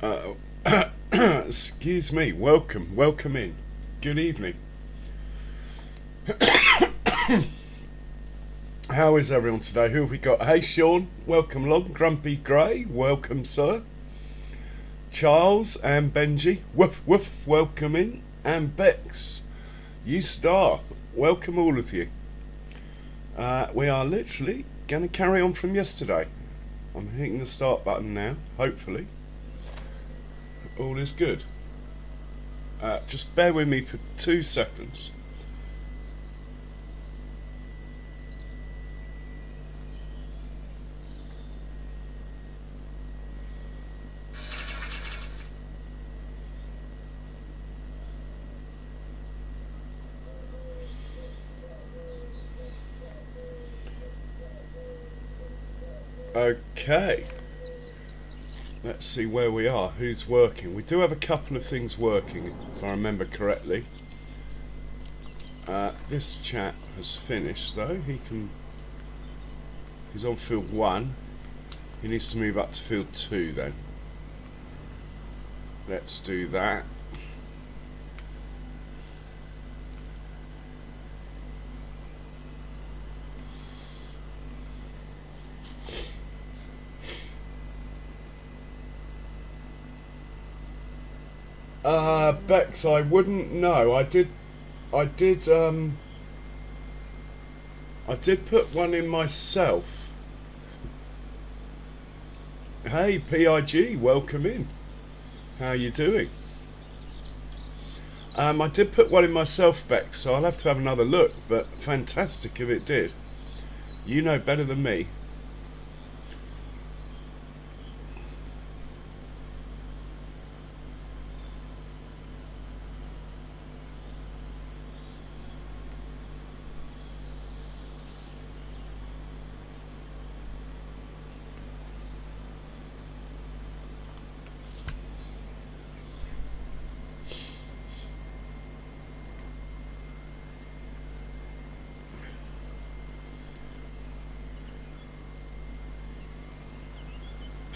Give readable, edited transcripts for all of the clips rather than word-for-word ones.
Uh, excuse me. Welcome in. Good evening. How is everyone today? Who have we got? Hey, Sean. Welcome along. Grumpy Grey. Welcome, sir. Charles and Benji. Woof woof. Welcome in. And Bex. You star. Welcome all of you. We are literally going to carry on from yesterday. I'm hitting the start button now. Hopefully. All is good. Just bear with me for 2 seconds. Okay. Let's see where we are, who's working. We do have a couple of things working, if I remember correctly. This chap has finished, though. He's on field 1. He needs to move up to field 2, then. Let's do that. Bex, I wouldn't know. I did put one in myself. Hey, PIG, welcome in. How you doing? I did put one in myself, Bex, so I'll have to have another look, but fantastic if it did. You know better than me.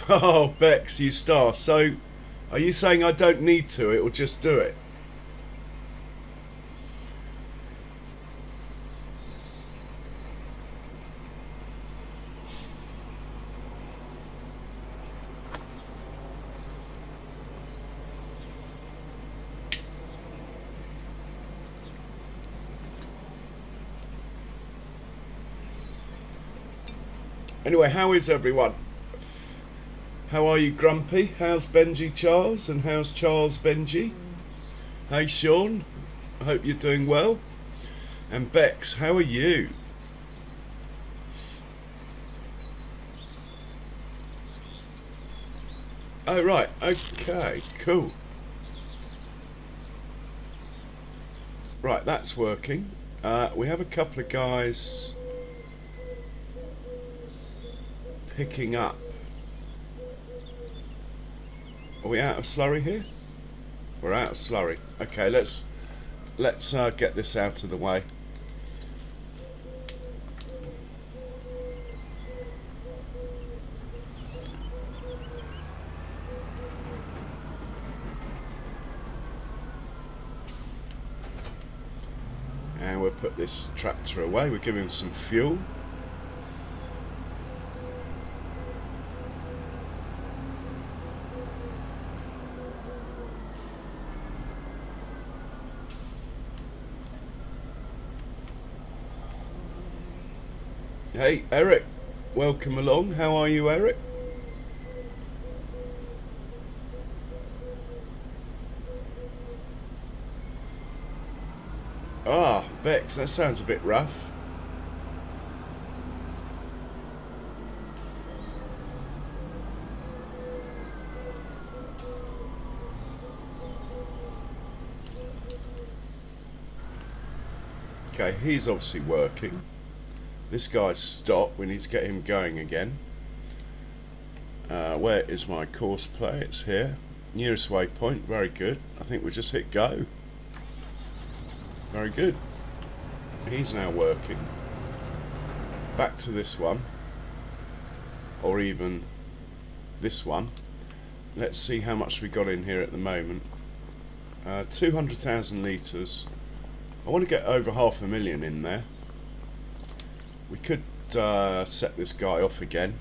Oh, Bex, you star. So, are you saying I don't need to? It will just do it? Anyway, how is everyone? How are you, Grumpy? How's Benji Charles? And how's Charles Benji? Hey, Sean. I hope you're doing well. And Bex, how are you? Oh, right. Okay, cool. Right, that's working. We have a couple of guys picking up. Are we out of slurry here? We're out of slurry. Okay, let's get this out of the way. And we'll put this tractor away. We'll give him some fuel. Hey, Eric, welcome along. How are you, Eric? Ah, Bex, that sounds a bit rough. Okay, he's obviously working. This guy's stopped. We need to get him going again. Where is my course play? It's here. Nearest waypoint. Very good. I think we just hit go. Very good. He's now working. Back to this one. Or even this one. let's see how much we got in here at the moment. 200,000 litres. I want to get over 500,000 in there. We could set this guy off again.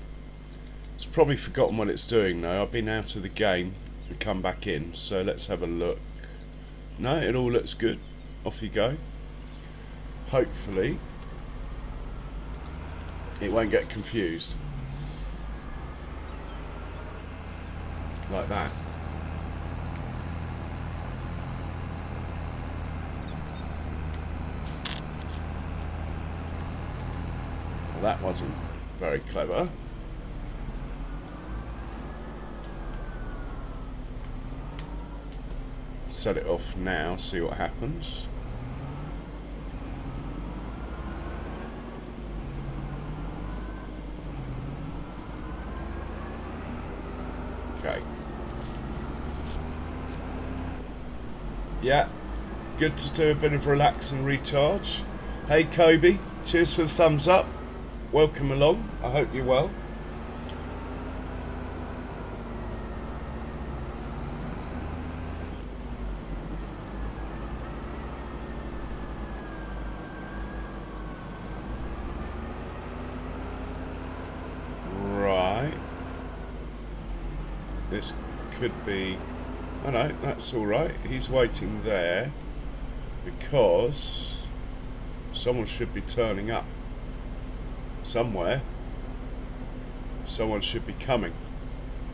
It's probably forgotten what it's doing though. I've been out of the game and come back in, so let's have a look. No, it all looks good. Off you go. Hopefully it won't get confused like that. Well, that wasn't very clever. Set it off now, see what happens. Okay. Yeah, good to do a bit of relax and recharge. Hey Kobe, cheers for the thumbs up. Welcome along, I hope you're well. Right. This could be... Oh no, that's alright. He's waiting there because someone should be turning up somewhere. Someone should be coming.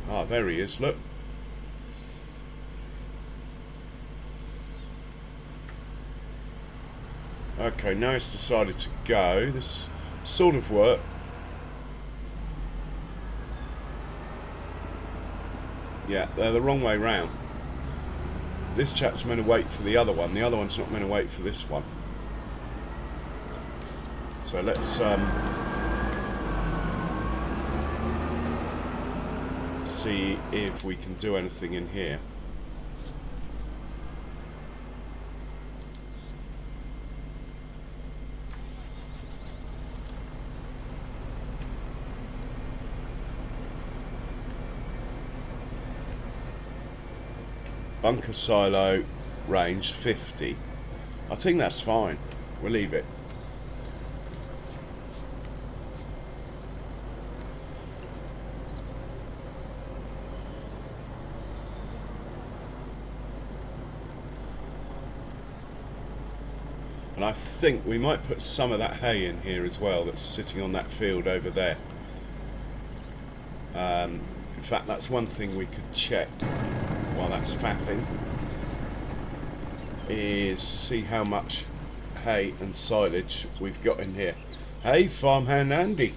Ah, there he is, look. Okay, now it's decided to go. This sort of worked. Yeah, they're the wrong way round. This chap's meant to wait for the other one. The other one's not meant to wait for this one. So let's see if we can do anything in here. Bunker silo range 50. I think that's fine. We'll leave it. And I think we might put some of that hay in here as well that's sitting on that field over there. In fact, that's one thing we could check while that's faffing, is see how much hay and silage we've got in here. Hey, farmhand Andy,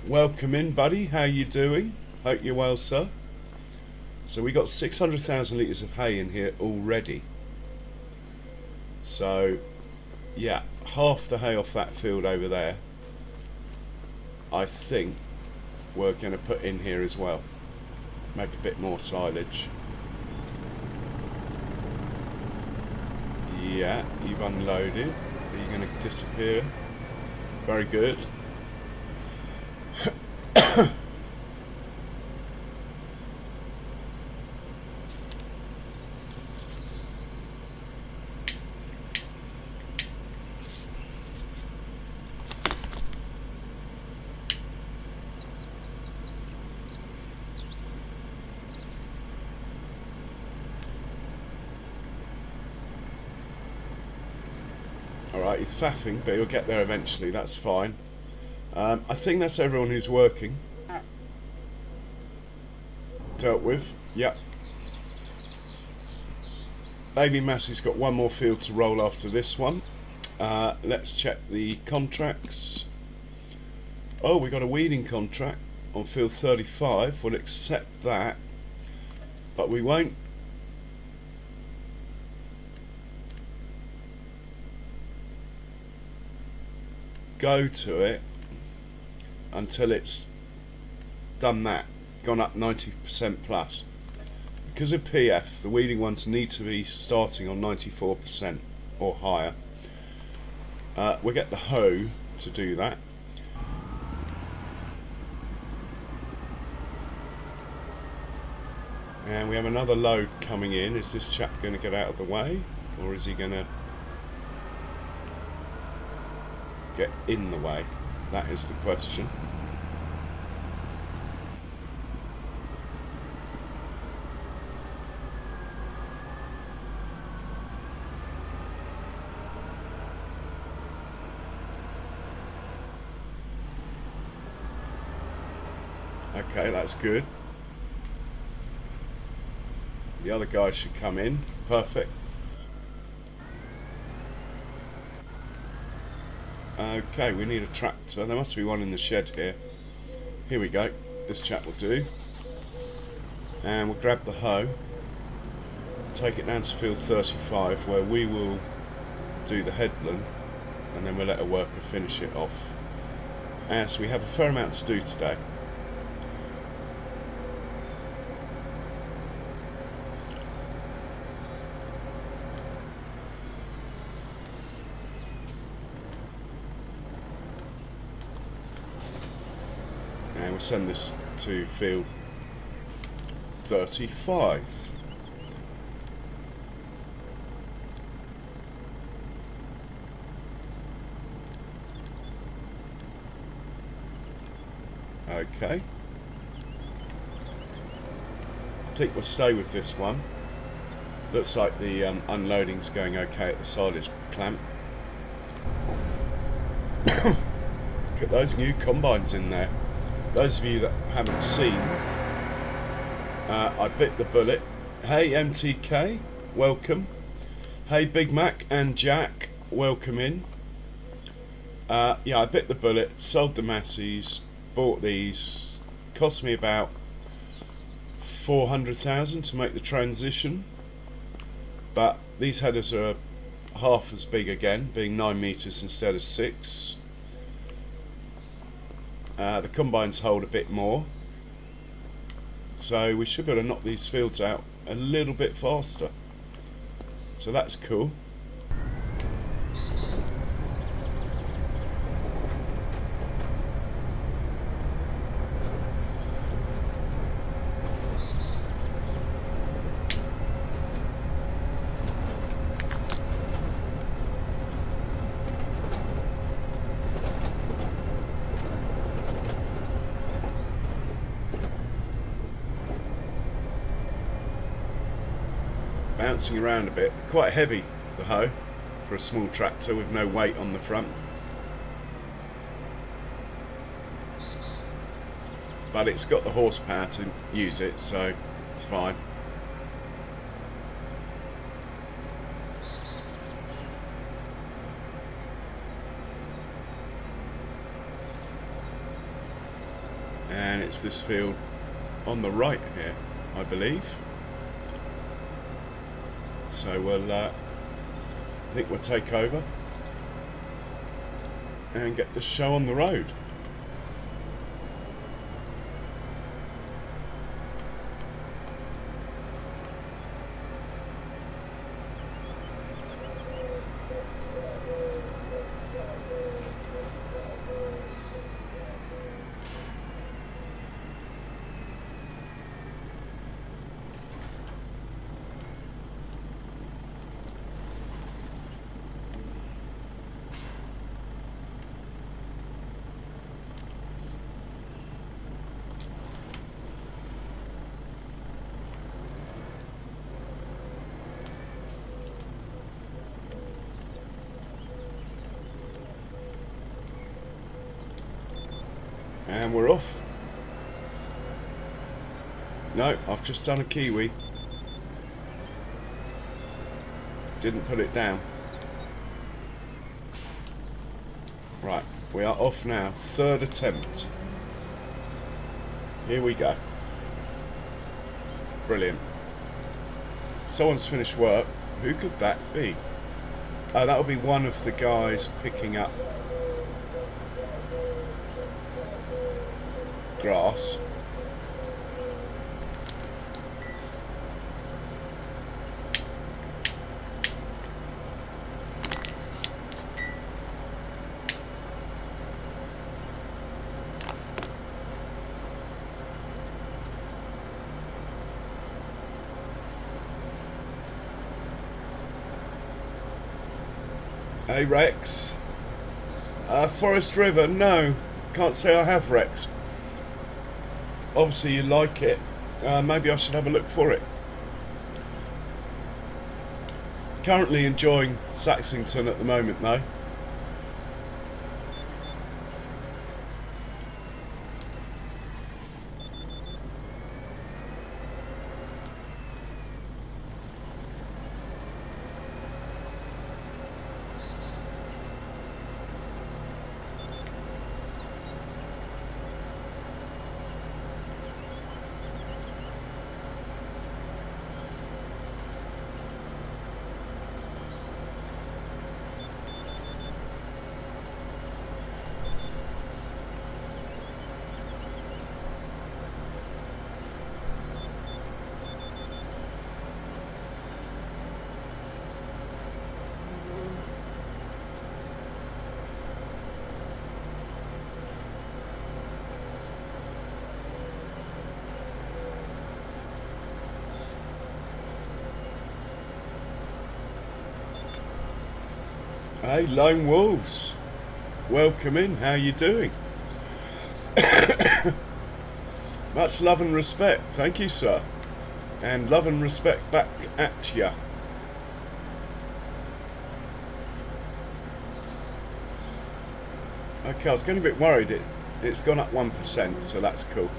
welcome in, buddy. How you doing? Hope you're well, sir. So we got 600,000 litres of hay in here already. So yeah, half the hay off that field over there I think we're going to put in here as well. Make a bit more silage. Yeah, you've unloaded. Are you going to disappear? Very good. Alright, he's faffing, but he'll get there eventually, that's fine. I think that's everyone who's working. Dealt with, yep. Baby Massey's got one more field to roll after this one. Let's check the contracts. Oh, we got a weeding contract on field 35. We'll accept that, but we won't go to it until it's done that, gone up 90% plus. Because of PF, the weeding ones need to be starting on 94% or higher. We'll get the hoe to do that. And we have another load coming in. Is this chap going to get out of the way, or is he going to get in the way? That is the question. Okay, that's good. The other guy should come in. Perfect. Okay, we need a tractor. There must be one in the shed here. Here we go. This chap will do. And we'll grab the hoe. Take it down to field 35, where we will do the headland. And then we'll let a worker finish it off. As we have a fair amount to do today. And we'll send this to field 35. Okay. I think we'll stay with this one. Looks like the unloading's going okay at the silage clamp. Look at those new combines in there. Those of you that haven't seen, I bit the bullet. Hey MTK, welcome. Hey Big Mac and Jack, welcome in. Yeah, I bit the bullet, sold the Massies, bought these. Cost me about 400,000 to make the transition. But these headers are half as big again, being 9 meters instead of 6. The combines hold a bit more, so we should be able to knock these fields out a little bit faster, so that's cool. Bouncing around a bit, quite heavy the hoe for a small tractor with no weight on the front, but it's got the horsepower to use it, so it's fine. And it's this field on the right here, I believe. So we'll, I think we'll take over and get the show on the road. And we're off. No, I've just done a kiwi. Didn't put it down. Right, we are off now. Third attempt. Here we go. Brilliant. Someone's finished work. Who could that be? Oh, that'll be one of the guys picking up grass. Hey Rex. Forest River, no. Can't say I have, Rex. Obviously you like it. Maybe I should have a look for it. Currently enjoying Saxlingham at the moment though. Hey Lone Wolves, welcome in, how you doing? Much love and respect, thank you sir. And love and respect back at ya. Okay, I was getting a bit worried, it's gone up 1%, so that's cool.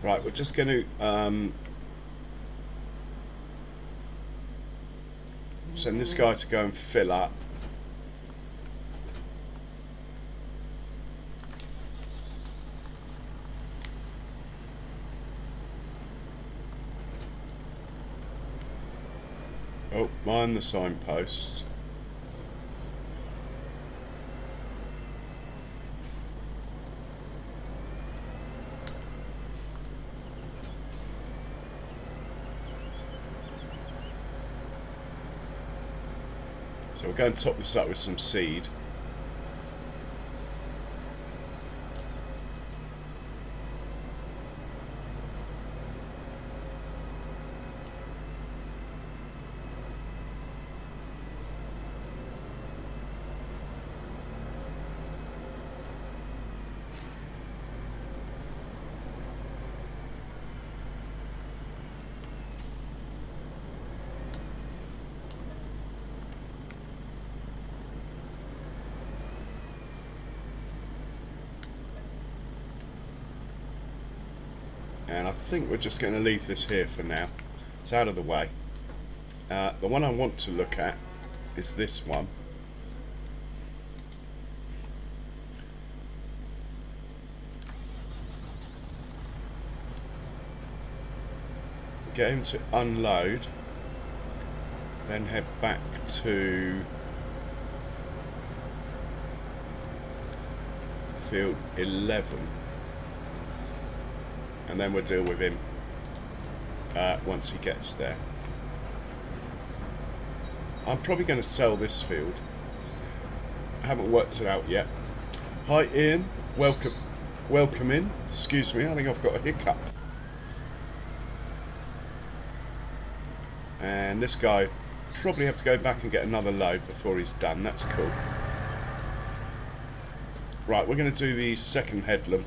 Right, we're just going to send this guy to go and fill up. Oh, mind the signpost. So we're going to top this up with some seed. And I think we're just going to leave this here for now. It's out of the way. The one I want to look at is this one. Get him to unload, then head back to field 11. And then we'll deal with him once he gets there. I'm probably going to sell this field. haven't worked it out yet. Hi Ian, welcome in. Excuse me, I think I've got a hiccup. And this guy probably have to go back and get another load before he's done. That's cool. Right, we're going to do the second headland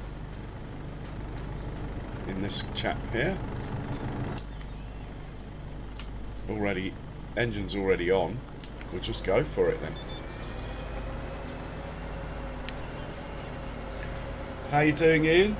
in this chap here. Engine's already on. We'll just go for it then. How you doing, Ian?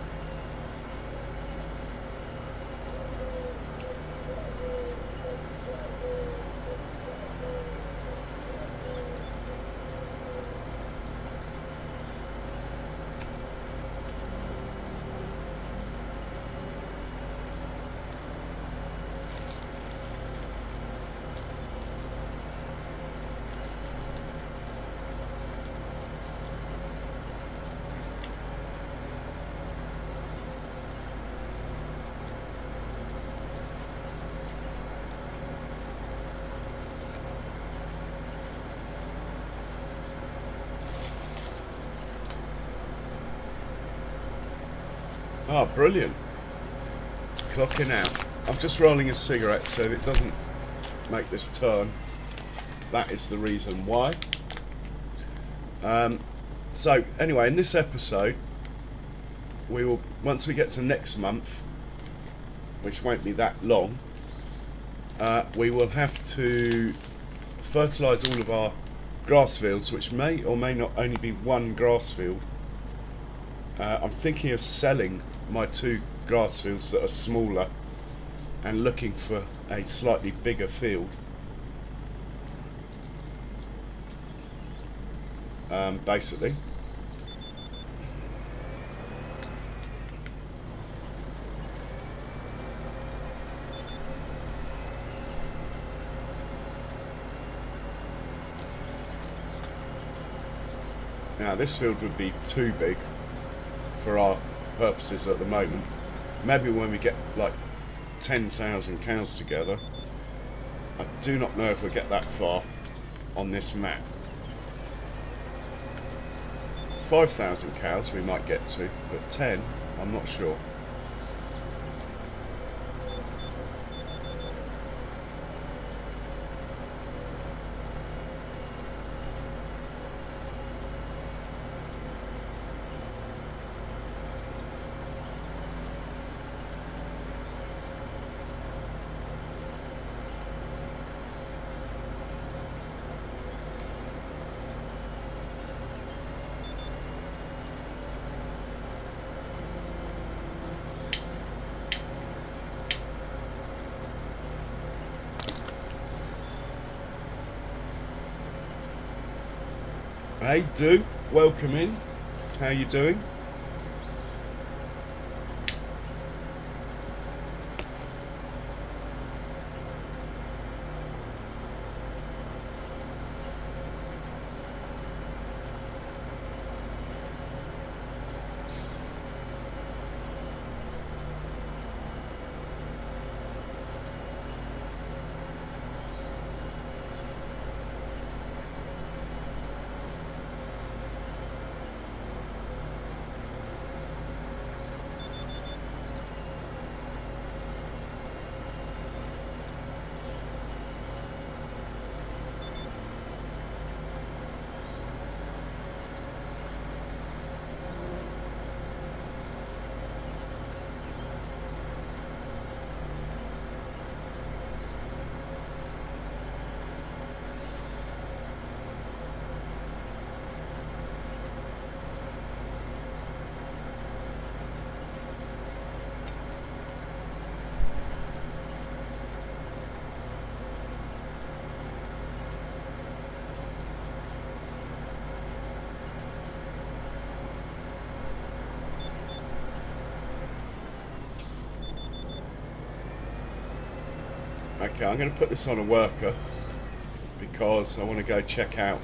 Oh, brilliant. Clocking out. I'm just rolling a cigarette, so if it doesn't make this turn, that is the reason why. So, anyway, in this episode, we will, once we get to next month, which won't be that long, we will have to fertilise all of our grass fields, which may or may not only be one grass field. I'm thinking of selling my 2 grass fields that are smaller and looking for a slightly bigger field. Basically. Now this field would be too big for our purposes at the moment. Maybe when we get like 10,000 cows together. I do not know if we'll get that far on this map. 5,000 cows we might get to, but 10 I'm not sure. Hey, Do, welcome in. How you doing? Okay, I'm going to put this on a worker because I want to go check out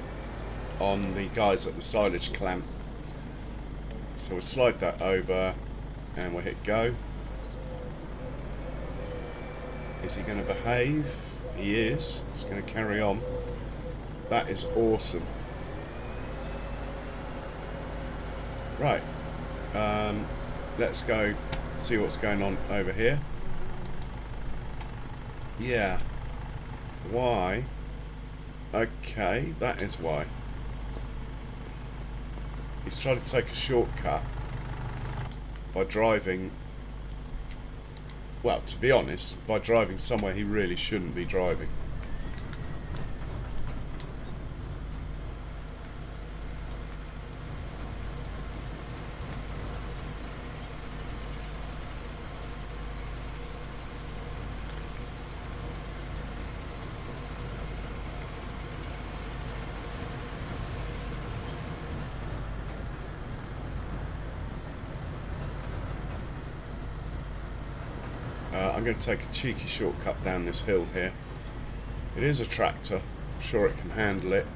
on the guys at the silage clamp. So we'll slide that over and we'll hit go. Is he going to behave? He is. He's going to carry on. That is awesome. Right, let's go see what's going on over here. Yeah, why? Okay, that is why. He's trying to take a shortcut by driving, well, to be honest, by driving somewhere he really shouldn't be driving. I'm going to take a cheeky shortcut down this hill here. It is a tractor, I'm sure it can handle it.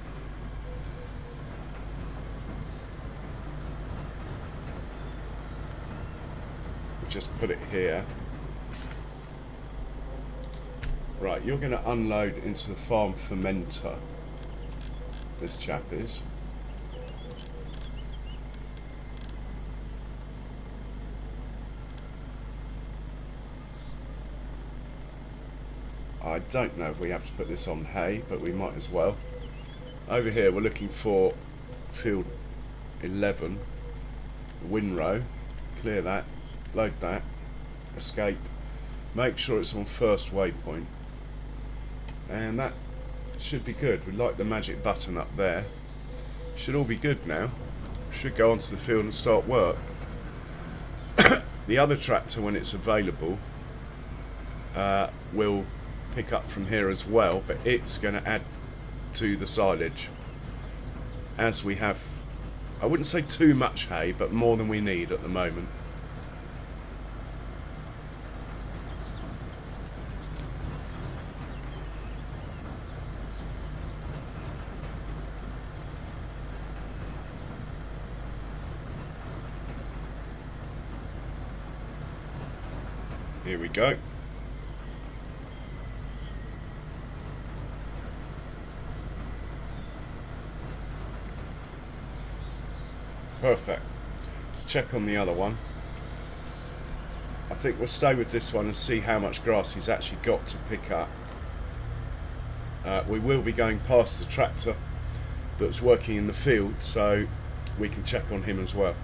We'll just put it here. Right, you're going to unload into the farm fermenter. This chap is. I don't know if we have to put this on hay, but we might as well. Over here we're looking for field 11, windrow. Clear that, load that, escape. Make sure it's on first waypoint. And that should be good. We like the magic button up there. Should all be good now. Should go onto the field and start work. The other tractor, when it's available, will pick up from here as well, but it's going to add to the silage, as we have, I wouldn't say too much hay, but more than we need at the moment. Here we go. Perfect. Let's check on the other one. I think we'll stay with this one and see how much grass he's actually got to pick up. We will be going past the tractor that's working in the field, so we can check on him as well.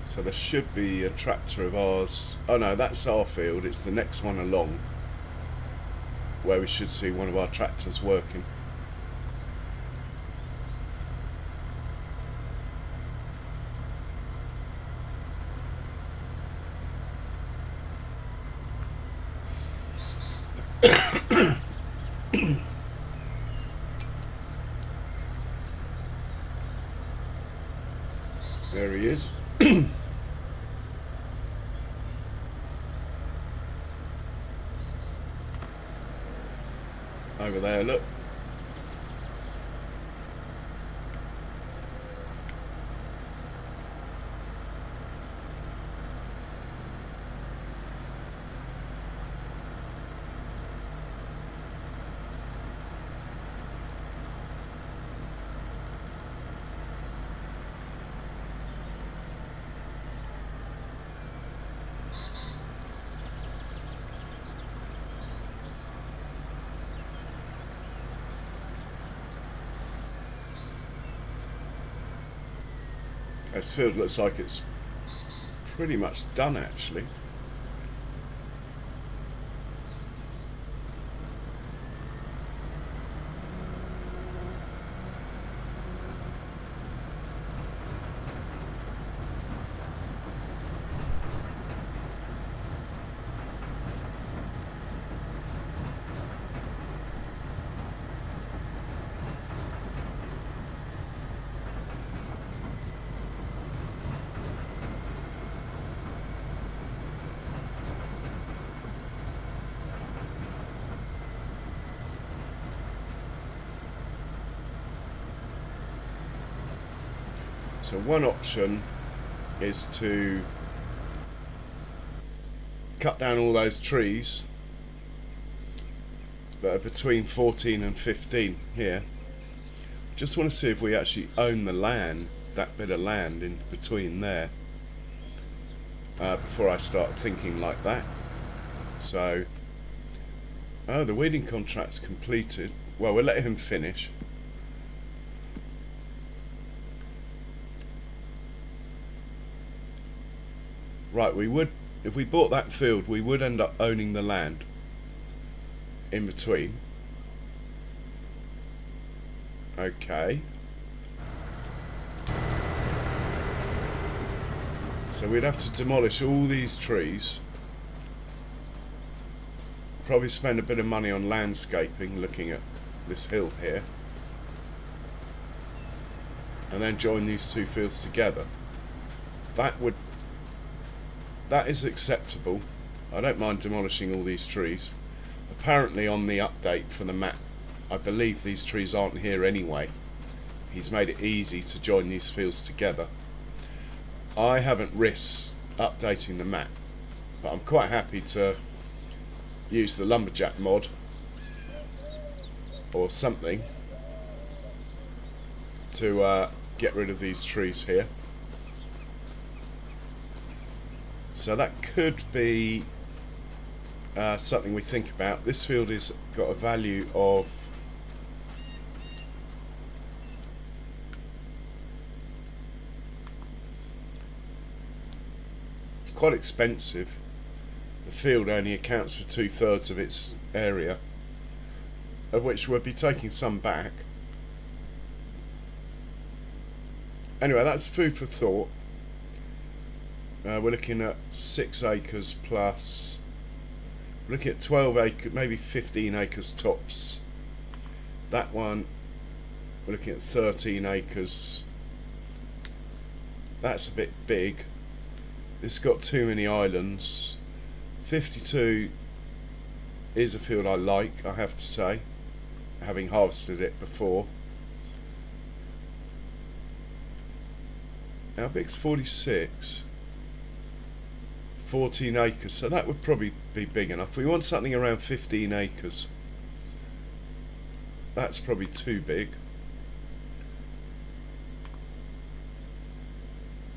So there should be a tractor of ours. Oh no, that's our field. It's the next one along where we should see one of our tractors working. There he is. Over there, look. This field looks like it's pretty much done, actually. So one option is to cut down all those trees that are between 14 and 15 here. Just want to see if we actually own the land, that bit of land in between there, before I start thinking like that. So, oh, the weeding contract's completed. Well, we'll let him finish. Right, we would, if we bought that field, we would end up owning the land in between. Okay. So we'd have to demolish all these trees. Probably spend a bit of money on landscaping, looking at this hill here. And then join these two fields together. That is acceptable. I don't mind demolishing all these trees. Apparently on the update for the map, I believe these trees aren't here anyway. He's made it easy to join these fields together. I haven't risked updating the map, but I'm quite happy to use the lumberjack mod or something to get rid of these trees here. So that could be something we think about. This field has got a value of quite expensive. The field only accounts for 2/3 of its area, of which we'll be taking some back. Anyway, that's food for thought. We're looking at 6 acres plus. We're looking at 12 acres, maybe 15 acres tops. That one, we're looking at 13 acres. That's a bit big. It's got too many islands. 52 is a field I like, I have to say, having harvested it before. How big's 46? 14 acres, so that would probably be big enough. We want something around 15 acres. That's probably too big.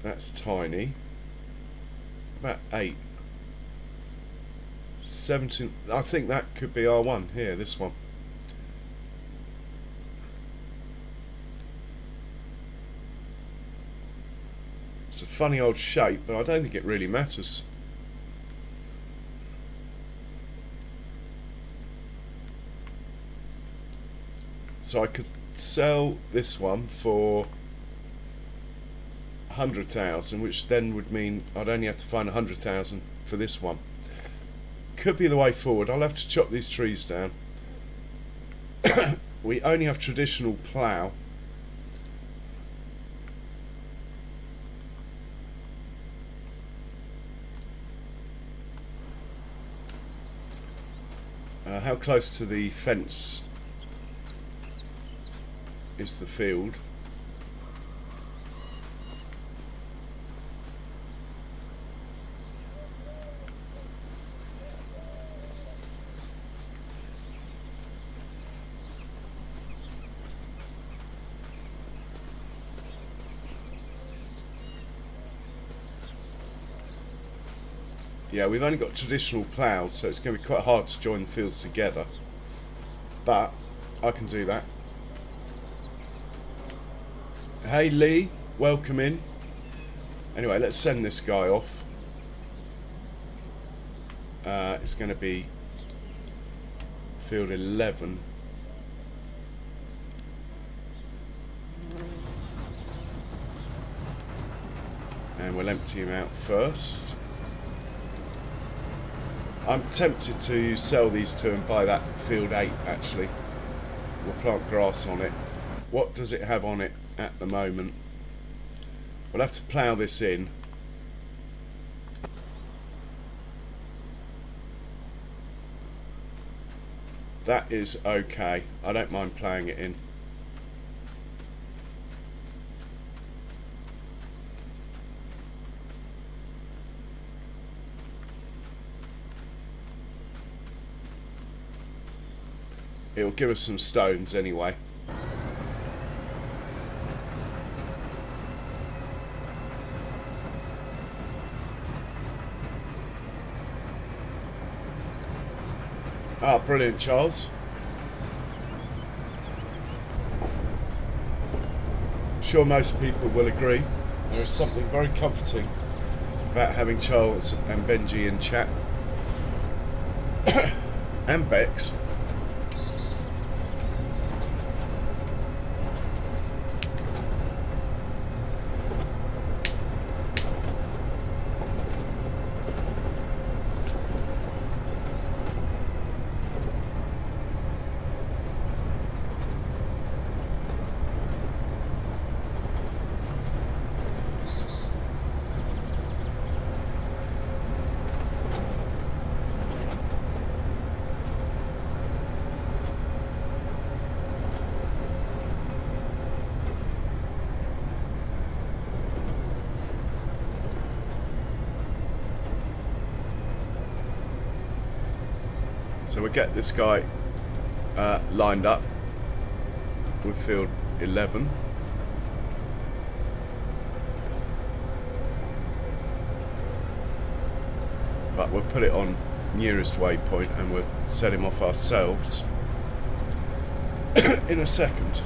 That's tiny. About 8. 17. I think that could be our one here, this one. It's a funny old shape, but I don't think it really matters. So I could sell this one for 100,000, which then would mean I'd only have to find 100,000 for this one. Could be the way forward. I'll have to chop these trees down. We only have traditional plough. How close to the fence is the field? Yeah, we've only got traditional ploughs, so it's going to be quite hard to join the fields together. But I can do that. Hey Lee, welcome in. Anyway, let's send this guy off. It's going to be field 11. And we'll empty him out first. I'm tempted to sell these two and buy that field 8 actually. We'll plant grass on it. What does it have on it at the moment? We'll have to plough this in. That is okay. I don't mind ploughing it in. It'll give us some stones anyway. Ah, brilliant, Charles. I'm sure most people will agree. There is something very comforting about having Charles and Benji in chat. And Bex. So we'll get this guy lined up with field 11. But we'll put it on nearest waypoint and we'll set him off ourselves in a second.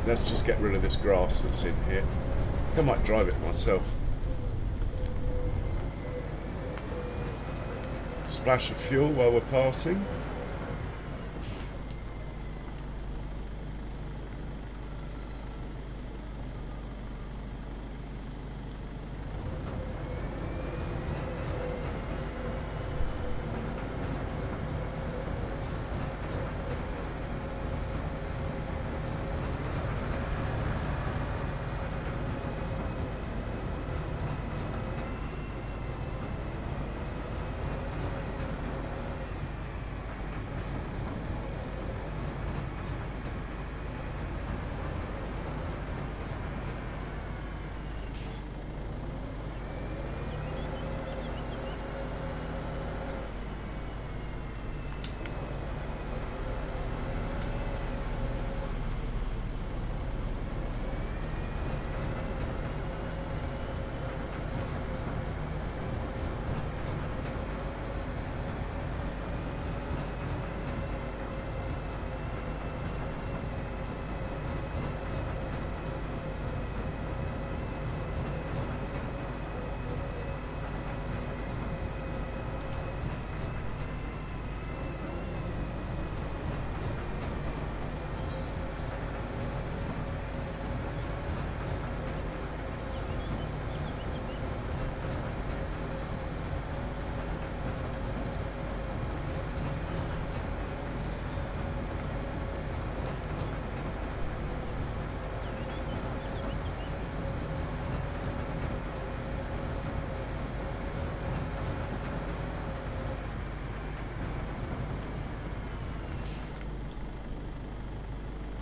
Let's just get rid of this grass that's in here. I think I might drive it myself. Splash of fuel while we're passing.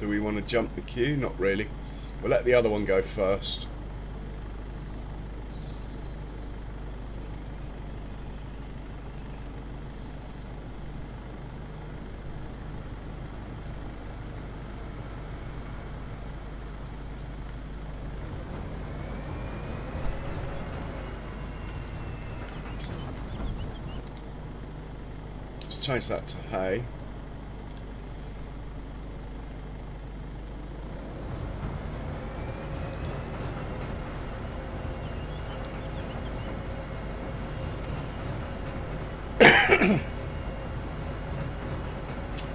Do we want to jump the queue? Not really. We'll let the other one go first. Let's change that to hay.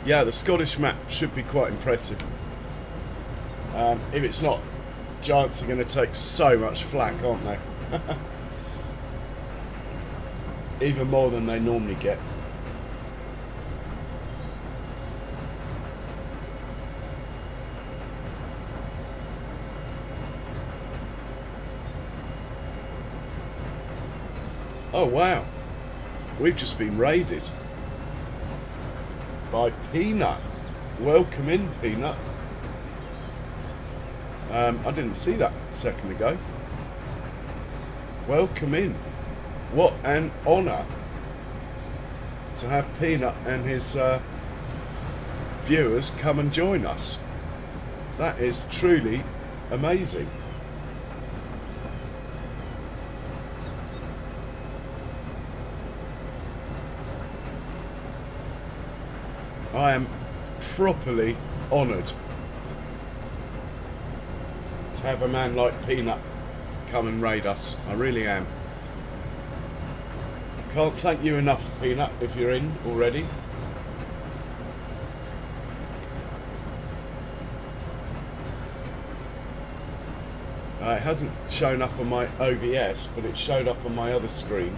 Yeah, the Scottish map should be quite impressive. If it's not, Giants are going to take so much flack, aren't they? Even more than they normally get. Oh wow, we've just been raided by Peanut. Welcome in, Peanut. I didn't see that a second ago. Welcome in. What an honour to have Peanut and his viewers come and join us. That is truly amazing. I am properly honoured to have a man like Peanut come and raid us. I really am. Can't thank you enough, Peanut, if you're in already. It hasn't shown up on my OBS, but it showed up on my other screen.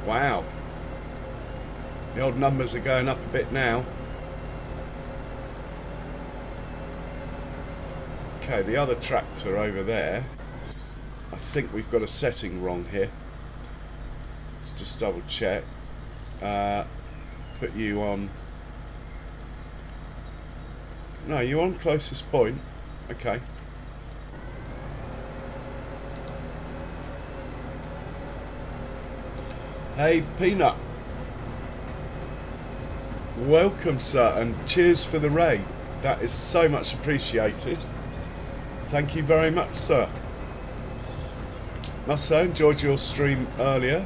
Wow, the old numbers are going up a bit now. Okay, the other tractor over there, I think we've got a setting wrong here. Let's just double check. Put you on. No, you're on closest point. Okay. Hey Peanut, welcome sir, and cheers for the raid. That is so much appreciated. Thank you very much, sir. Must say, enjoyed your stream earlier,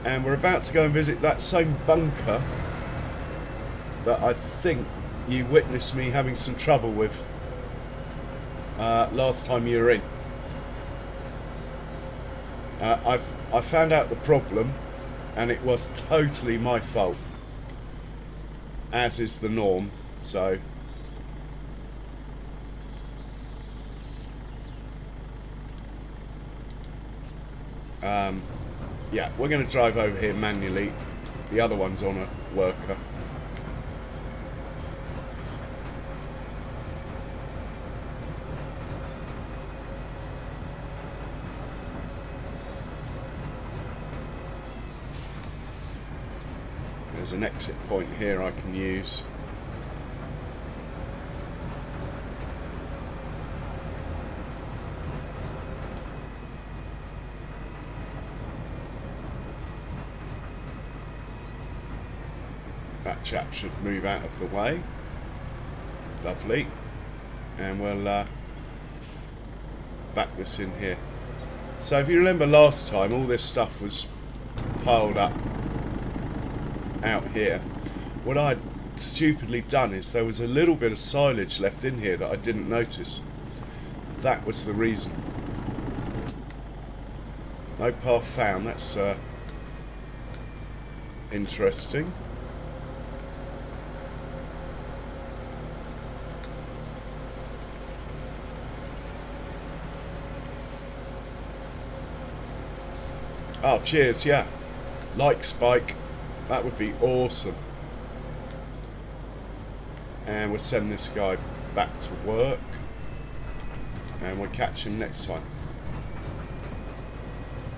and we're about to go and visit that same bunker that I think you witnessed me having some trouble with last time you were in. I found out the problem, and it was totally my fault, as is the norm. So yeah, we're going to drive over here manually. The other one's on a worker. There's an exit point here I can use. That chap should move out of the way. Lovely. And we'll back this in here. So if you remember last time, all this stuff was piled up out here. What I'd stupidly done is there was a little bit of silage left in here that I didn't notice. That was the reason. No path found. That's interesting. Oh, cheers, yeah. Like Spike. That would be awesome. And we'll send this guy back to work. And we'll catch him next time.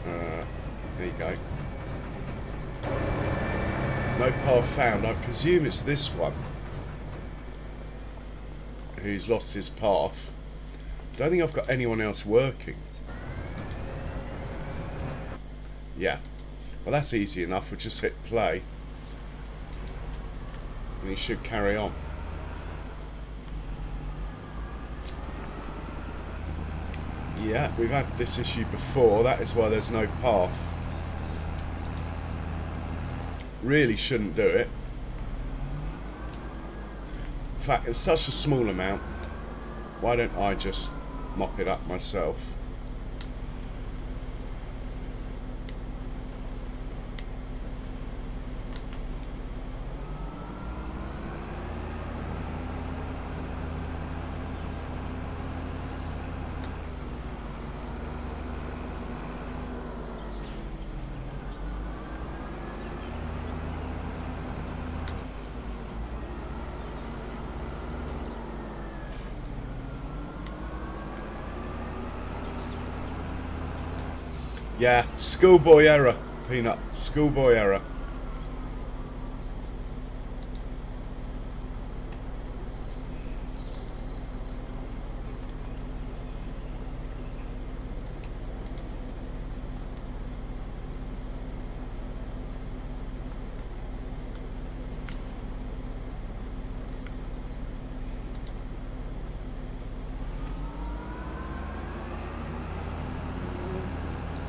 There you go. No path found. I presume it's this one who's lost his path. Don't think I've got anyone else working. Yeah. Well, that's easy enough. We'll just hit play. And he should carry on. Yeah, we've had this issue before. That is why there's no path. Really shouldn't do it. In fact, it's such a small amount. Why don't I just mop it up myself? Yeah, schoolboy error, Peanut. Schoolboy error.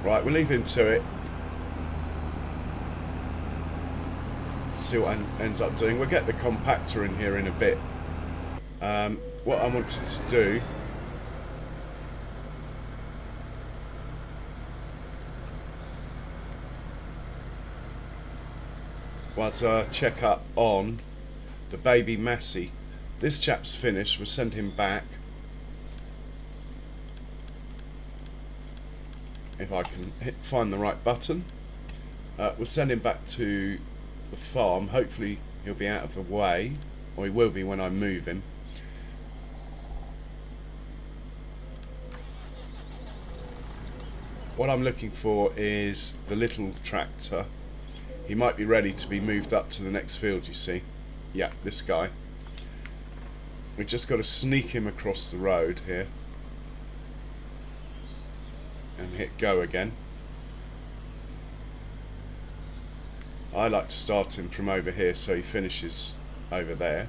Right, we'll leave him to it. See what ends up doing. We'll get the compactor in here in a bit. What I wanted to do was check up on the baby Massey. This chap's finished. We'll send him back. If I can find the right button. We'll send him back to the farm. Hopefully he'll be out of the way, or he will be when I move him. What I'm looking for is the little tractor. He might be ready to be moved up to the next field, you see. Yeah, this guy. We've just got to sneak him across the road here. And hit go again. I like to start him from over here so he finishes over there.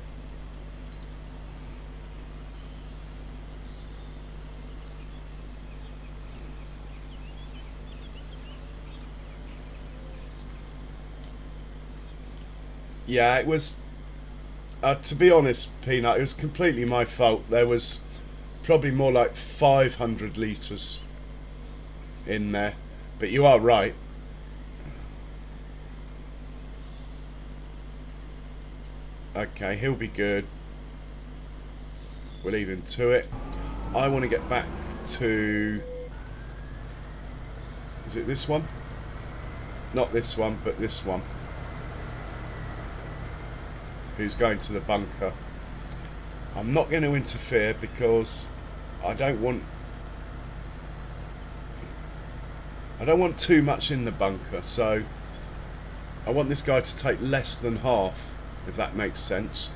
Yeah, it was, to be honest, Peanut, it was completely my fault. There was probably more like 500 litres in there, but you are right. Okay, he'll be good. We'll leave him to it. I want to get back to, is it this one? Not this one, but this one, who's going to the bunker. I'm not going to interfere because I don't want too much in the bunker, so I want this guy to take less than half, if that makes sense.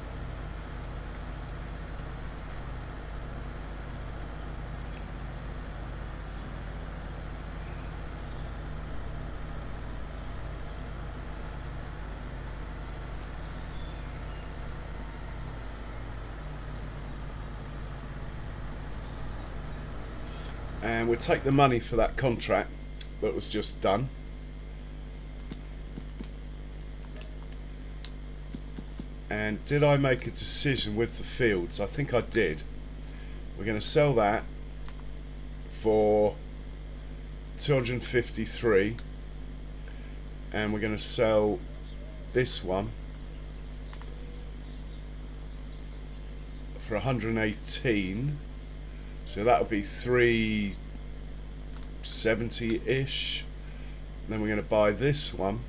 And we'll take the money for that contract that was just done. And did I make a decision with the fields? I think I did. We're going to sell that for 253, and we're going to sell this one for 118. So that'll be 370-ish. Then we're going to buy this one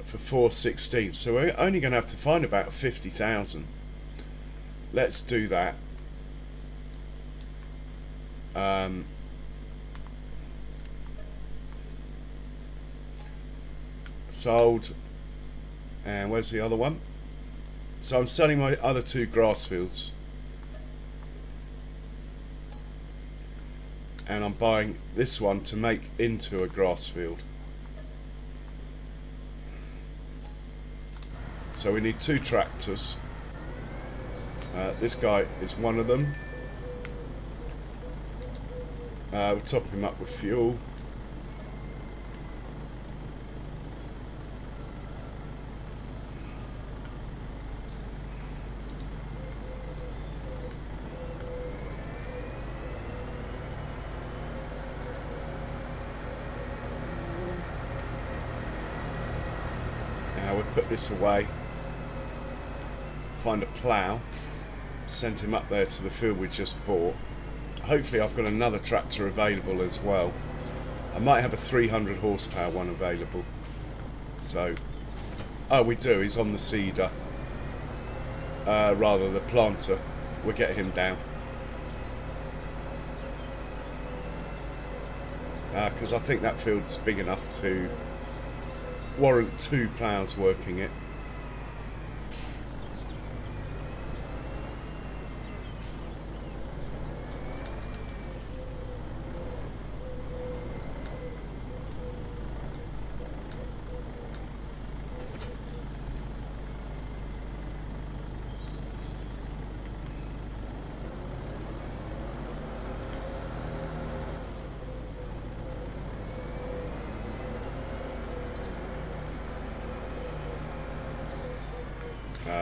for 416. So we're only going to have to find about 50,000. Let's do that. Sold. And where's the other one? So I'm selling my other two grass fields. And I'm buying this one to make into a grass field. So we need two tractors. This guy is one of them. We'll top him up with fuel. Now we'll put this away. Find a plough. Send him up there to the field we just bought. Hopefully I've got another tractor available as well. I might have a 300 horsepower one available. So, oh, we do. He's on the seeder. Rather the planter. We'll get him down. because I think that field's big enough to warrant 2 ploughs working it.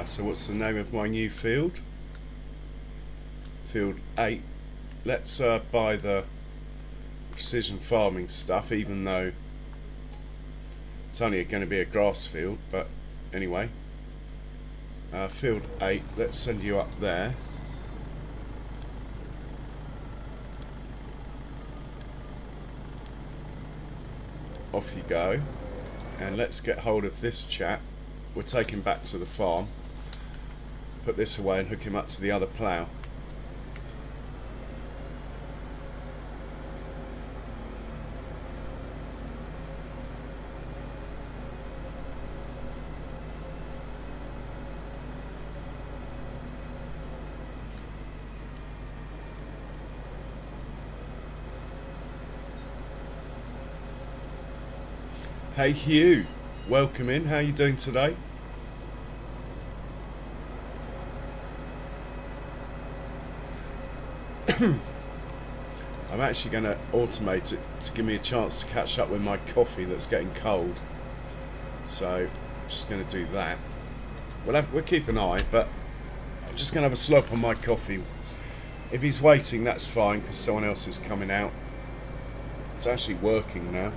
So what's the name of my new field? Field 8. Let's buy the precision farming stuff, even though it's only going to be a grass field, but anyway. Field 8, let's send you up there. Off you go. And let's get hold of this chap. We'll take him back to the farm. Put this away and hook him up to the other plough. Hey Hugh, welcome in. How are you doing today? I'm actually going to automate it to give me a chance to catch up with my coffee that's getting cold. So, I'm just going to do that. We'll keep an eye, but I'm just going to have a slurp on my coffee. If he's waiting, that's fine, because someone else is coming out. It's actually working now.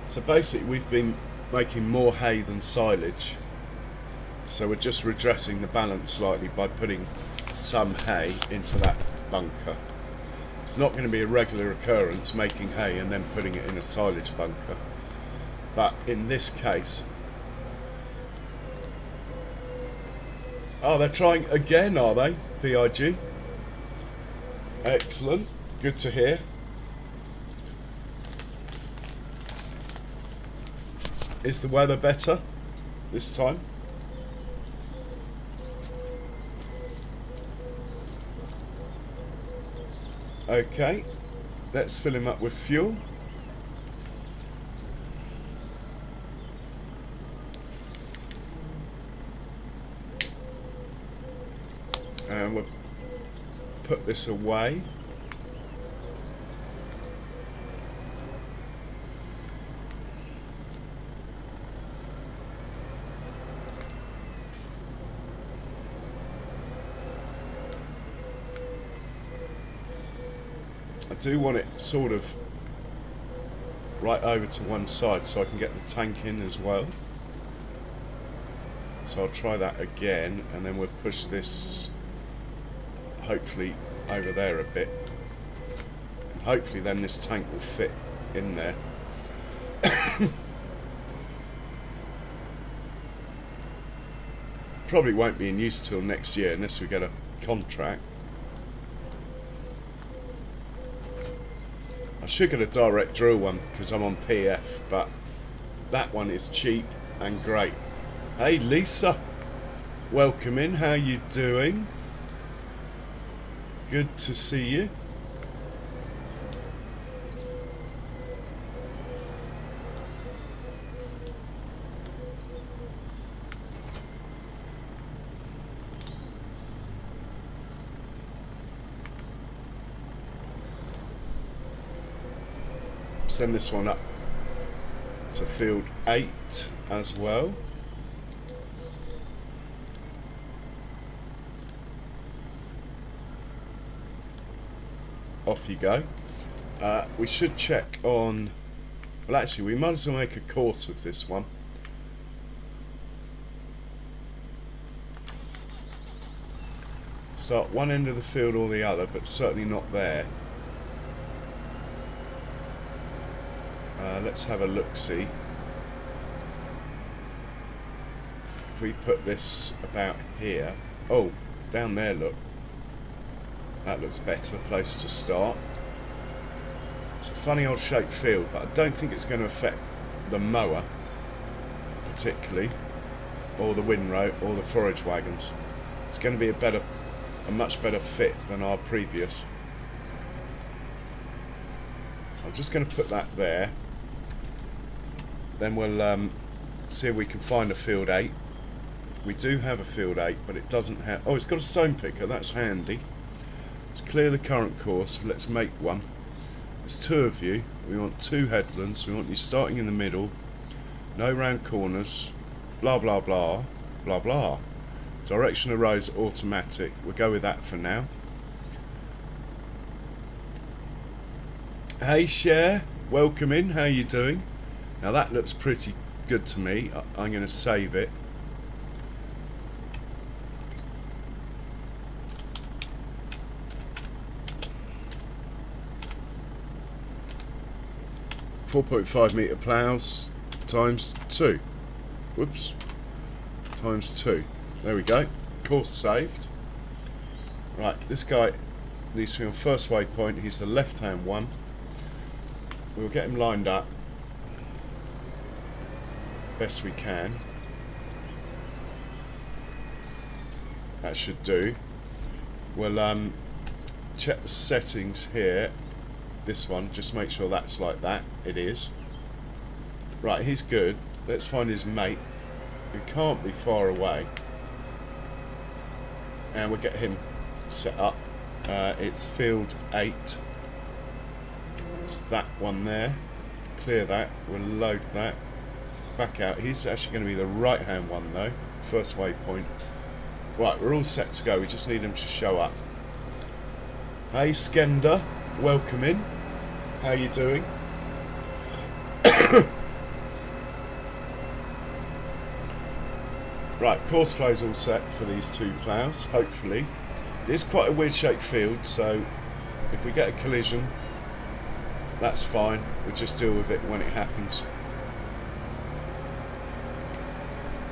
So basically we've been making more hay than silage, so we're just redressing the balance slightly by putting some hay into that bunker. It's not going to be a regular occurrence making hay and then putting it in a silage bunker, but in this case... Oh, they're trying again, are they? PIG. Excellent, good to hear. Is the weather better this time? Okay, let's fill him up with fuel. And we'll put this away. I do want it sort of right over to one side so I can get the tank in as well. So I'll try that again, and then we'll push this hopefully over there a bit. And hopefully then this tank will fit in there. Probably won't be in use till next year unless we get a contract. I should get a direct drill one because I'm on PF, but that one is cheap and great. Hey Lisa, welcome in, how you doing? Good to see you. Send this one up to field 8 as well. off you go. We should check on... Well, actually, we might as well make a course with this one. Start one end of the field or the other, but certainly not there. Let's have a look-see. If we put this about here... Oh, down there, look. That looks better, place to start. It's a funny old shaped field, but I don't think it's going to affect the mower particularly, or the windrow, or the forage wagons. It's going to be a much better fit than our previous. So I'm just going to put that there. Then we'll see if we can find a field 8. We do have a field 8, but it doesn't have... Oh, it's got a stone picker, that's handy. Let's clear the current course, let's make one. There's 2 of you, we want 2 headlands, we want you starting in the middle, no round corners, blah blah blah, blah blah. Direction of rows automatic, we'll go with that for now. Hey Cher, welcome in, how you doing? Now that looks pretty good to me, I'm going to save it. .5 metre ploughs times 2. Whoops. Times 2. There we go. Course saved. Right, this guy needs to be on first waypoint. He's the left hand one. We'll get him lined up best we can. That should do. We'll check the settings here. This one, just make sure that's like that. It is. Right, he's good. Let's find his mate, who can't be far away, and we'll get him set up. It's field 8. It's that one there. Clear that. We'll load that. Back out. He's actually going to be the right hand one though. First waypoint. Right, we're all set to go. We just need him to show up. Hey Skender, welcome in. How you doing? Right, course flow's all set for these 2 ploughs, hopefully. It is quite a weird shaped field, so if we get a collision, that's fine. We'll just deal with it when it happens.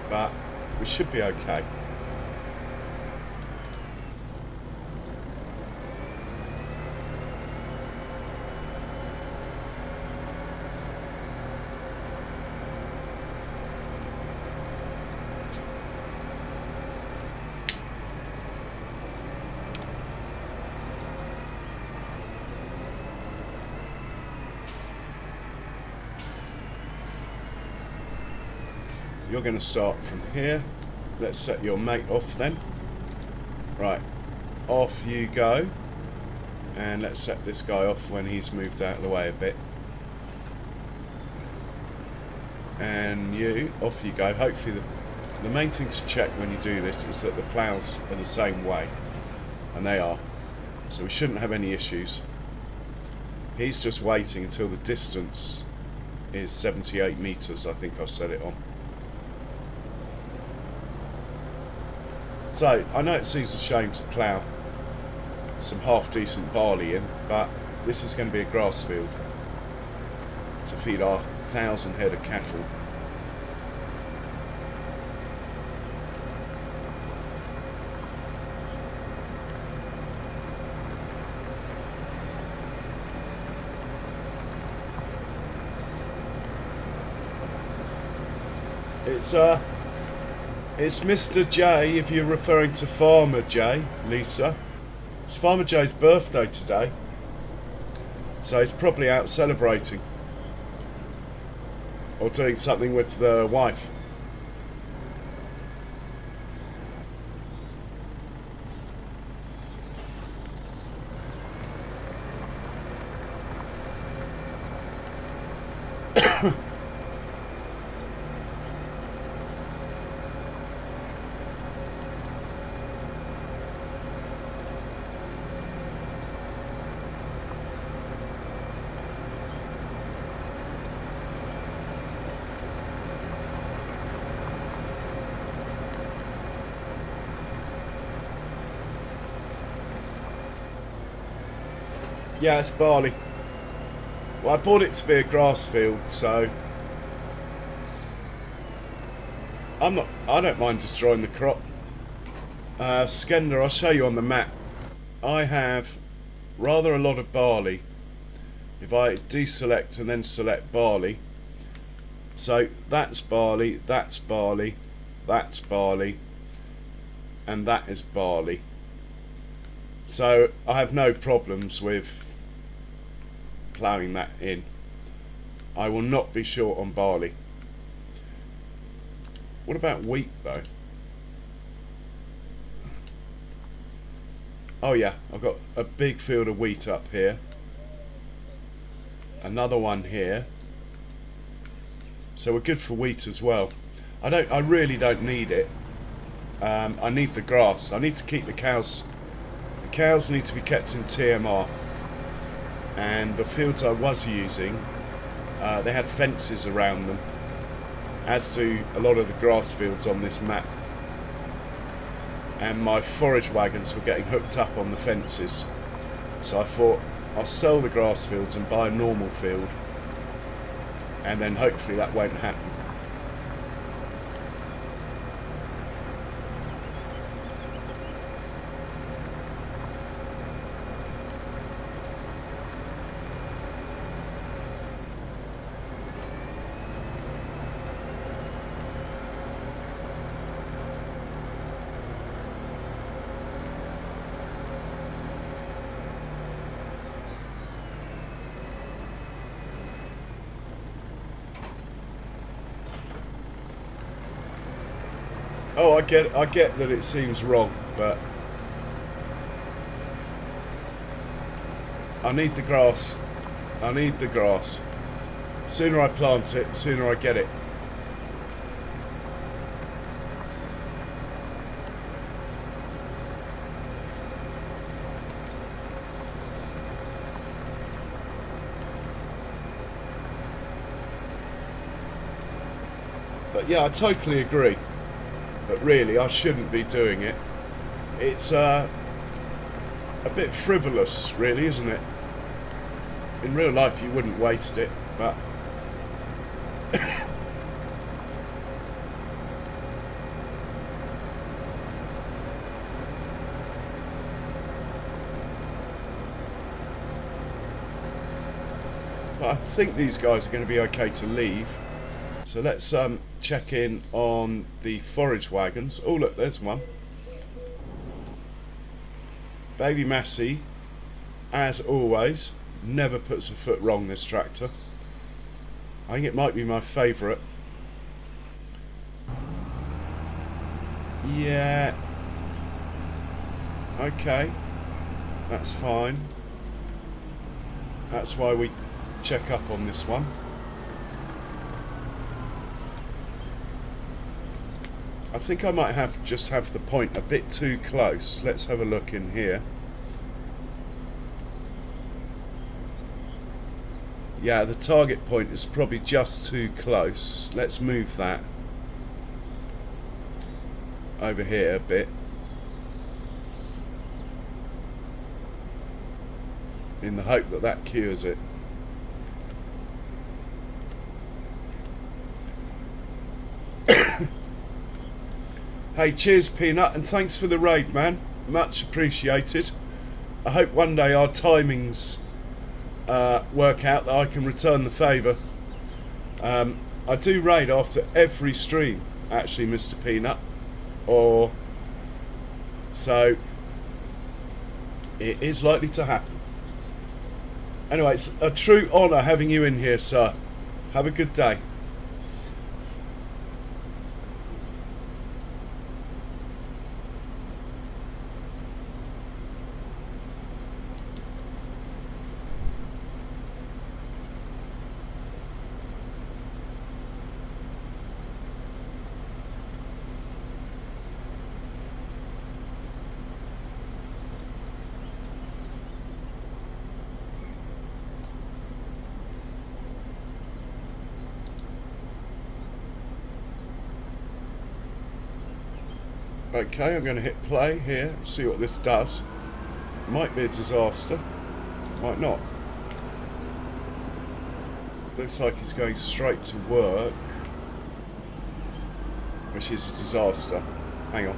But we should be okay. You're going to start from here. Let's set your mate off then. Right, off you go. And let's set this guy off when he's moved out of the way a bit. And you, off you go. Hopefully the main thing to check when you do this is that the ploughs are the same way. And they are. So we shouldn't have any issues. He's just waiting until the distance is 78 metres, I think I'll set it on. So, I know it seems a shame to plough some half-decent barley in, but this is going to be a grass field to feed our 1,000 head of cattle. It's Mr. J, if you're referring to Farmer J, Lisa. It's Farmer J's birthday today, so he's probably out celebrating or doing something with the wife. Yeah, it's barley. Well, I bought it to be a grass field, so I don't mind destroying the crop. Skender, I'll show you on the map. I have rather a lot of barley. If I deselect and then select barley, so that's barley, that's barley, that's barley, and that is barley. So I have no problems with ploughing that in. I will not be short on barley. What about wheat though? Oh yeah, I've got a big field of wheat up here. Another one here. So we're good for wheat as well. I really don't need it. I need the grass. I need to keep the cows. The cows need to be kept in TMR. And the fields I was using, they had fences around them, as do a lot of the grass fields on this map. And my forage wagons were getting hooked up on the fences. So I thought, I'll sell the grass fields and buy a normal field, and then hopefully that won't happen. Oh, I get that it seems wrong, but I need the grass. I need the grass. Sooner I plant it, sooner I get it. But yeah, I totally agree. But really, I shouldn't be doing it. It's a bit frivolous, really, isn't it? In real life, you wouldn't waste it, but but I think these guys are going to be okay to leave. So let's check in on the forage wagons. Oh look, there's one. Baby Massey, as always, never puts a foot wrong, this tractor. I think it might be my favourite. Yeah. Okay. That's fine. That's why we check up on this one. I think I might just have the point a bit too close. Let's have a look in here. Yeah, the target point is probably just too close. Let's move that over here a bit. In the hope that that cures it. Hey, cheers Peanut, and thanks for the raid, man. Much appreciated. I hope one day our timings work out that I can return the favour. I do raid after every stream, actually, Mr. Peanut. So it is likely to happen. Anyway, it's a true honour having you in here, sir. Have a good day. Okay, I'm going to hit play here, see what this does. Might be a disaster, Might not. Looks like he's going straight to work, which is a disaster. Hang on.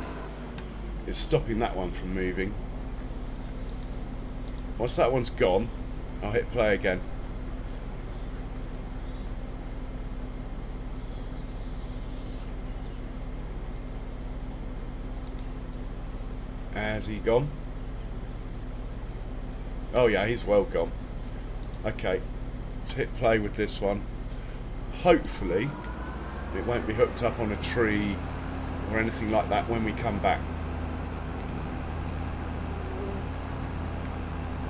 It's stopping that one from moving. Once that one's gone, I'll hit play again. Has he gone? Oh yeah, he's well gone. Okay, let's hit play with this one. Hopefully it won't be hooked up on a tree or anything like that when we come back.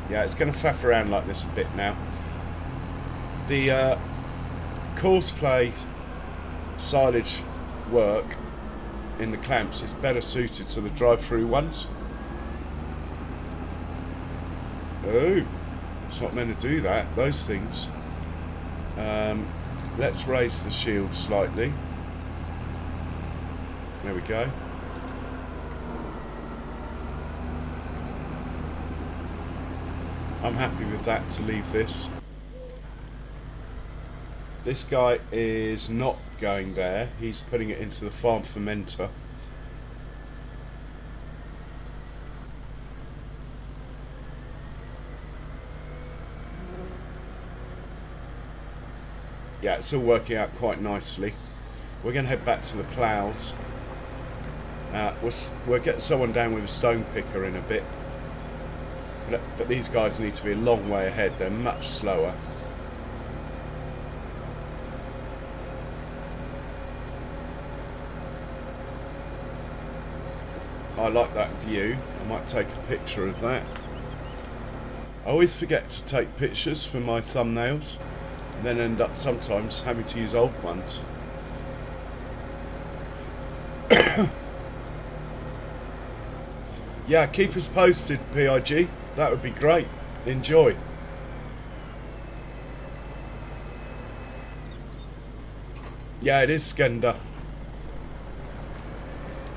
Yeah, it's going to faff around like this a bit now. The coarse play silage work in the clamps is better suited to the drive-through ones. Oh, it's not meant to do that, those things. Let's raise the shield slightly. There we go. I'm happy with that to leave this. This guy is not going there. He's putting it into the farm fermenter. Yeah, it's all working out quite nicely. We're going to head back to the ploughs. We'll get someone down with a stone picker in a bit. But these guys need to be a long way ahead. They're much slower. I like that view. I might take a picture of that. I always forget to take pictures for my thumbnails, and then end up sometimes having to use old ones. Yeah, keep us posted, PIG. That would be great. Enjoy. Yeah, it is Skender.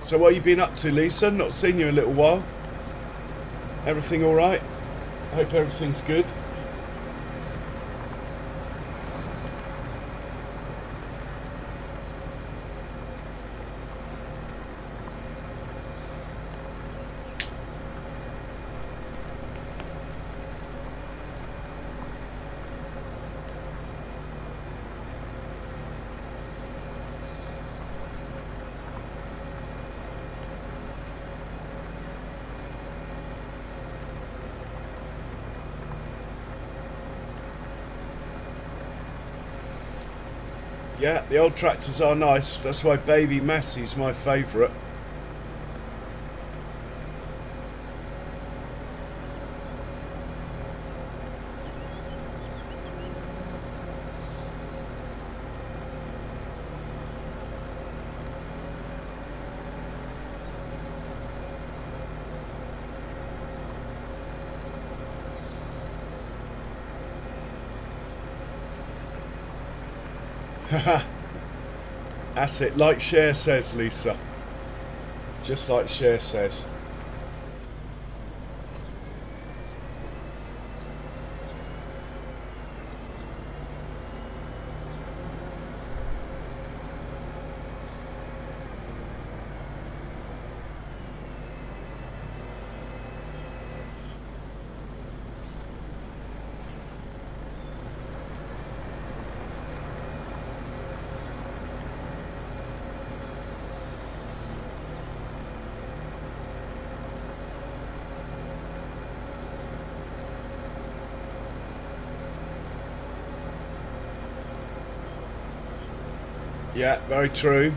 So what have you been up to, Lisa? Not seen you in a little while. Everything all right? I hope everything's good. Yeah, the old tractors are nice. That's why Baby Massey's my favourite. Haha. That's it, like Cher says, Lisa. Just like Cher says. Yeah, very true.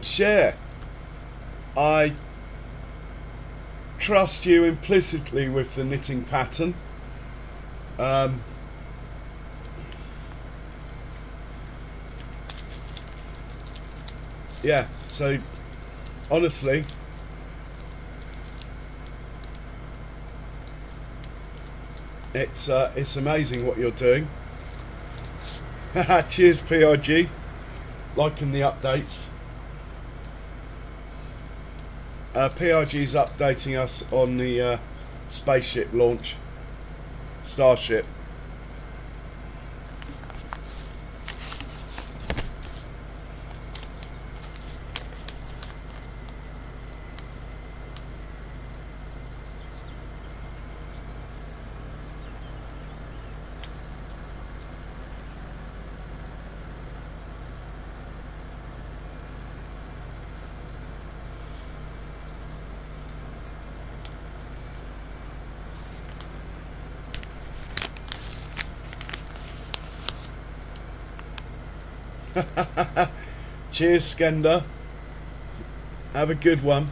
Share. I trust you implicitly with the knitting pattern. Yeah, so honestly, it's amazing what you're doing. Cheers, PIG. Liking the updates. PIG's updating us on the spaceship launch. Starship. Cheers, Skender. Have a good one.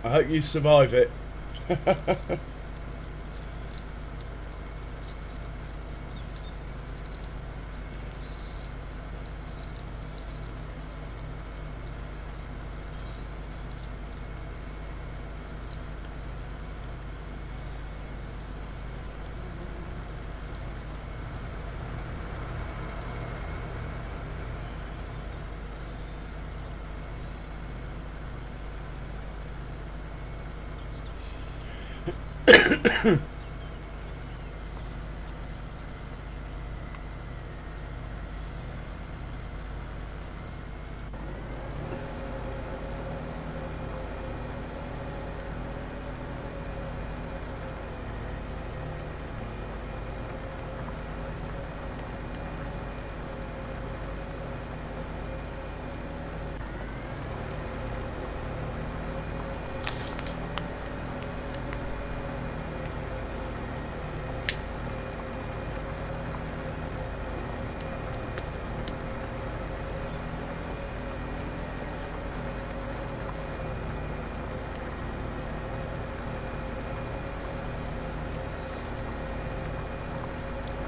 I hope you survive it.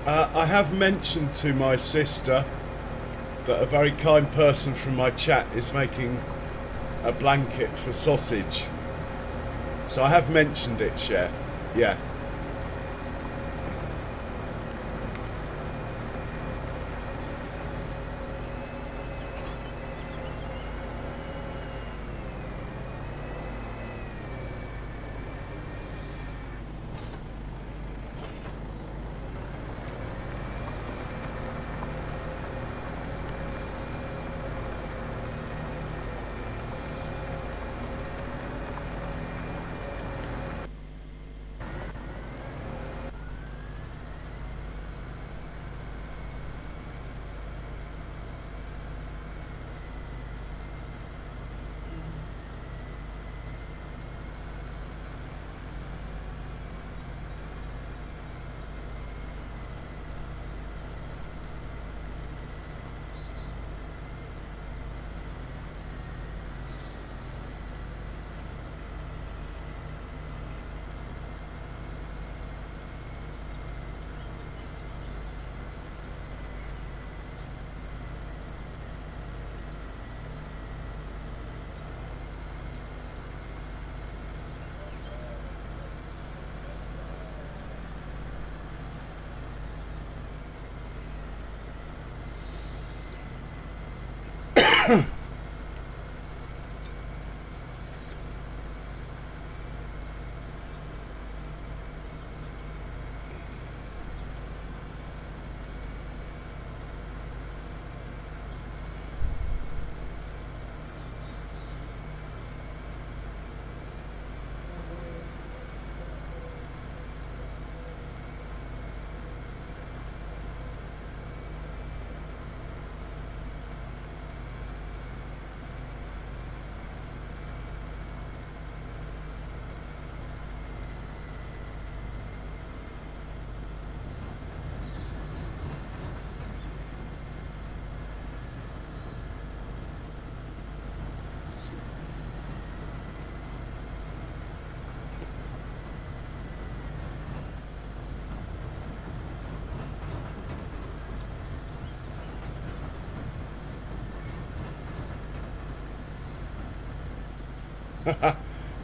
I have mentioned to my sister that a very kind person from my chat is making a blanket for sausage. So I have mentioned it, Cher. Yeah.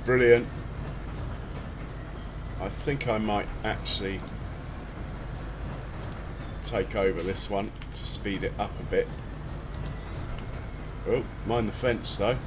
Brilliant. I think I might actually take over this one to speed it up a bit. Oh, mind the fence though.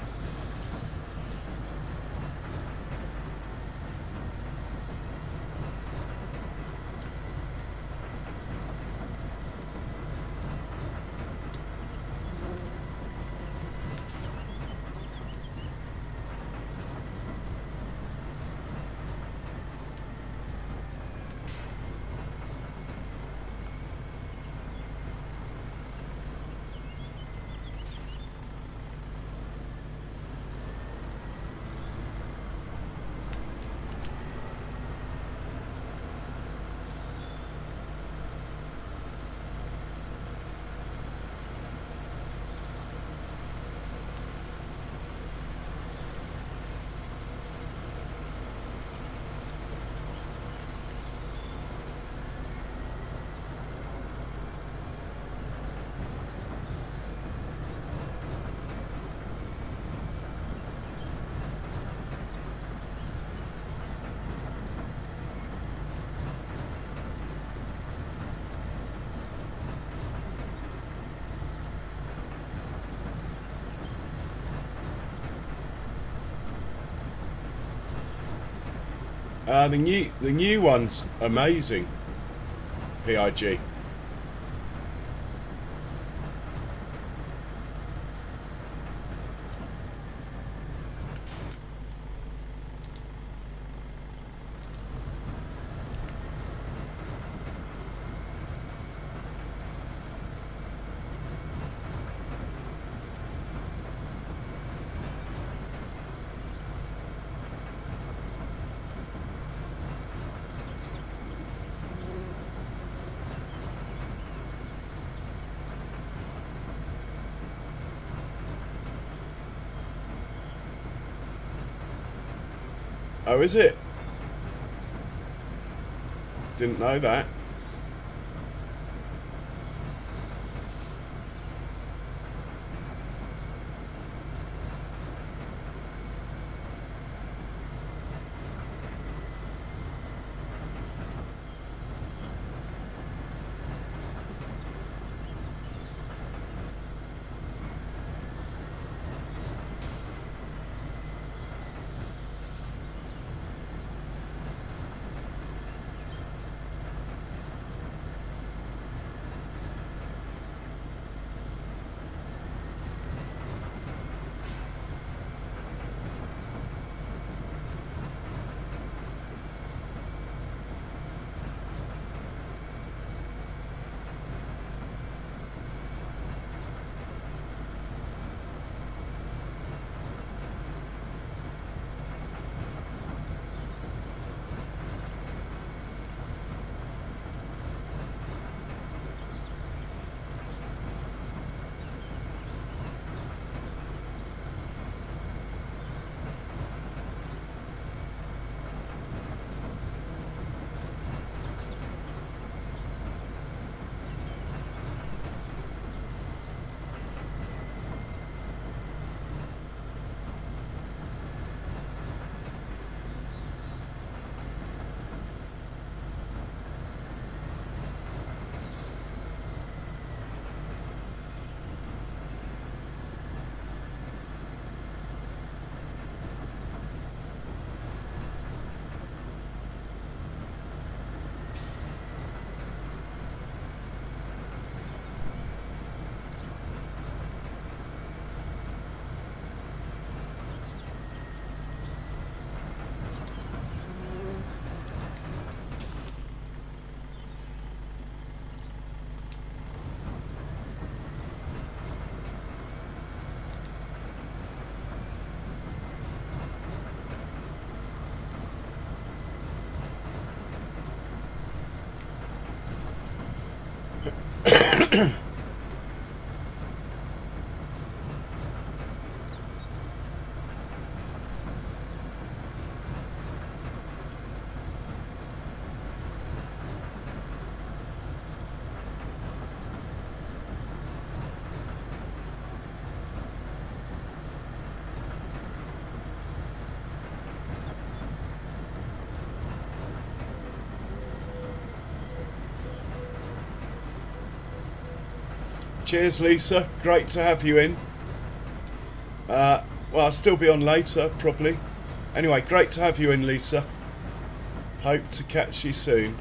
The new one's amazing. PIG. Oh, is it? Didn't know that. Cheers, Lisa. Great to have you in. Well, I'll still be on later, probably. Anyway, great to have you in, Lisa. Hope to catch you soon.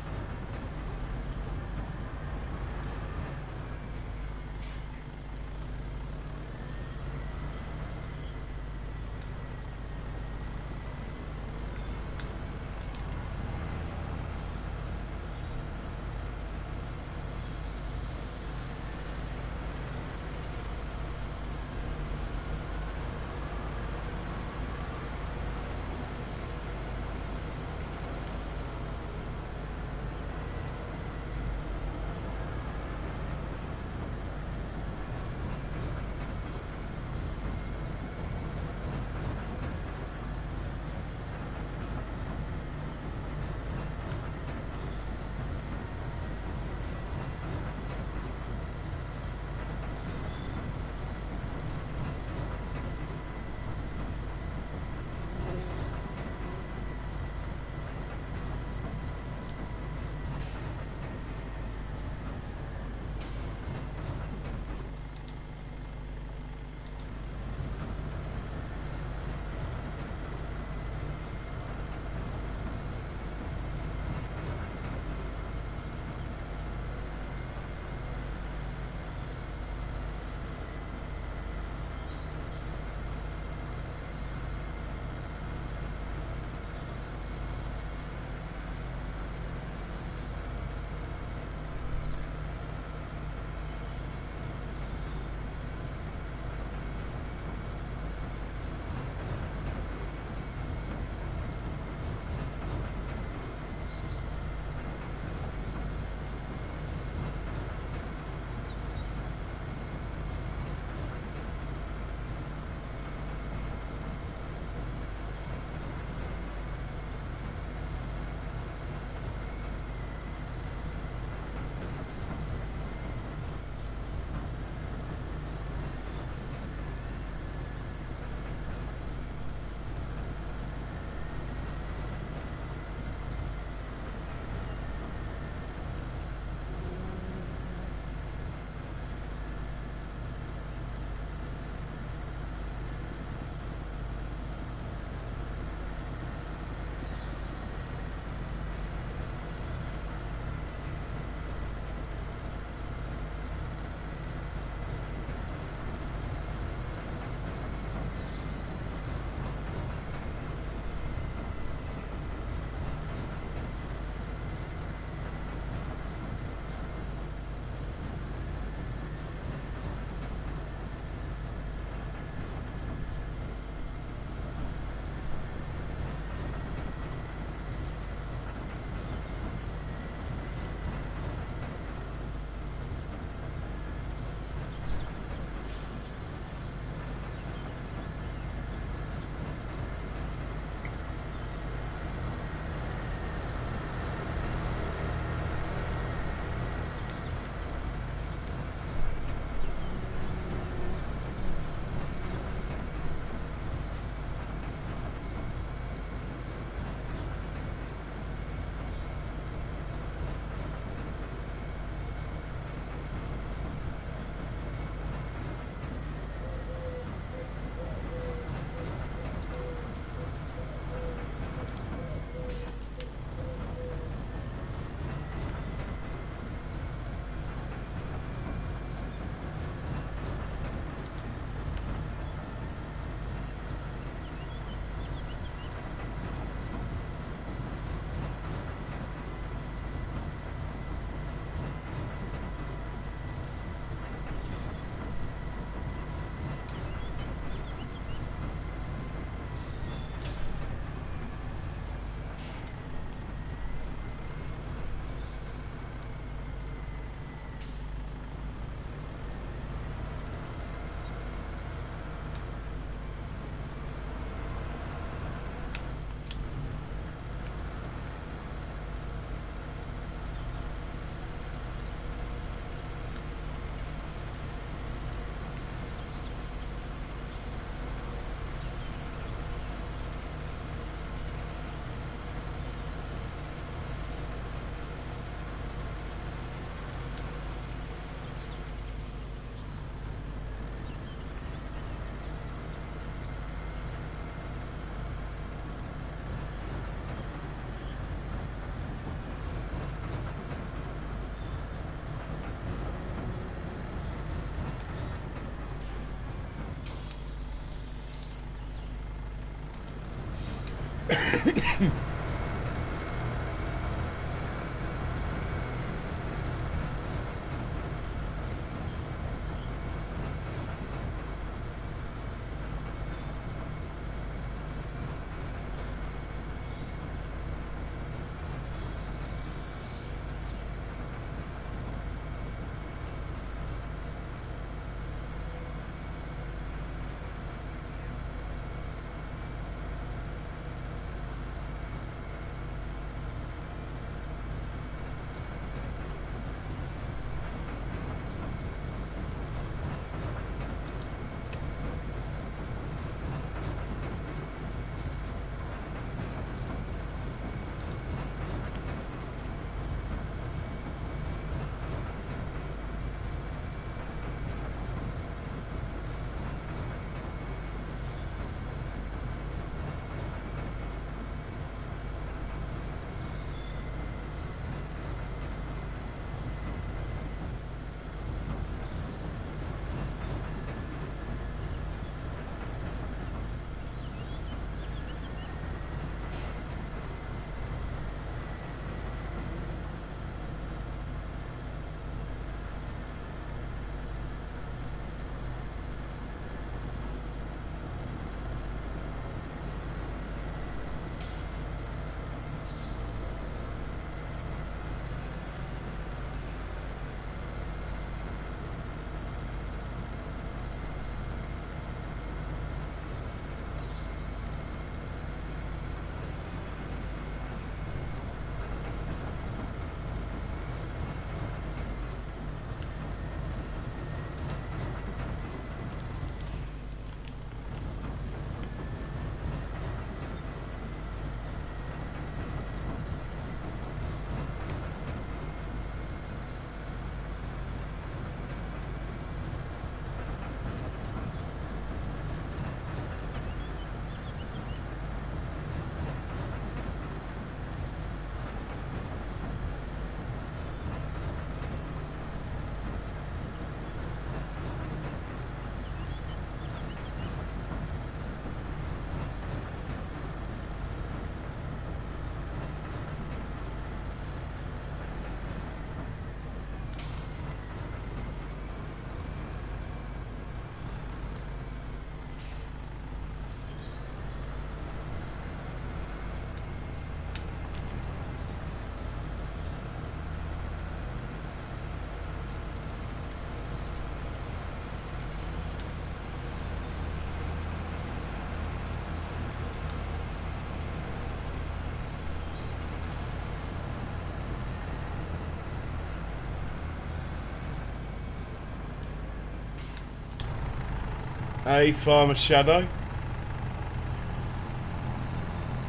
Hey, Farmer Shadow.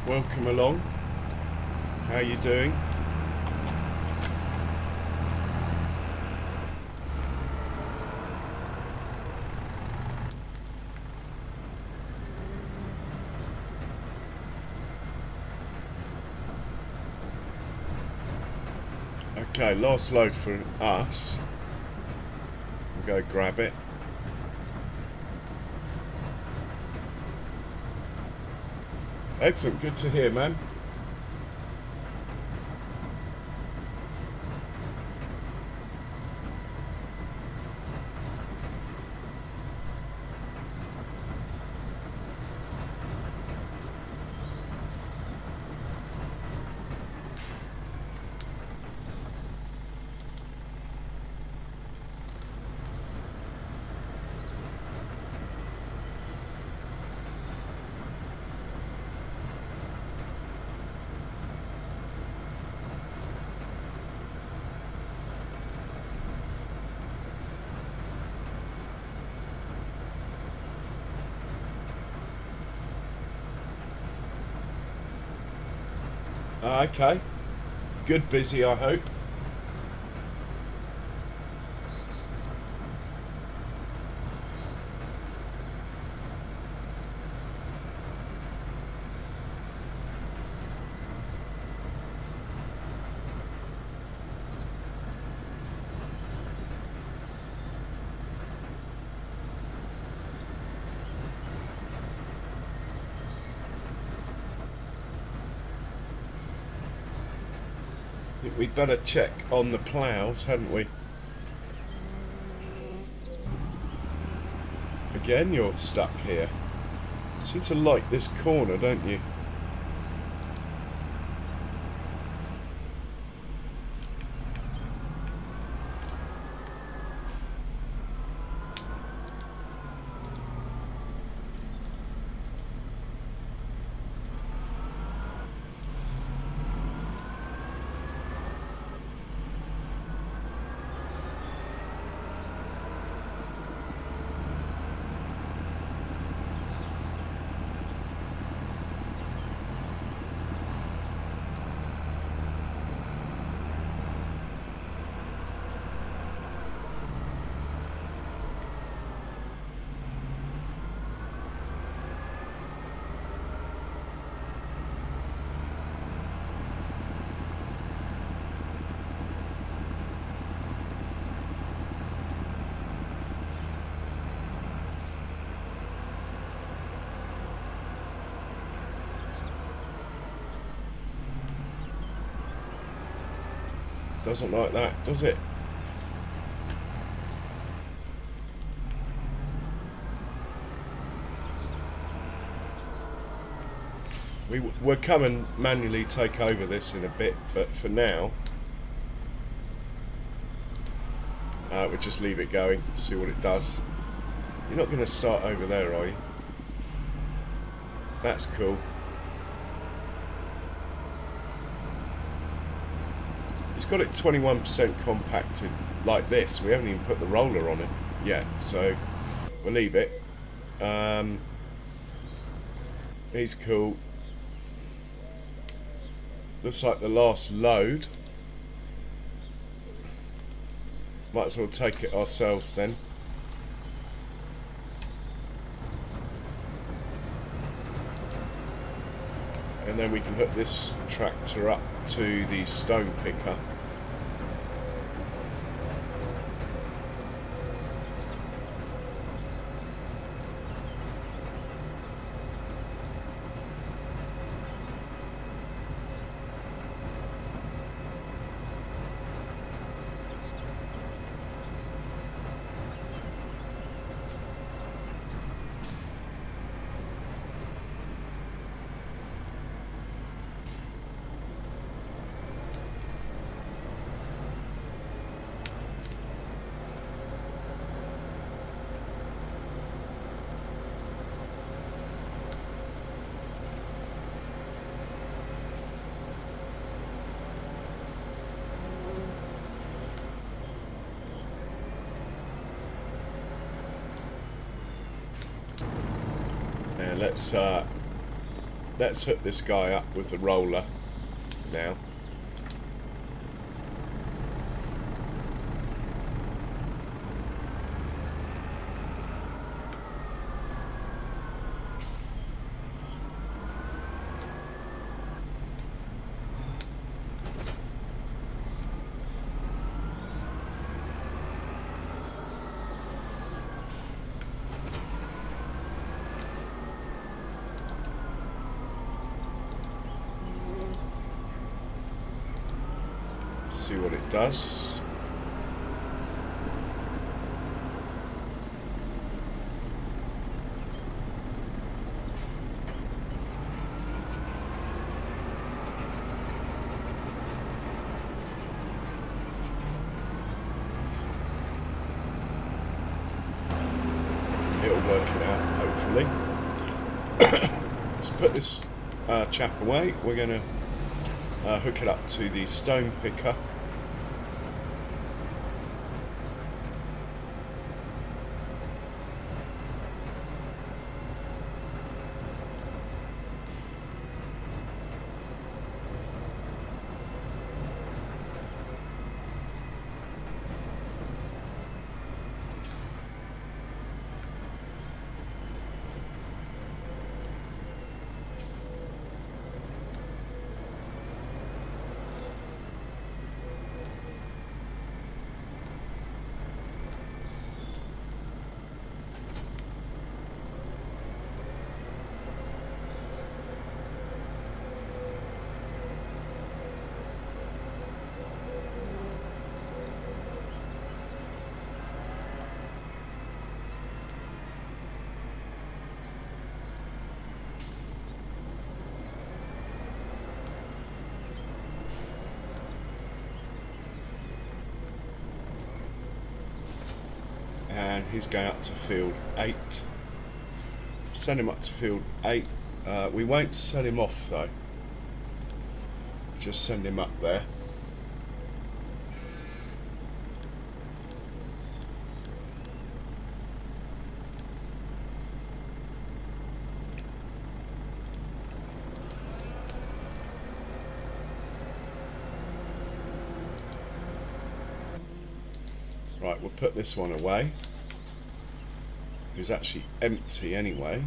Welcome along. How you doing? Okay, last load for us. We'll go grab it. Excellent, good to hear, man. Okay. Good busy, I hope. we'd better check on the ploughs, hadn't we? Again, you're stuck here. You seem to like this corner, don't you? Doesn't like that, does it? We'll come and manually take over this in a bit, but for now we'll just leave it going, see what it does. You're not going to start over there, are you? That's cool. It's got it 21% compacted like this. We haven't even put the roller on it yet, so we'll leave it. He's cool. Looks like the last load. Might as well take it ourselves then. And then we can hook this tractor up to the stone picker. And let's hook this guy up with the roller now. See what it does. It'll work it out, hopefully. Let's put this chap away. We're going to hook it up to the stone picker. and he's going up to field 8. Send him up to field 8. We won't sell him off though, just send him up there. Right, we'll put this one away. It's actually empty anyway.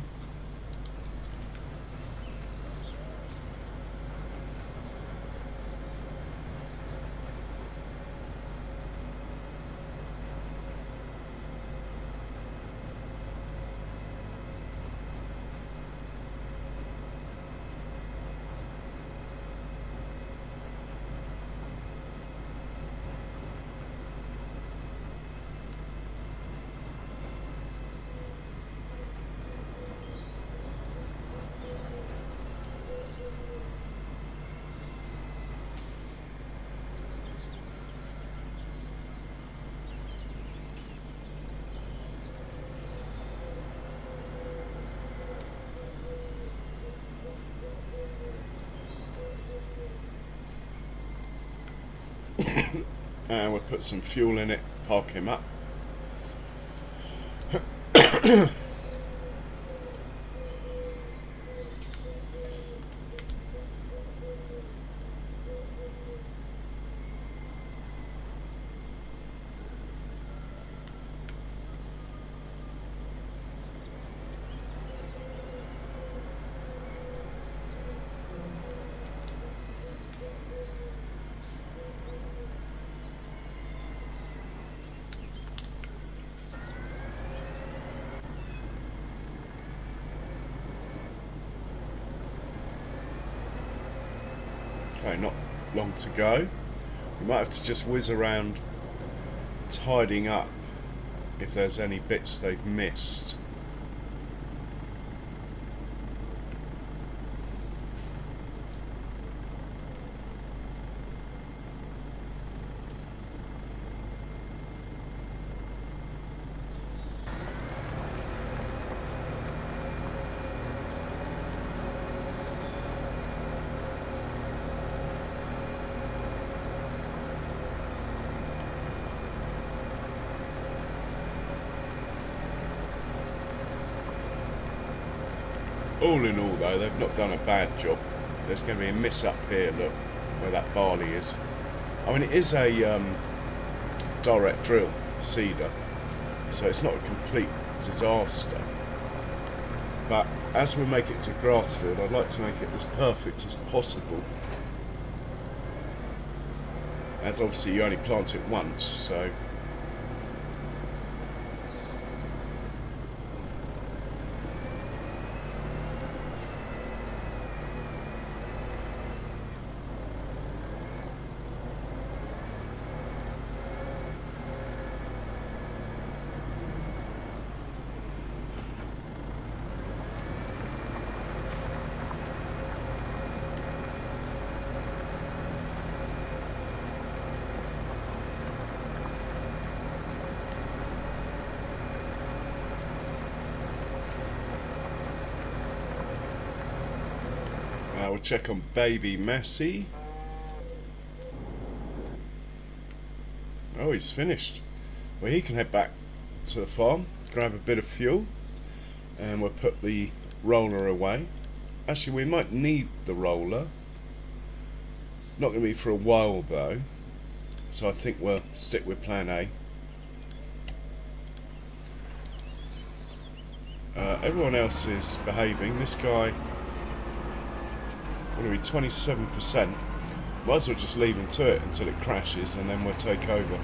And we'll put some fuel in it, park him up. Okay, not long to go. We might have to just whiz around tidying up if there's any bits they've missed. All in all though, they've not done a bad job. There's going to be a miss up here, look, where that barley is. I mean, it is a direct drill seeder, so it's not a complete disaster. But as we make it to grass field, I'd like to make it as perfect as possible. As obviously you only plant it once, so... We'll check on baby Messi. Oh, he's finished. Well, he can head back to the farm, grab a bit of fuel, and we'll put the roller away. Actually, we might need the roller. Not going to be for a while though, so I think we'll stick with plan A. Everyone else is behaving. This guy... going to be 27%. Might as well just leave him to it until it crashes and then we'll take over.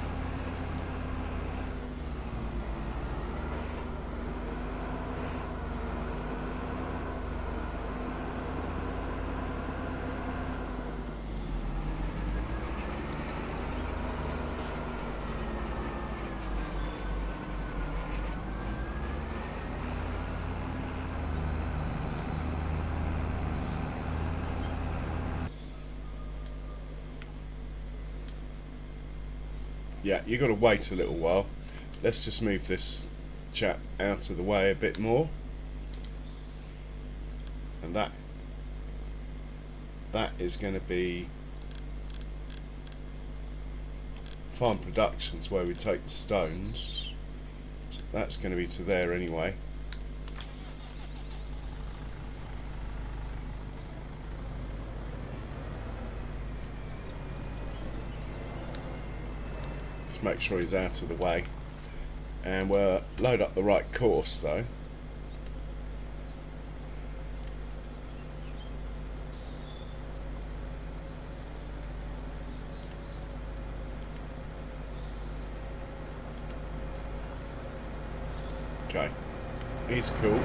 Yeah, you've got to wait a little while. Let's just move this chap out of the way a bit more, and that is going to be farm productions where we take the stones. That's going to be to there anyway. Just make sure he's out of the way, and we'll load up the right course though. Okay, he's cool.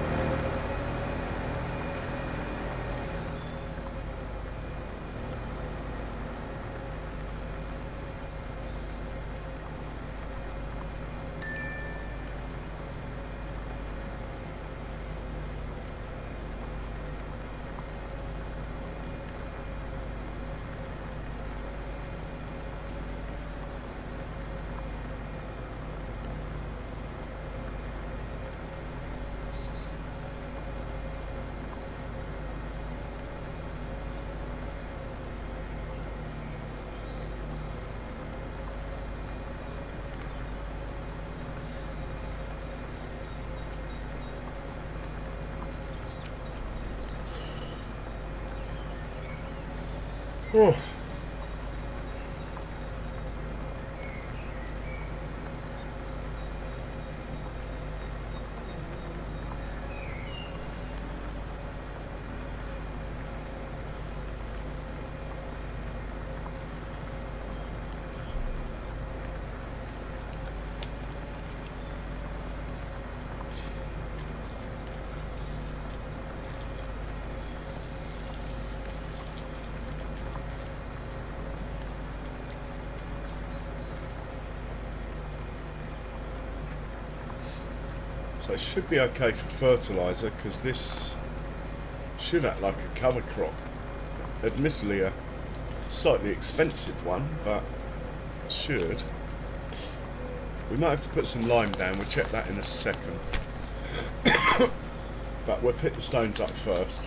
Oh. So it should be okay for fertiliser, because this should act like a cover crop. Admittedly a slightly expensive one, but should. We might have to put some lime down, we'll check that in a second. But we'll pick the stones up first.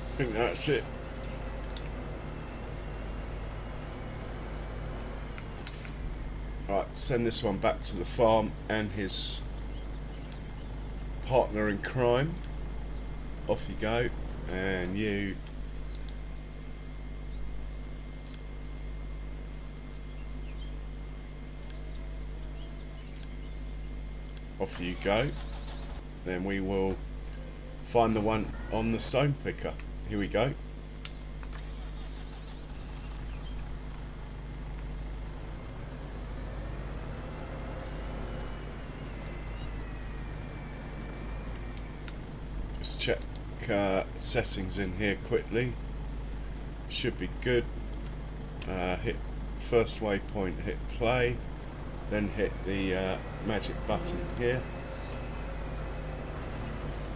I think that's it. Right, send this one back to the farm and his partner in crime. Off you go, and you off you go. Then we will find the one on the stone picker. Here we go. Just check settings in here quickly. Should be good. Hit first waypoint, hit play, then hit the magic button here,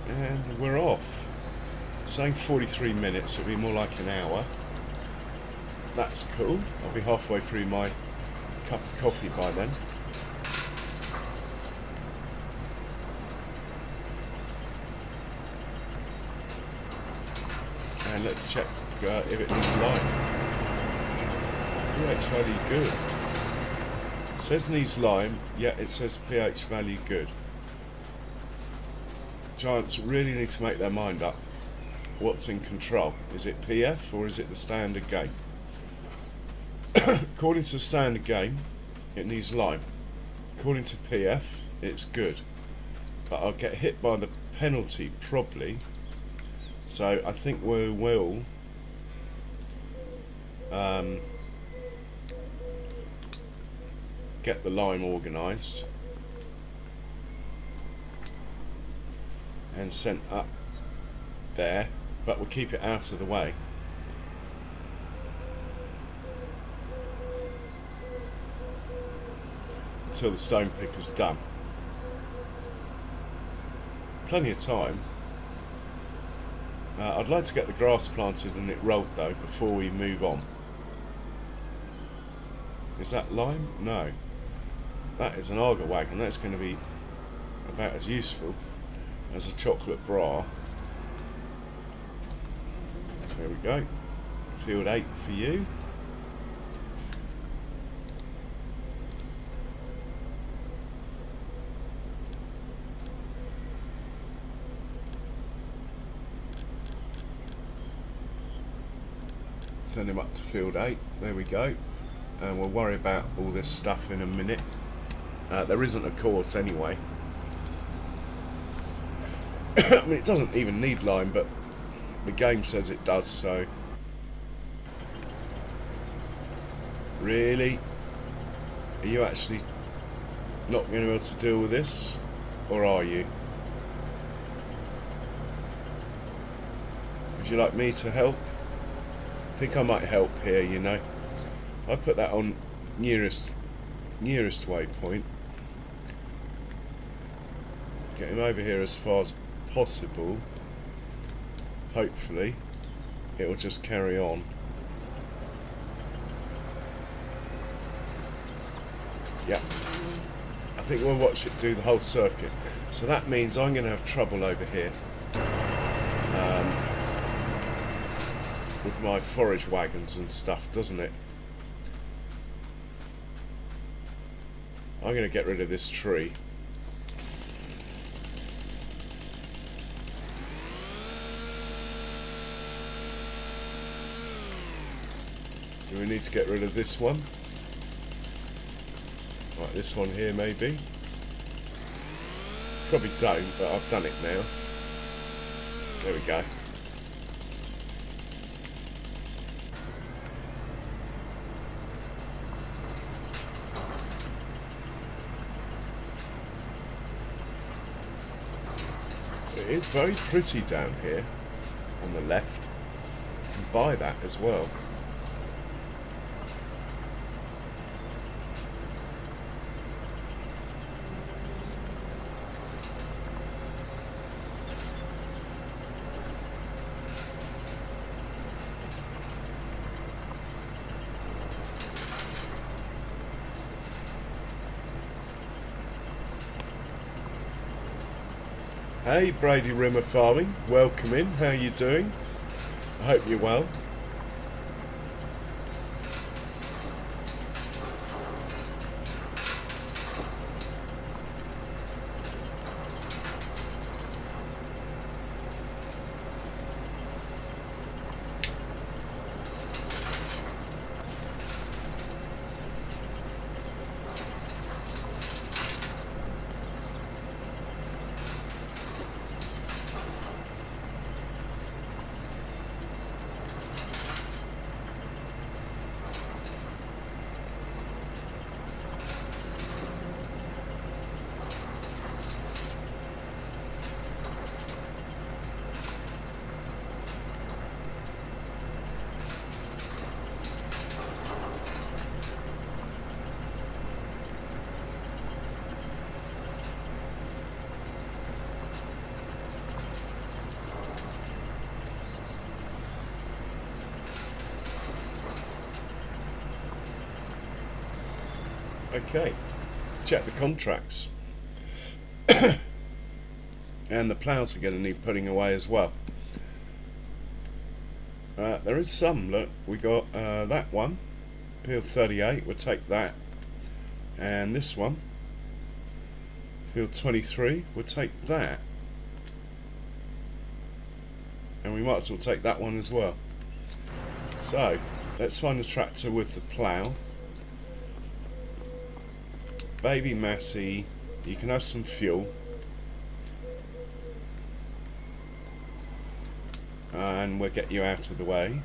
and we're off. Saying 43 minutes, it'll be more like an hour. That's cool. I'll be halfway through my cup of coffee by then. And let's check if it needs lime. pH value good. It says needs lime, yeah, it says pH value good. Giants really need to make their mind up. What's in control? Is it PF or is it the standard game? According to the standard game, it needs lime. According to PF, it's good. But I'll get hit by the penalty probably. So I think we will get the lime organised and sent up there, but we'll keep it out of the way. Until the stone picker's done. Plenty of time. I'd like to get the grass planted and it rolled though before we move on. Is that lime? No. That is an Arga wagon. That's going to be about as useful as a chocolate bra. There we go. Field 8 for you. Send him up to field 8. There we go. And we'll worry about all this stuff in a minute. There isn't a course anyway. I mean, it doesn't even need lime, but the game says it does, so... Really? Are you actually not going to be able to deal with this? Or are you? Would you like me to help? I think I might help here, you know. I put that on nearest waypoint. Get him over here as far as possible. Hopefully it will just carry on. Yeah, I think we'll watch it do the whole circuit. So that means I'm going to have trouble over here with my forage wagons and stuff, doesn't it? I'm going to get rid of this tree. Do we need to get rid of this one? Like this one here maybe? Probably don't, but I've done it now. There we go. It is very pretty down here on the left. You can buy that as well. Hey Brady Rimmer Farming, welcome in, how you doing? I hope you're well. Okay, let's check the contracts. And the ploughs are going to need putting away as well. There is some, look, we got that one, field 38, we'll take that. And this one, field 23, we'll take that. And we might as well take that one as well. So, let's find the tractor with the plough. Baby Massey, you can have some fuel. And we'll get you out of the way.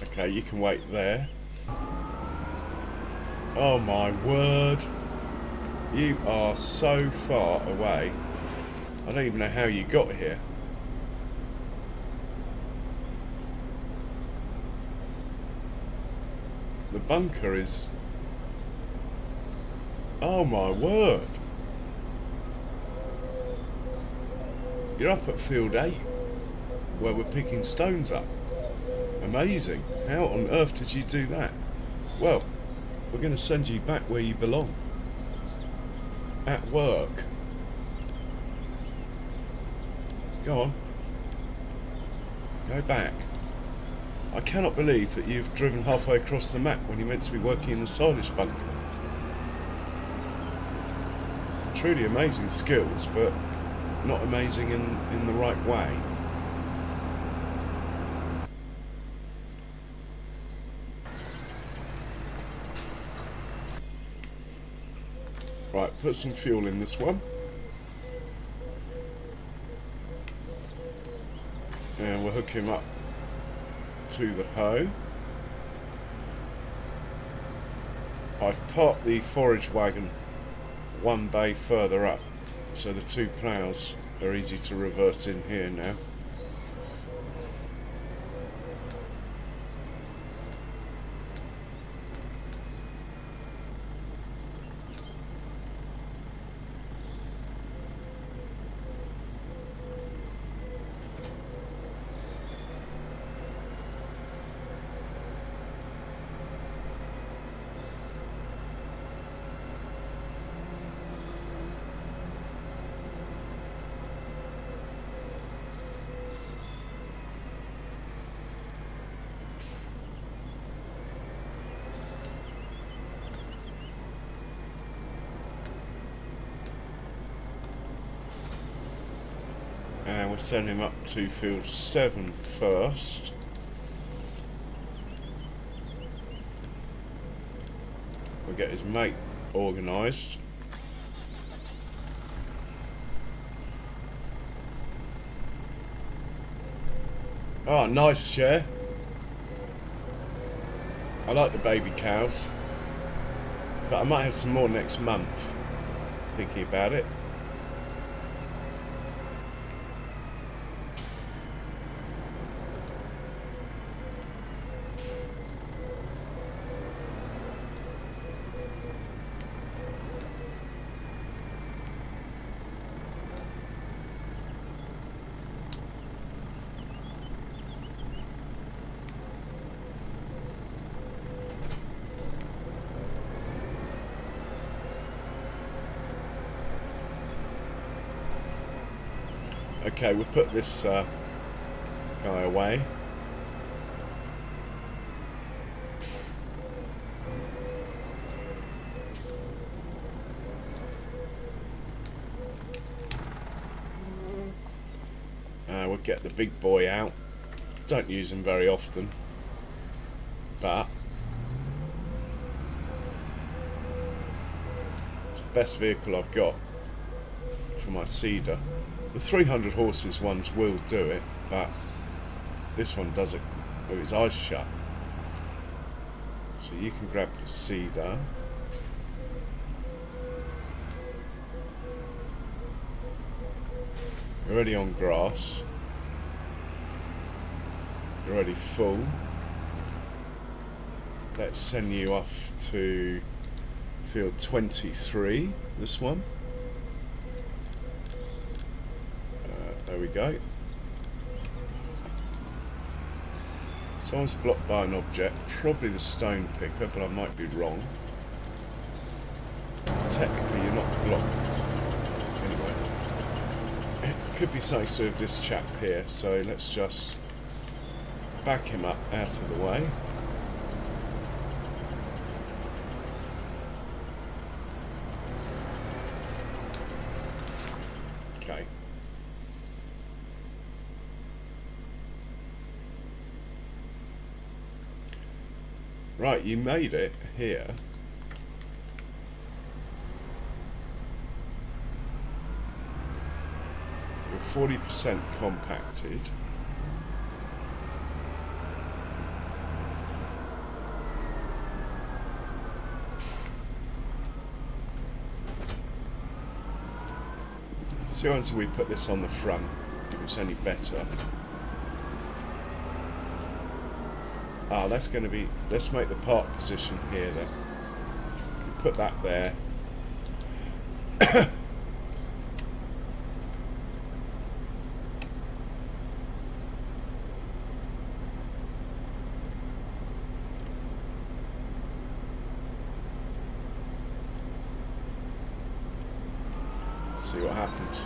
Okay, you can wait there. Oh my word. You are so far away. I don't even know how you got here. The bunker is... Oh my word. You're up at field 8, where we're picking stones up. Amazing. How on earth did you do that? Well, we're going to send you back where you belong. At work. Go on. Go back. I cannot believe that you've driven halfway across the map when you're meant to be working in the silage bunker. Truly amazing skills, but not amazing in the right way. Right, put some fuel in this one. And we'll hook him up to the hoe. I've parked the forage wagon one bay further up, so the two ploughs are easy to reverse in here now. And we'll send him up to field 7 first. We'll get his mate organised. Oh, nice share. I like the baby cows. But I might have some more next month. Thinking about it. Okay, we'll put this guy away. We'll get the big boy out. Don't use him very often, but it's the best vehicle I've got for my seeder. The 300 horses ones will do it, but this one does it with its eyes shut. So you can grab the seeder. You're already on grass. You're already full. Let's send you off to field 23, this one. There we go. Someone's blocked by an object, probably the stone picker, but I might be wrong. Technically you're not blocked. Anyway. It could be something to do with this chap here, so let's just back him up out of the way. Okay. Right, you made it here. You're 40% compacted. So until we put this on the front, if it's any better. Ah, that's going to be, let's make the park position here then. Put that there. See what happens.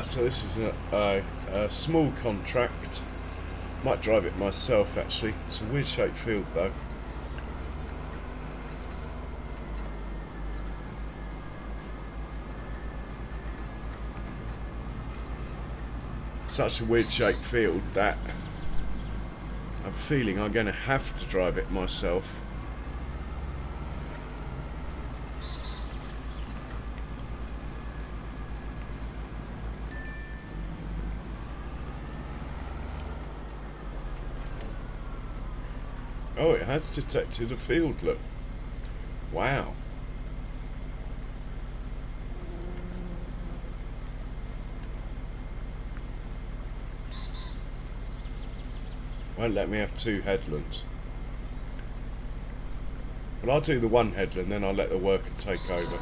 So this is a small contract. Might drive it myself actually. It's a weird shaped field though. Such a weird shaped field that I'm feeling I'm going to have to drive it myself. Oh, it has detected a field, look. Wow. Won't let me have two headlands. Well, I'll do the one headland, then I'll let the worker take over.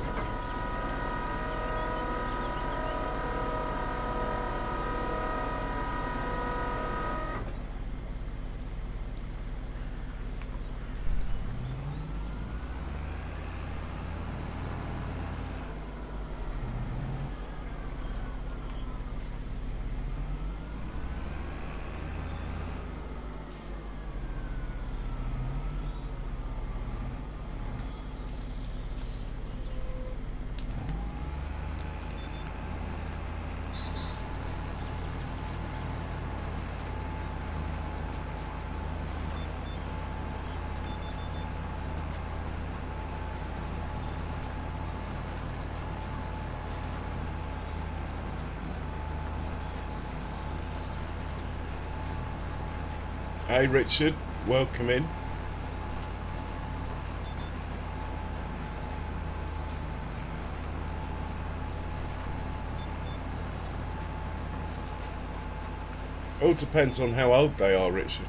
Hey Richard, welcome in. All depends on how old they are, Richard.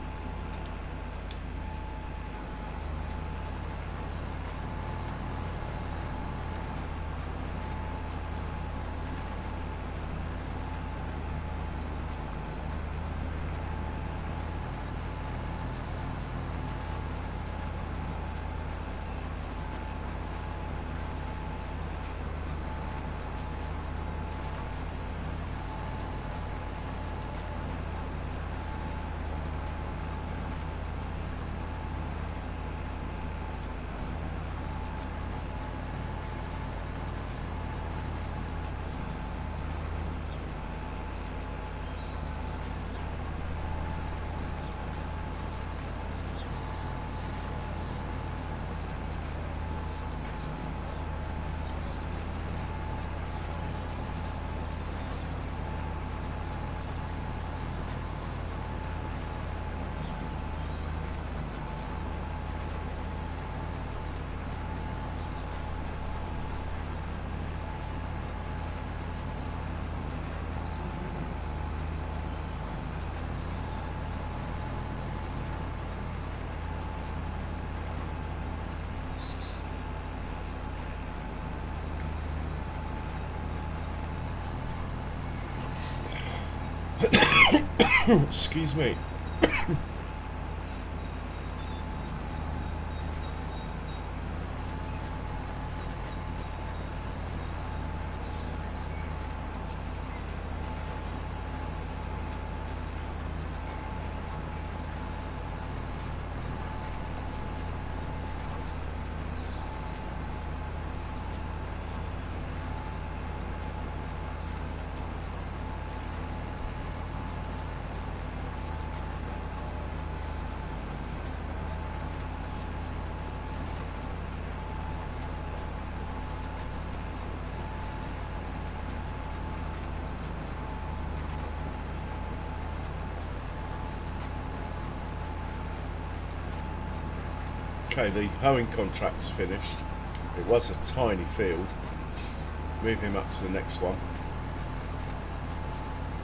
Excuse me. Okay, the hoeing contract's finished. It was a tiny field. Move him up to the next one.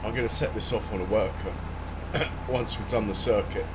I'm going to set this off on a worker once we've done the circuit.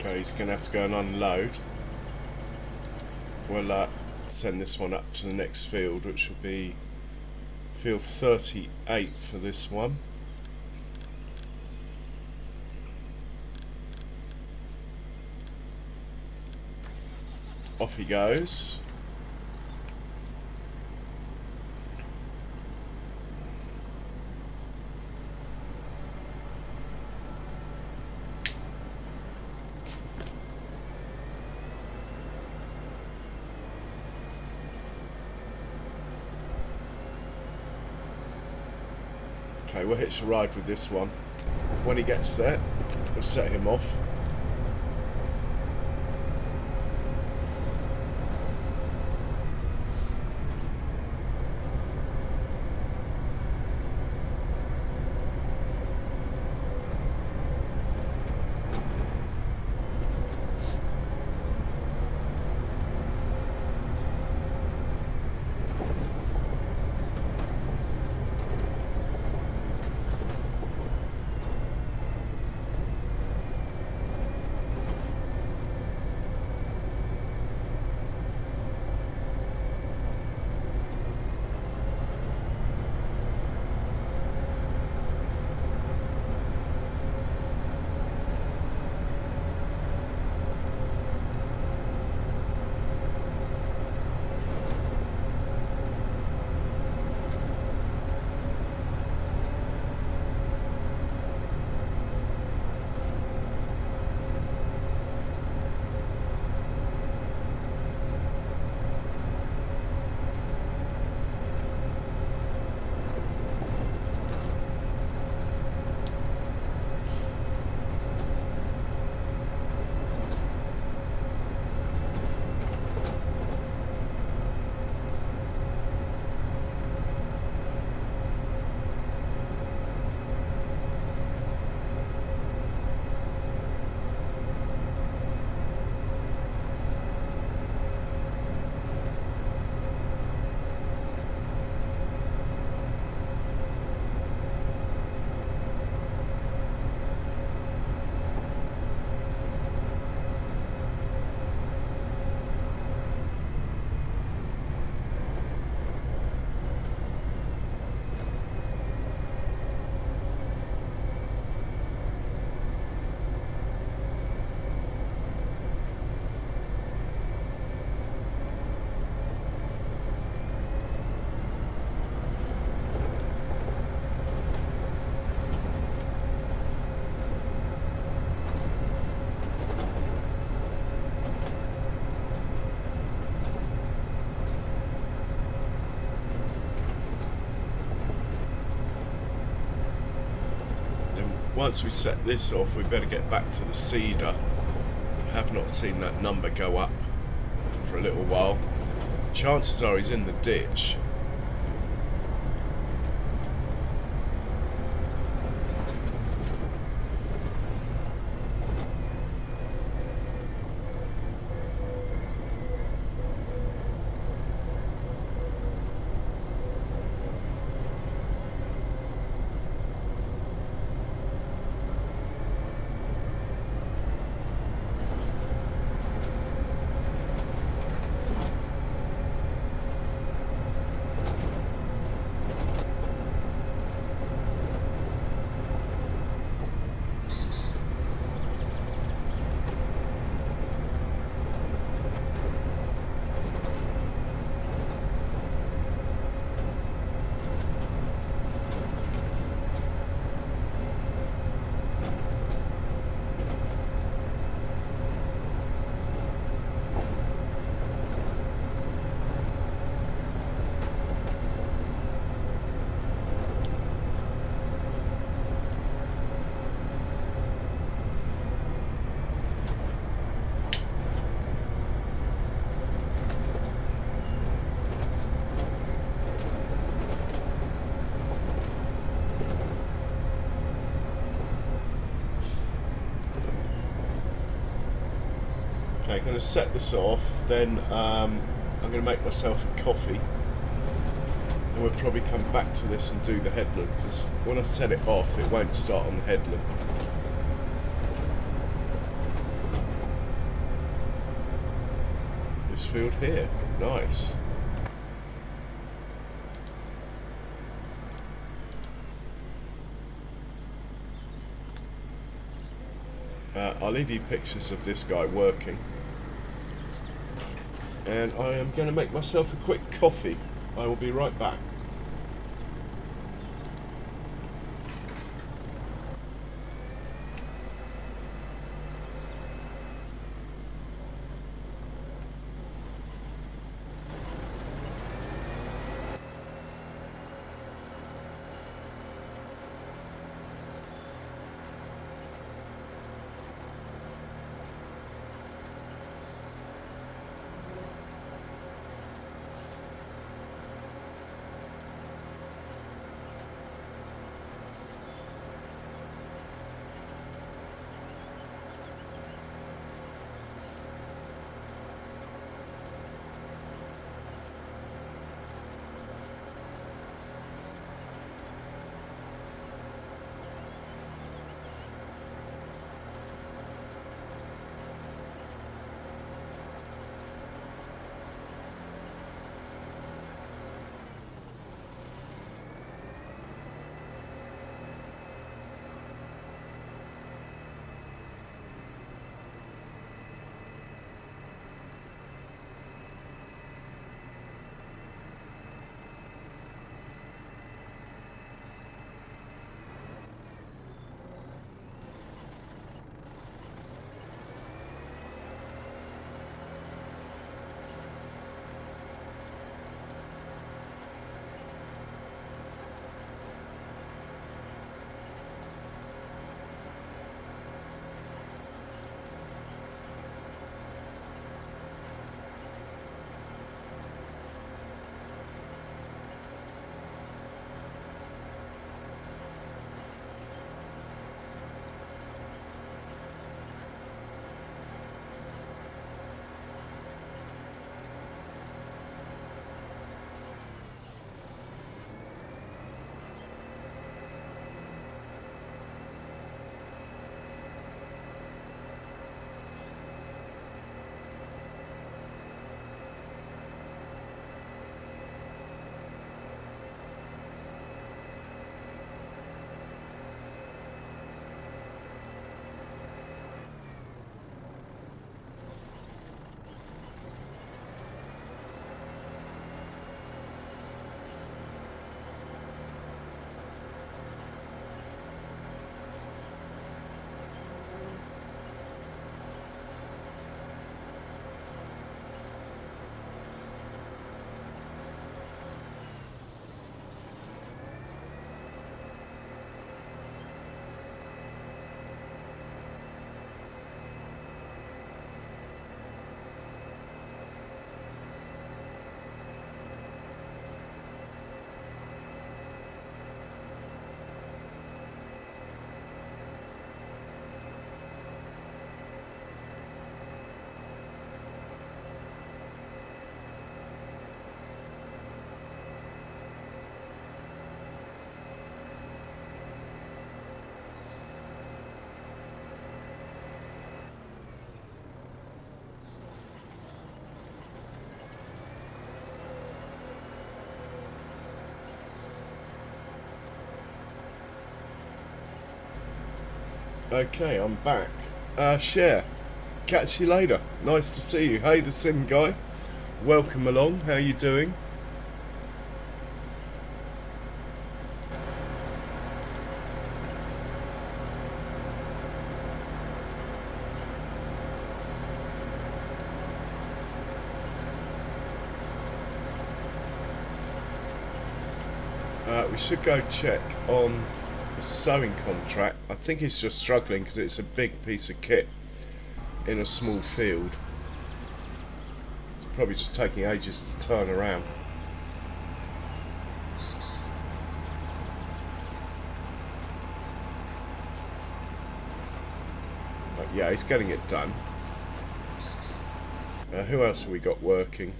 Okay, he's going to have to go and unload. We'll send this one up to the next field, which will be field 38 for this one. Off he goes. Okay, we'll hitch a ride with this one. When he gets there, we'll set him off. Once we set this off, we better get back to the seeder. I have not seen that number go up for a little while. Chances are he's in the ditch. Okay, I'm going to set this off, then I'm going to make myself a coffee, and we'll probably come back to this and do the headland, because when I set it off it won't start on the headland. this field here. Nice. I'll leave you pictures of this guy working. And I am going to make myself a quick coffee. I will be right back. Okay, I'm back. Share. Catch you later. Nice to see you. Hey, the Sim guy. Welcome along. How you doing? We should go check on the sowing contract. I think he's just struggling because it's a big piece of kit in a small field. It's probably just taking ages to turn around. But yeah, he's getting it done. Who else have we got working?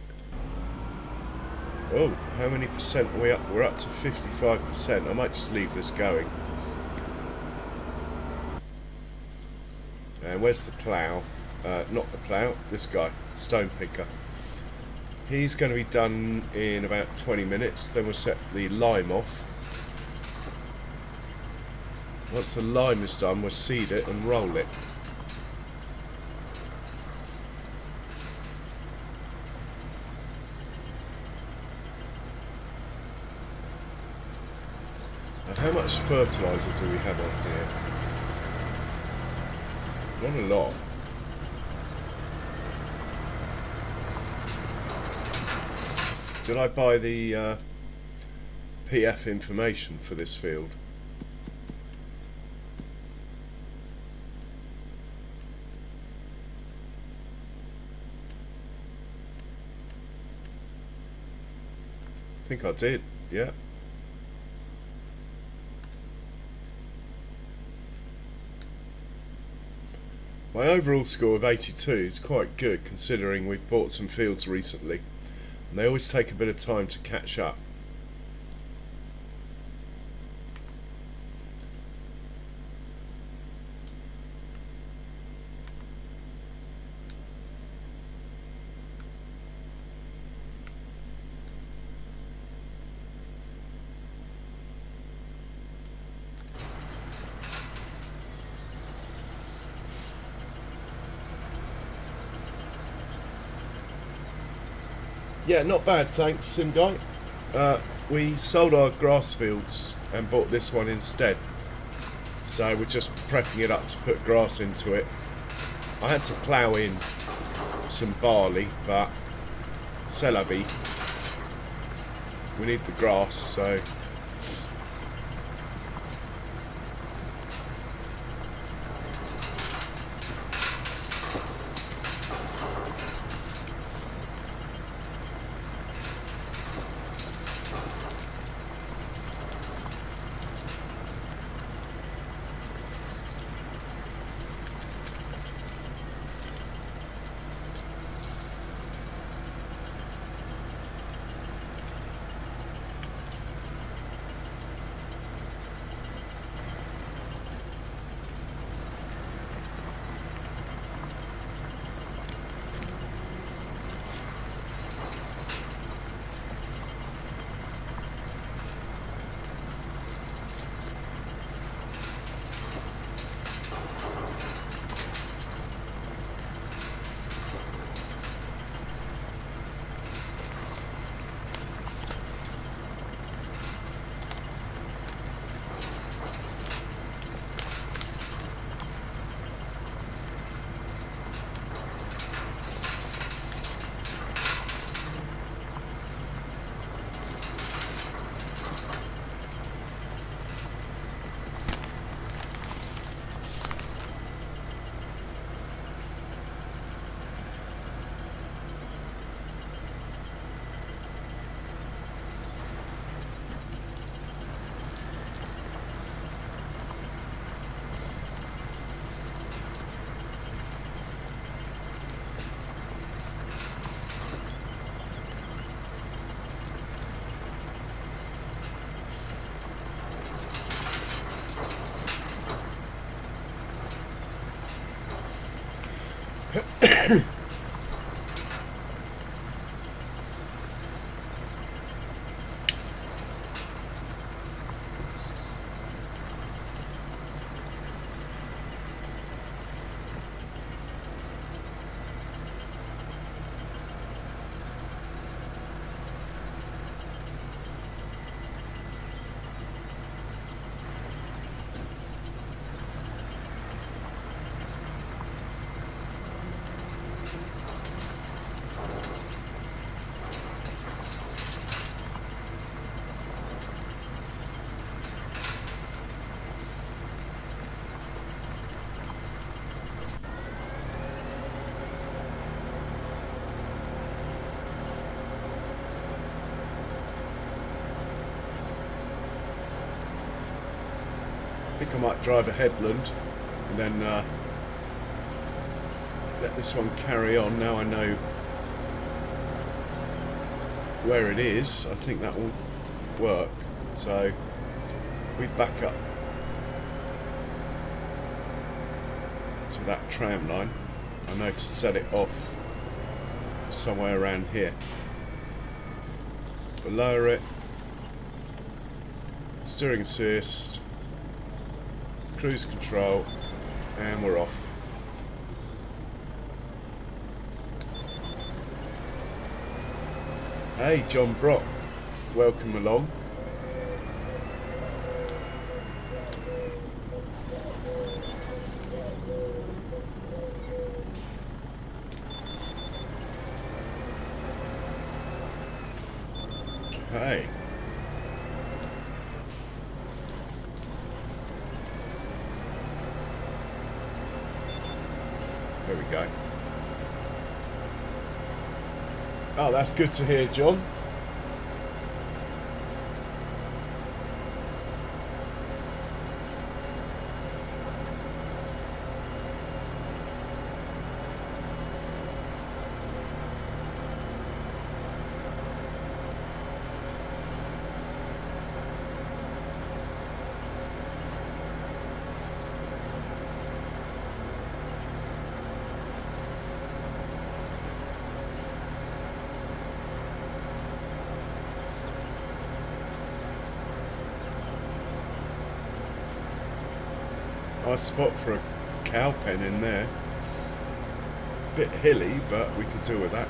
Oh, how many percent are we up? We're up to 55%. I might just leave this going. And where's the plough? Not the plough, this guy, stone picker. He's going to be done in about 20 minutes. Then we'll set the lime off. Once the lime is done, we'll seed it and roll it. Now, how much fertiliser do we have on here? Not a lot. Did I buy the PF information for this field? I think I did, yeah. My overall score of 82 is quite good considering we've bought some fields recently. And they always take a bit of time to catch up. Yeah, not bad, thanks, Sim Guy. We sold our grass fields and bought this one instead. So we're just prepping it up to put grass into it. I had to plough in some barley, but c'est la vie. We need the grass, so... I think I might drive a headland and then let this one carry on. Now I know where it is, I think that will work. So we back up to that tram line. I know to set it off somewhere around here. lower it, steering assist, cruise control, and we're off. Hey John Brock, welcome along. Okay. There we go. Oh, that's good to hear, John. Nice spot for a cow pen in there. Bit hilly, but we could deal with that.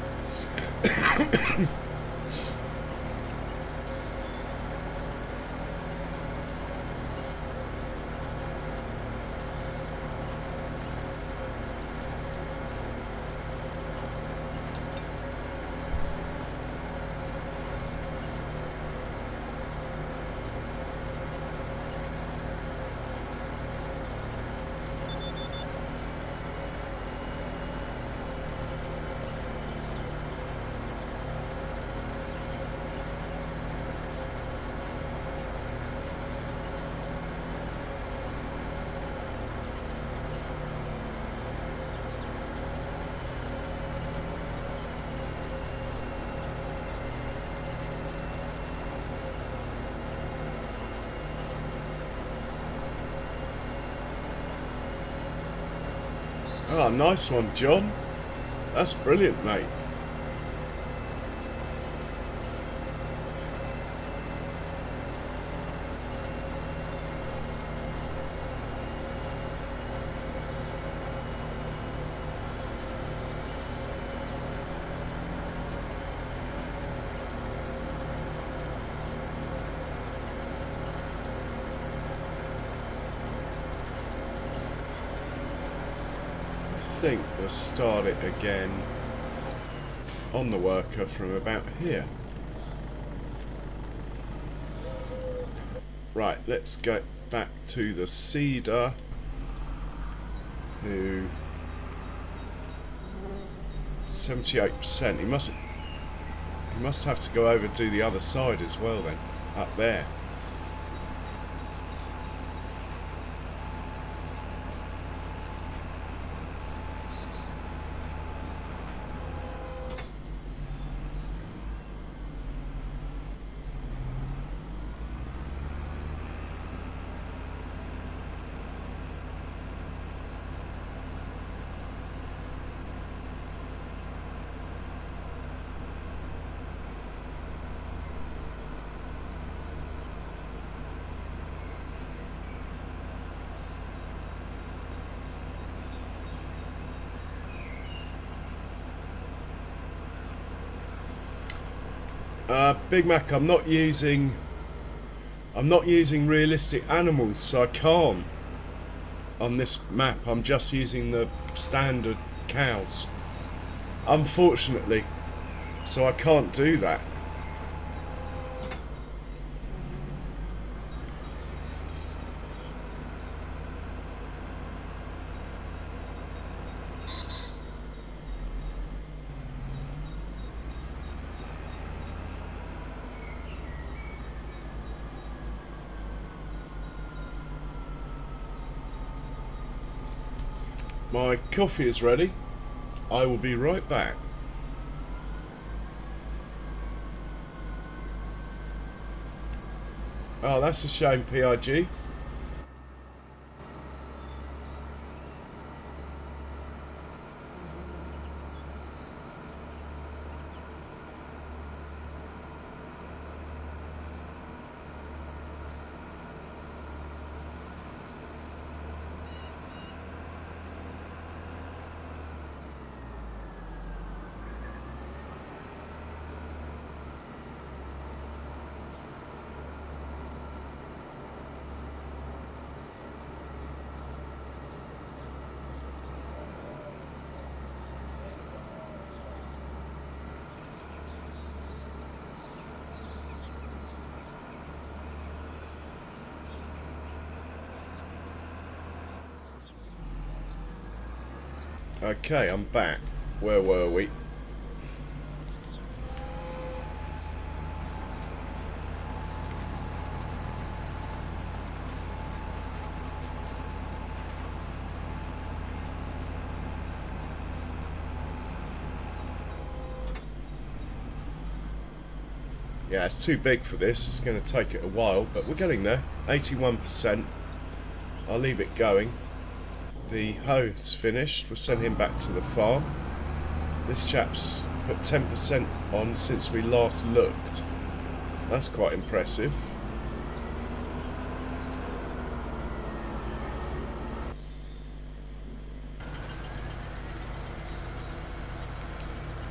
Oh, nice one, John. That's brilliant, mate. I think we'll start it again on the worker from about here. Right, let's go back to the seeder, who 78%. He must have to go over to the other side as well then, up there. Big Mac, I'm not using realistic animals, so I can't on this map. I'm just using the standard cows, unfortunately, so I can't do that. My coffee is ready. I will be right back. Oh, that's a shame, PIG. Okay, I'm back. Where were we? Yeah, it's too big for this. It's going to take it a while, but we're getting there. 81%. I'll leave it going. The hoe's finished. We'll send him back to the farm. This chap's put 10% on since we last looked. That's quite impressive.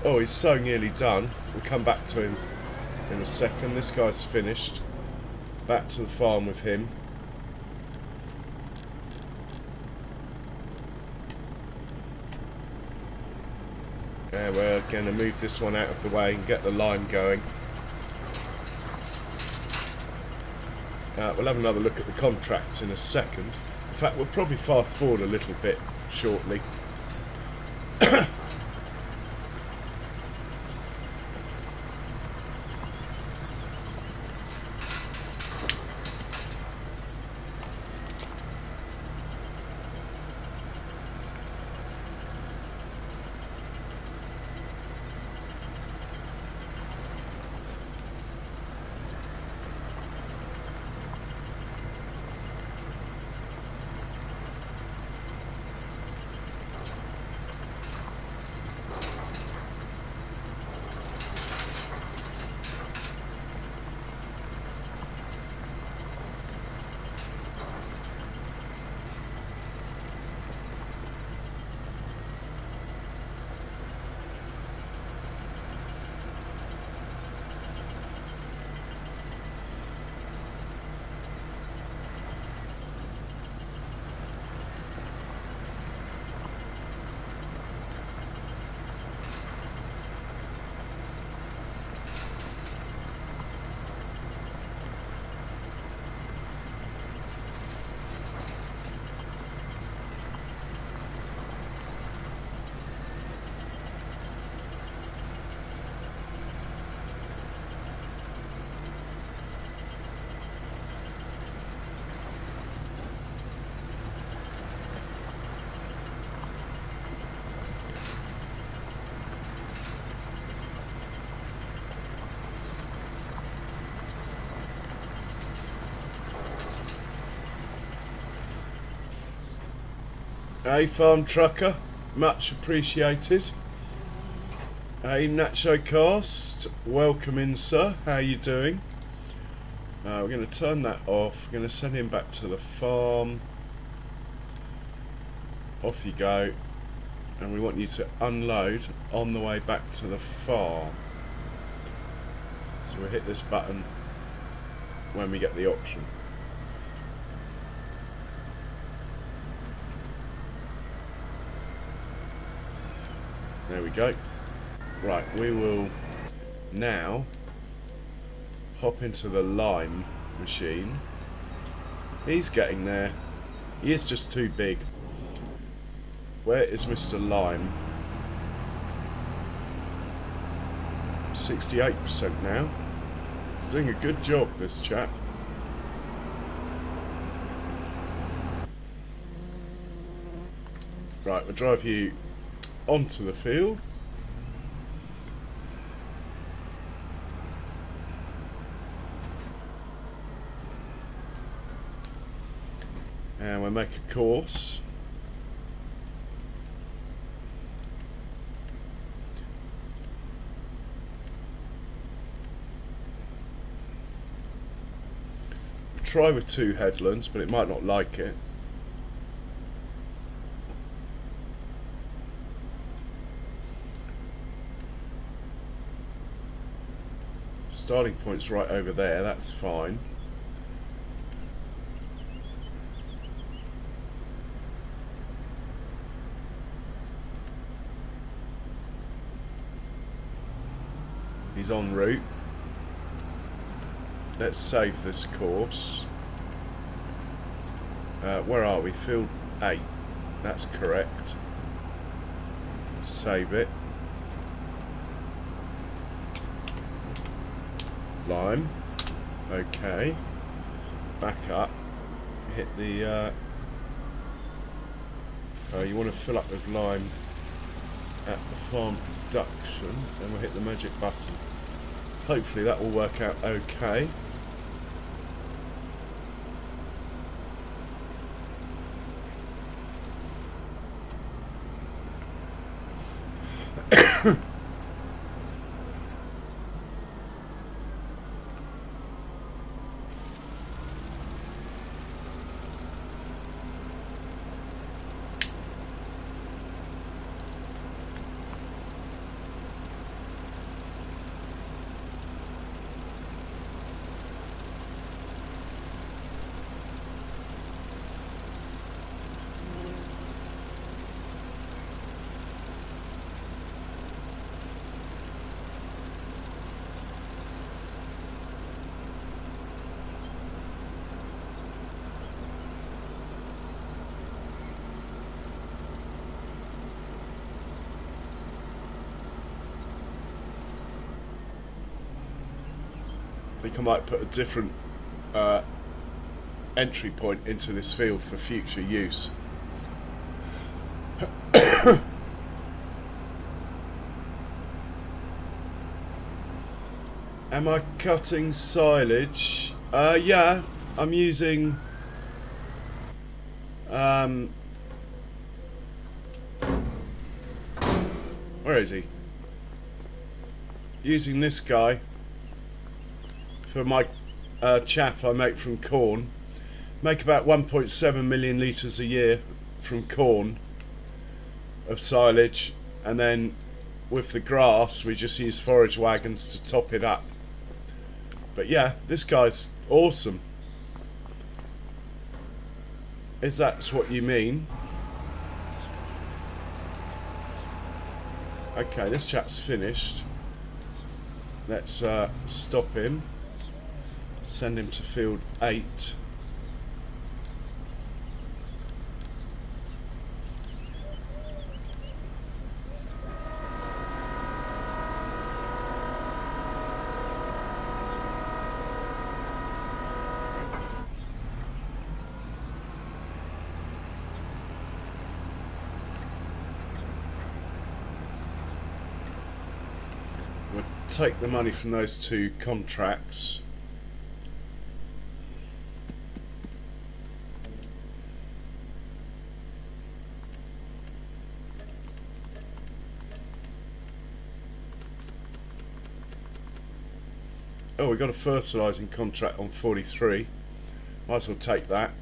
Oh, he's so nearly done. We'll come back to him in a second. This guy's finished. Back to the farm with him. And we're going to move this one out of the way and get the lime going. We'll have another look at the contracts in a second. In fact, we'll probably fast forward a little bit shortly. Hey, farm trucker, much appreciated. Hey, Nacho Cast, welcome in, sir. How you doing? We're going to turn that off. We're going to send him back to the farm. Off you go. And we want you to unload on the way back to the farm. So we'll hit this button when we get the option. There we go. Right, we will now hop into the lime machine. He's getting there. He is just too big. Where is Mr. Lime? 68% now. He's doing a good job, this chap. Right, we'll drive you onto the field. And we'll make a course. We'll try with 2 headlands, but it might not like it. Starting point's right over there, that's fine. He's en route. Let's save this course. Where are we? Field 8. That's correct. Save it. Lime. Okay. Back up. Hit the... you want to fill up with lime at the farm production, then we'll hit the magic button. Hopefully that will work out okay. I think I might put a different entry point into this field for future use. Am I cutting silage? Yeah, I'm using where is he? Using this guy for my chaff I make from corn. Make about 1.7 million litres a year from corn of silage, and then with the grass we just use forage wagons to top it up. But yeah, this guy's awesome. Is that what you mean? Okay, this chat's finished. Let's stop him. Send him to field 8. We'll take the money from those 2 contracts. Oh, we got a fertilizing contract on 43. Might as well take that.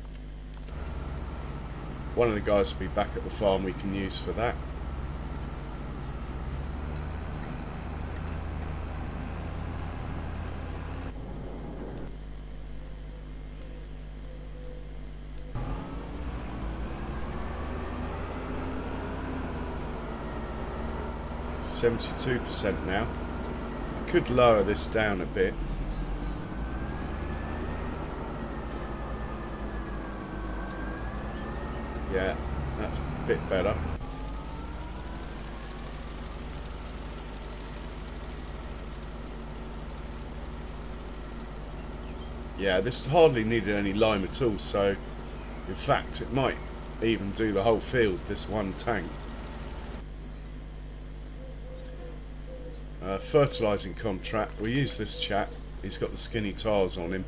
One of the guys will be back at the farm we can use for that. %72 now. I could lower this down a bit. Yeah, that's a bit better. Yeah, this hardly needed any lime at all, so in fact it might even do the whole field, this one tank. Fertilizing contract, we'll use this chap, he's got the skinny tiles on him.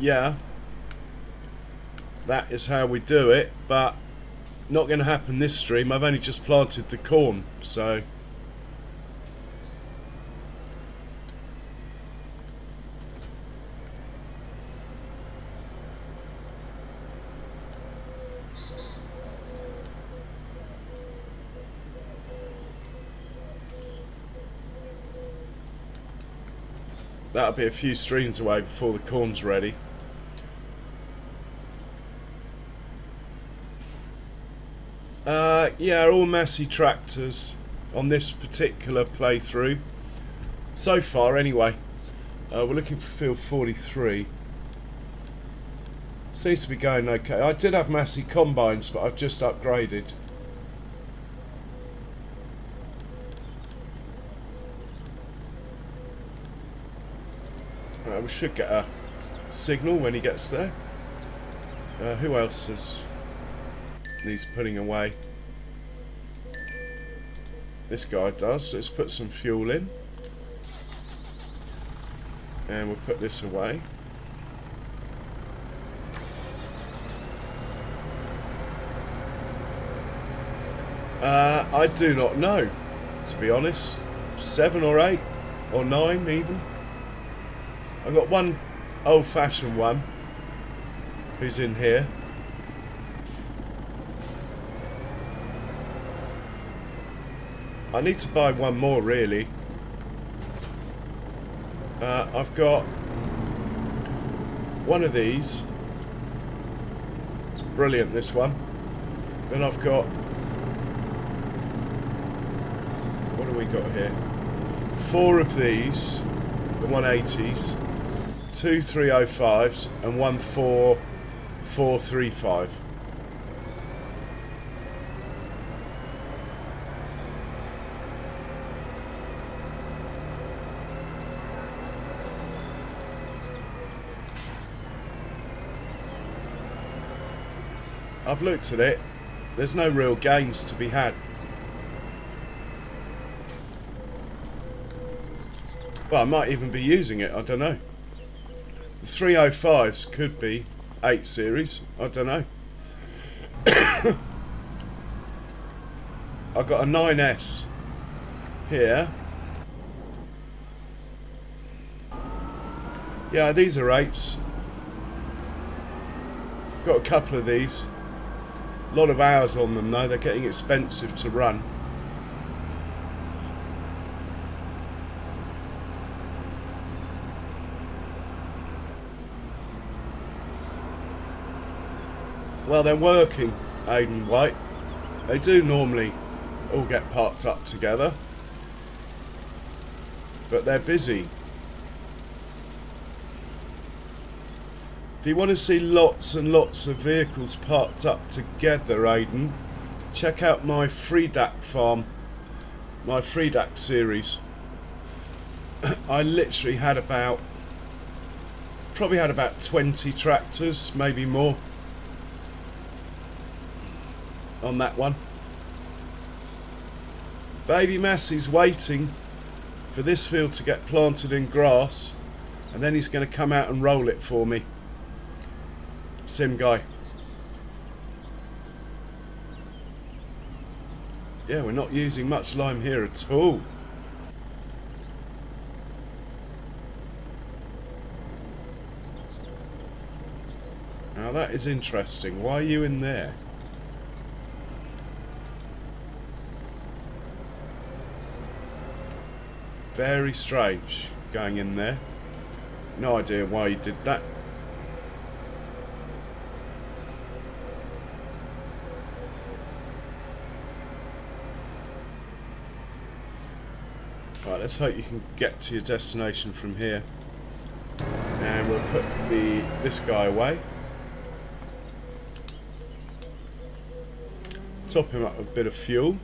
Yeah, that is how we do it, but not going to happen this stream. I've only just planted the corn, so That'll be a few streams away before the corn's ready. Yeah, all Massey tractors on this particular playthrough. So far, anyway. We're looking for field 43. Seems to be going okay. I did have Massey combines, but I've just upgraded. We should get a signal when he gets there. Who else needs putting away? This guy does. Let's put some fuel in. And we'll put this away. I do not know, to be honest. 7 or 8 or 9 even. I've got one old-fashioned one who's in here. I need to buy one more, really. I've got one of these. It's brilliant, this one. Then I've got... What do we got here? 4 of these, the 180s. 2 305s and 1 435. I've looked at it. There's no real gains to be had. Well, I might even be using it, I don't know. The 305s could be 8 series, I don't know. I've got a 9S here. Yeah, these are 8s. Got a couple of these. A lot of hours on them though, they're getting expensive to run. Well, they're working, Aidan White. They do normally all get parked up together. But they're busy. If you want to see lots and lots of vehicles parked up together, Aidan, check out my Freedac farm, my Freedac series. I literally had probably had about 20 tractors, maybe more, on that one. Baby Massey's waiting for this field to get planted in grass, and then he's going to come out and roll it for me. Sim guy. Yeah, we're not using much lime here at all. Now that is interesting. Why are you in there? Very strange going in there. No idea why you did that. Right, let's hope you can get to your destination from here. And we'll put this guy away. Top him up with a bit of fuel.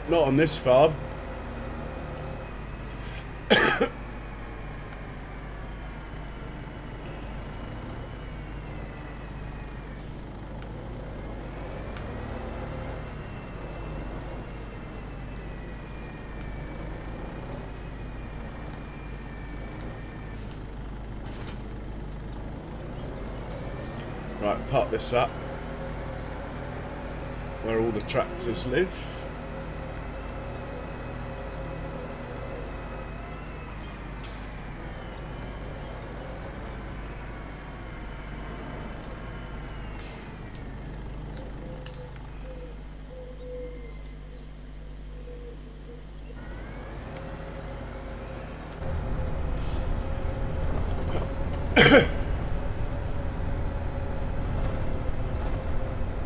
Not on this farm. Right, park this up where all the tractors live.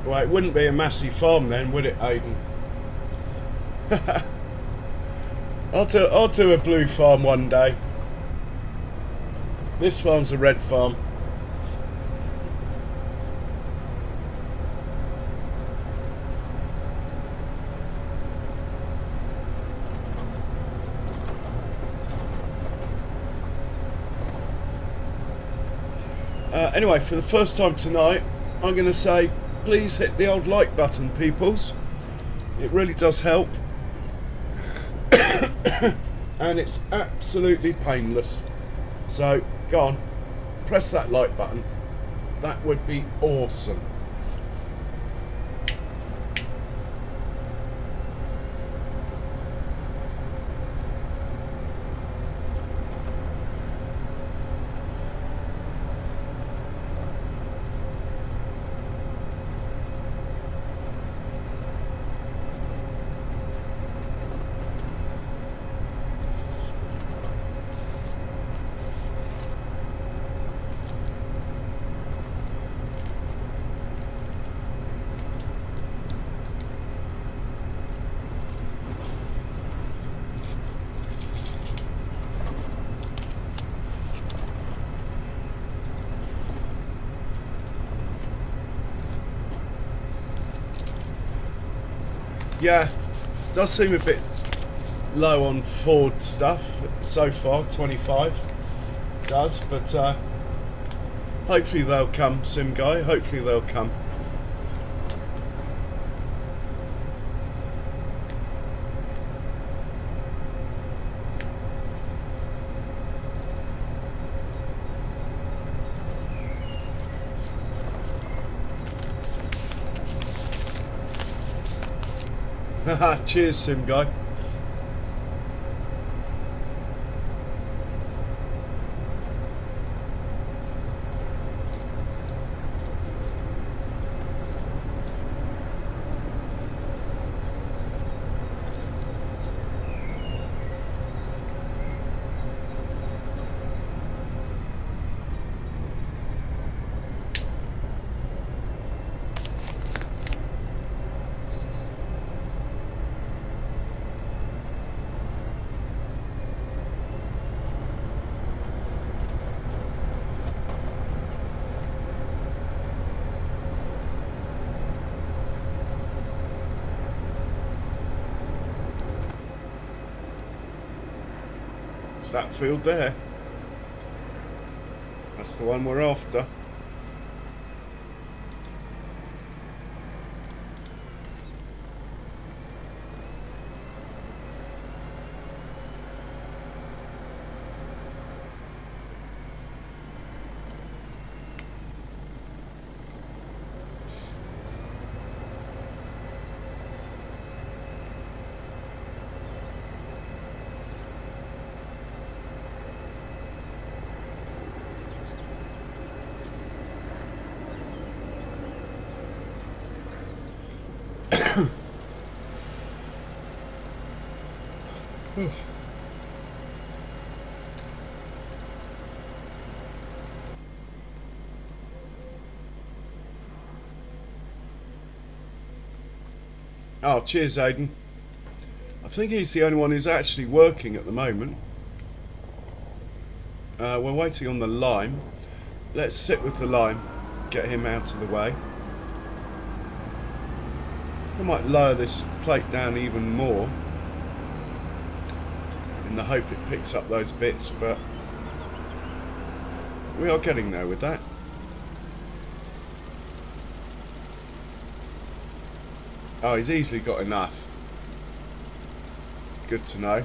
Well, it wouldn't be a massive farm then, would it, Aidan? I'll do a blue farm one day. This farm's a red farm. Anyway, for the first time tonight, I'm going to say, please hit the old like button, peoples. It really does help. And it's absolutely painless. So, go on, press that like button. That would be awesome. Yeah, does seem a bit low on Ford stuff so far, 25 does, but hopefully they'll come, Sim Guy, hopefully they'll come. Haha, cheers, Sim Guy. It's that field there. That's the one we're after. Oh, cheers, Aidan. I think he's the only one who's actually working at the moment. We're waiting on the lime. Let's sit with the lime, get him out of the way. I might lower this plate down even more in the hope it picks up those bits, but we are getting there with that. Oh, he's easily got enough. Good to know.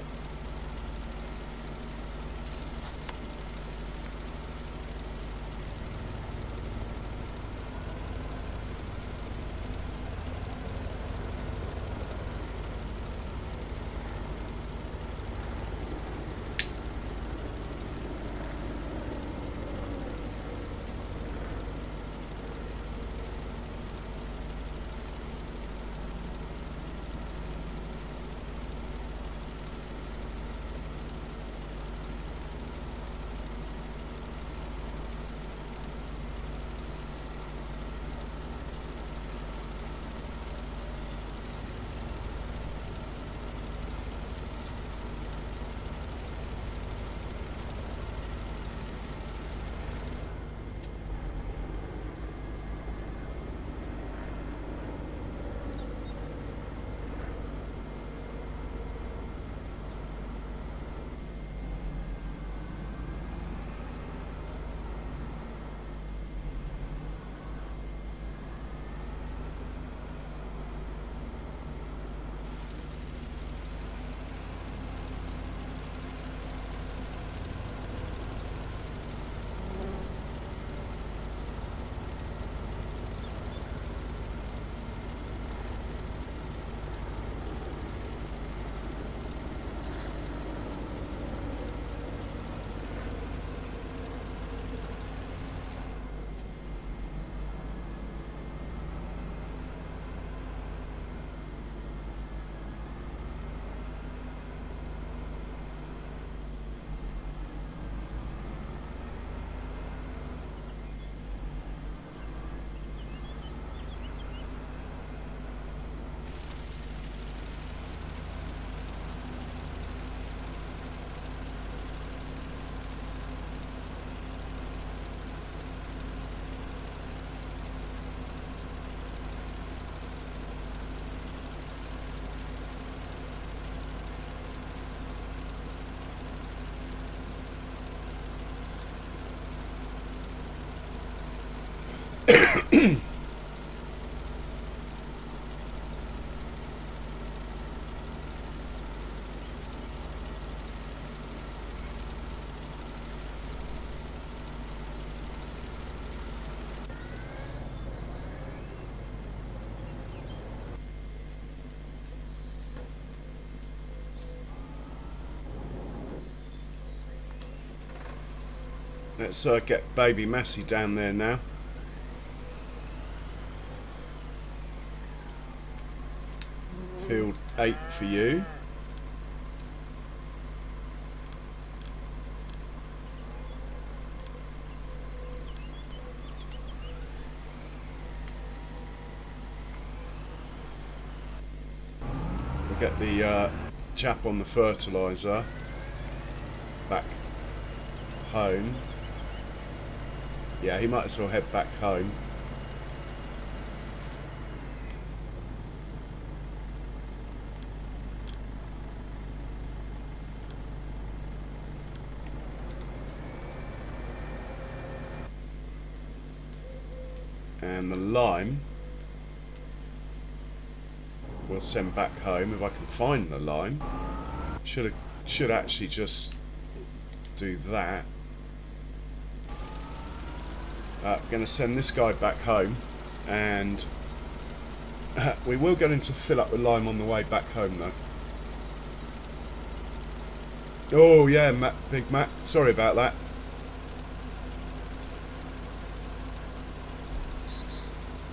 Let's get baby Massey down there now. Field 8 for you. We'll get the chap on the fertilizer back home. Yeah, he might as well head back home. And the lime we'll send back home if I can find the lime. Should actually just do that. Going to send this guy back home, and we will get him to fill up with lime on the way back home though. Oh yeah, Big Mac, sorry about that.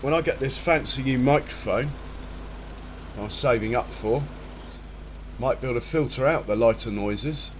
When I get this fancy new microphone I'm saving up for, might be able to filter out the lighter noises.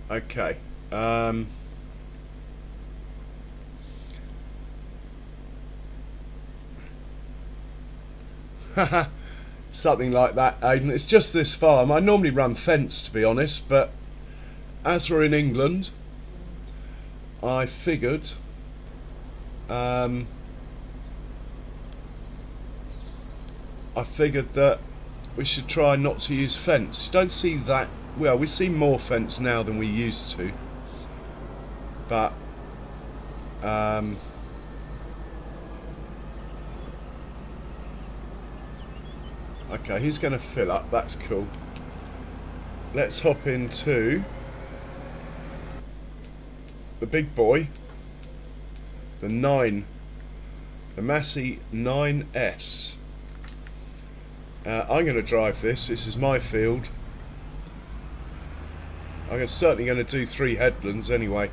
Okay. Something like that, Aidan. It's just this farm. I normally run fence, to be honest, but as we're in England, I figured that we should try not to use fence. You don't see that. Well, we see more fence now than we used to, but okay, he's going to fill up. That's cool. Let's hop into the big boy, the Massey 9S. I'm going to drive this. This is my field. I'm certainly going to do 3 headlands anyway.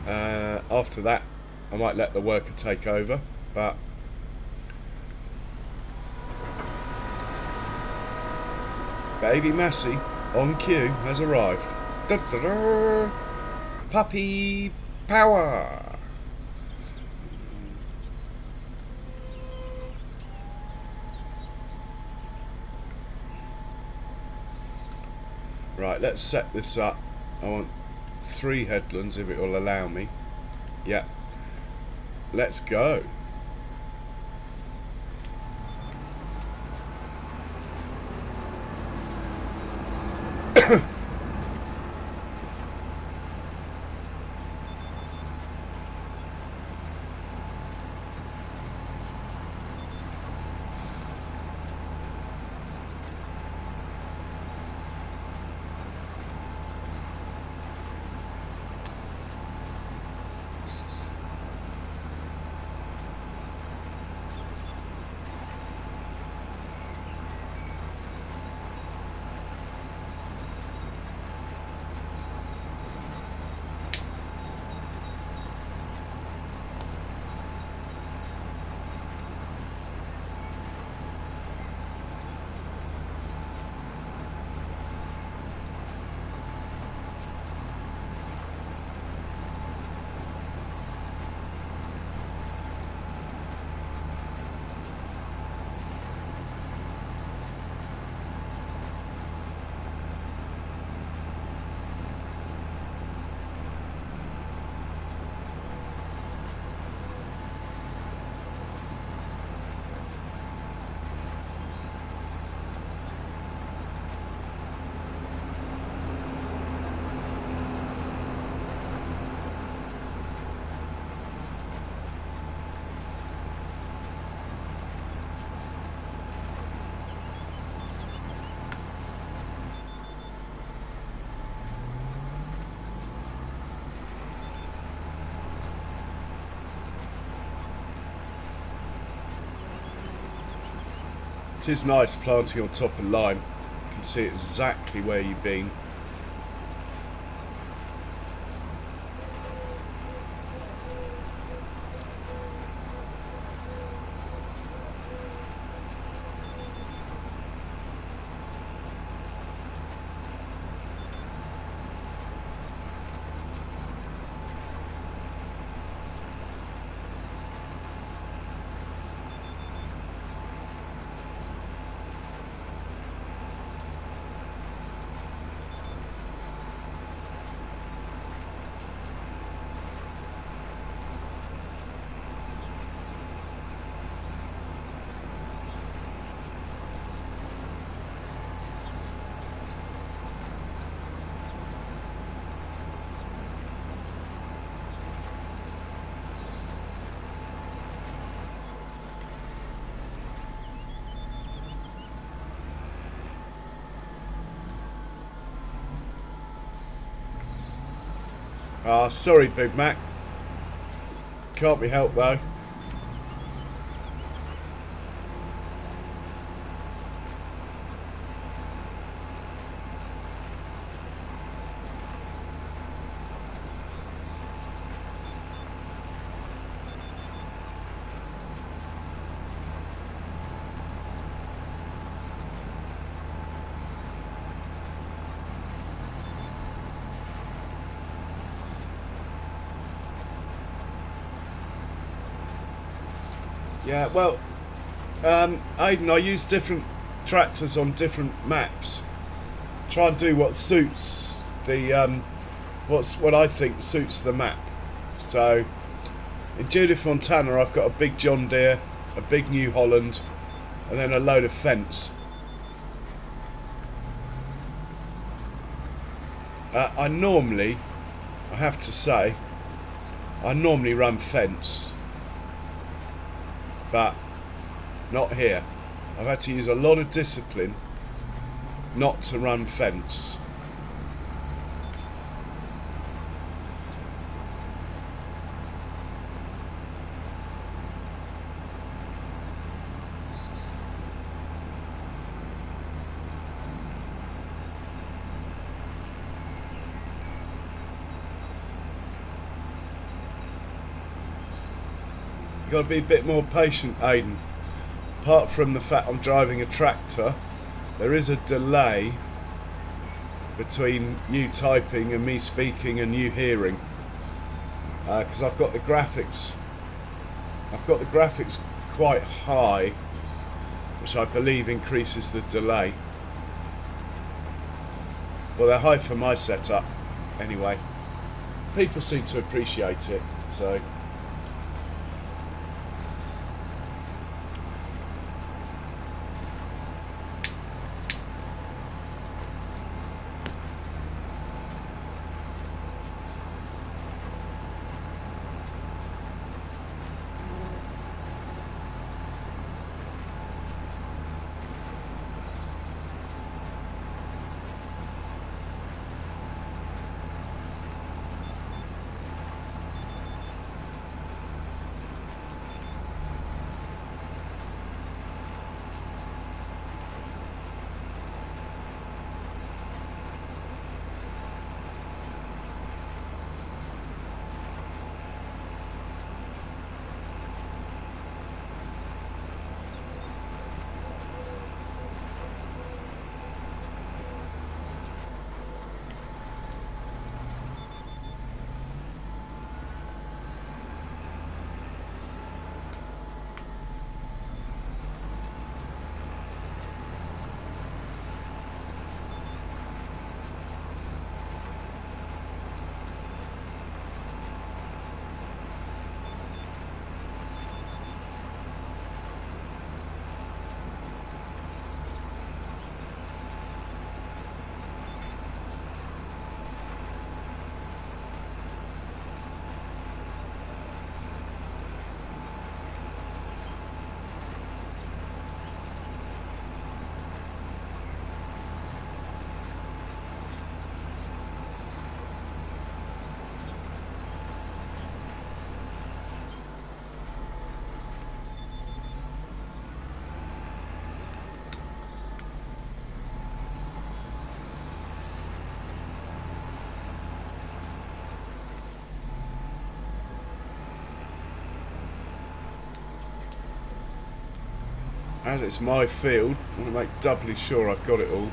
After that, I might let the worker take over, but baby Massey on cue has arrived. Da -da -da. Puppy power. Right, let's set this up. I want 3 headlands if it will allow me. Yeah. Let's go. It is nice planting on top of line. You can see exactly where you've been. Ah, sorry, Big Mac. Can't be helped though. Yeah, well, Aidan, I use different tractors on different maps. Try and do what suits the what I think suits the map. So in Judith Montana, I've got a big John Deere, a big New Holland, and then a load of fence. I have to say, I normally run fence. But not here. I've had to use a lot of discipline not to run fence. You've got to be a bit more patient, Aidan. Apart from the fact I'm driving a tractor, there is a delay between you typing and me speaking and you hearing. Because I've got the graphics quite high, which I believe increases the delay. Well, they're high for my setup anyway. People seem to appreciate it, so. as it's my field, I want to make doubly sure I've got it all.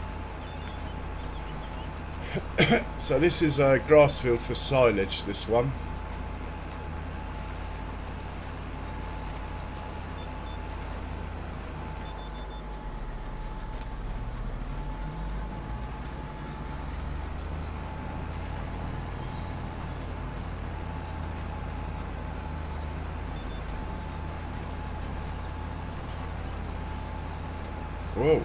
So this is a grass field for silage, this one. Whoa.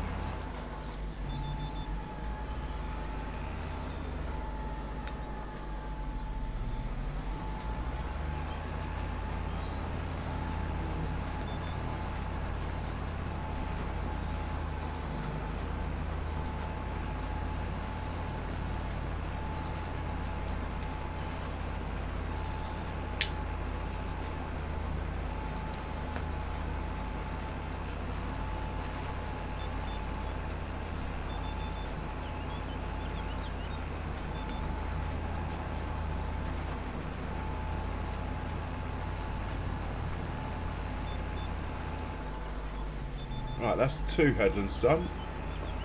Right, that's 2 headlands done.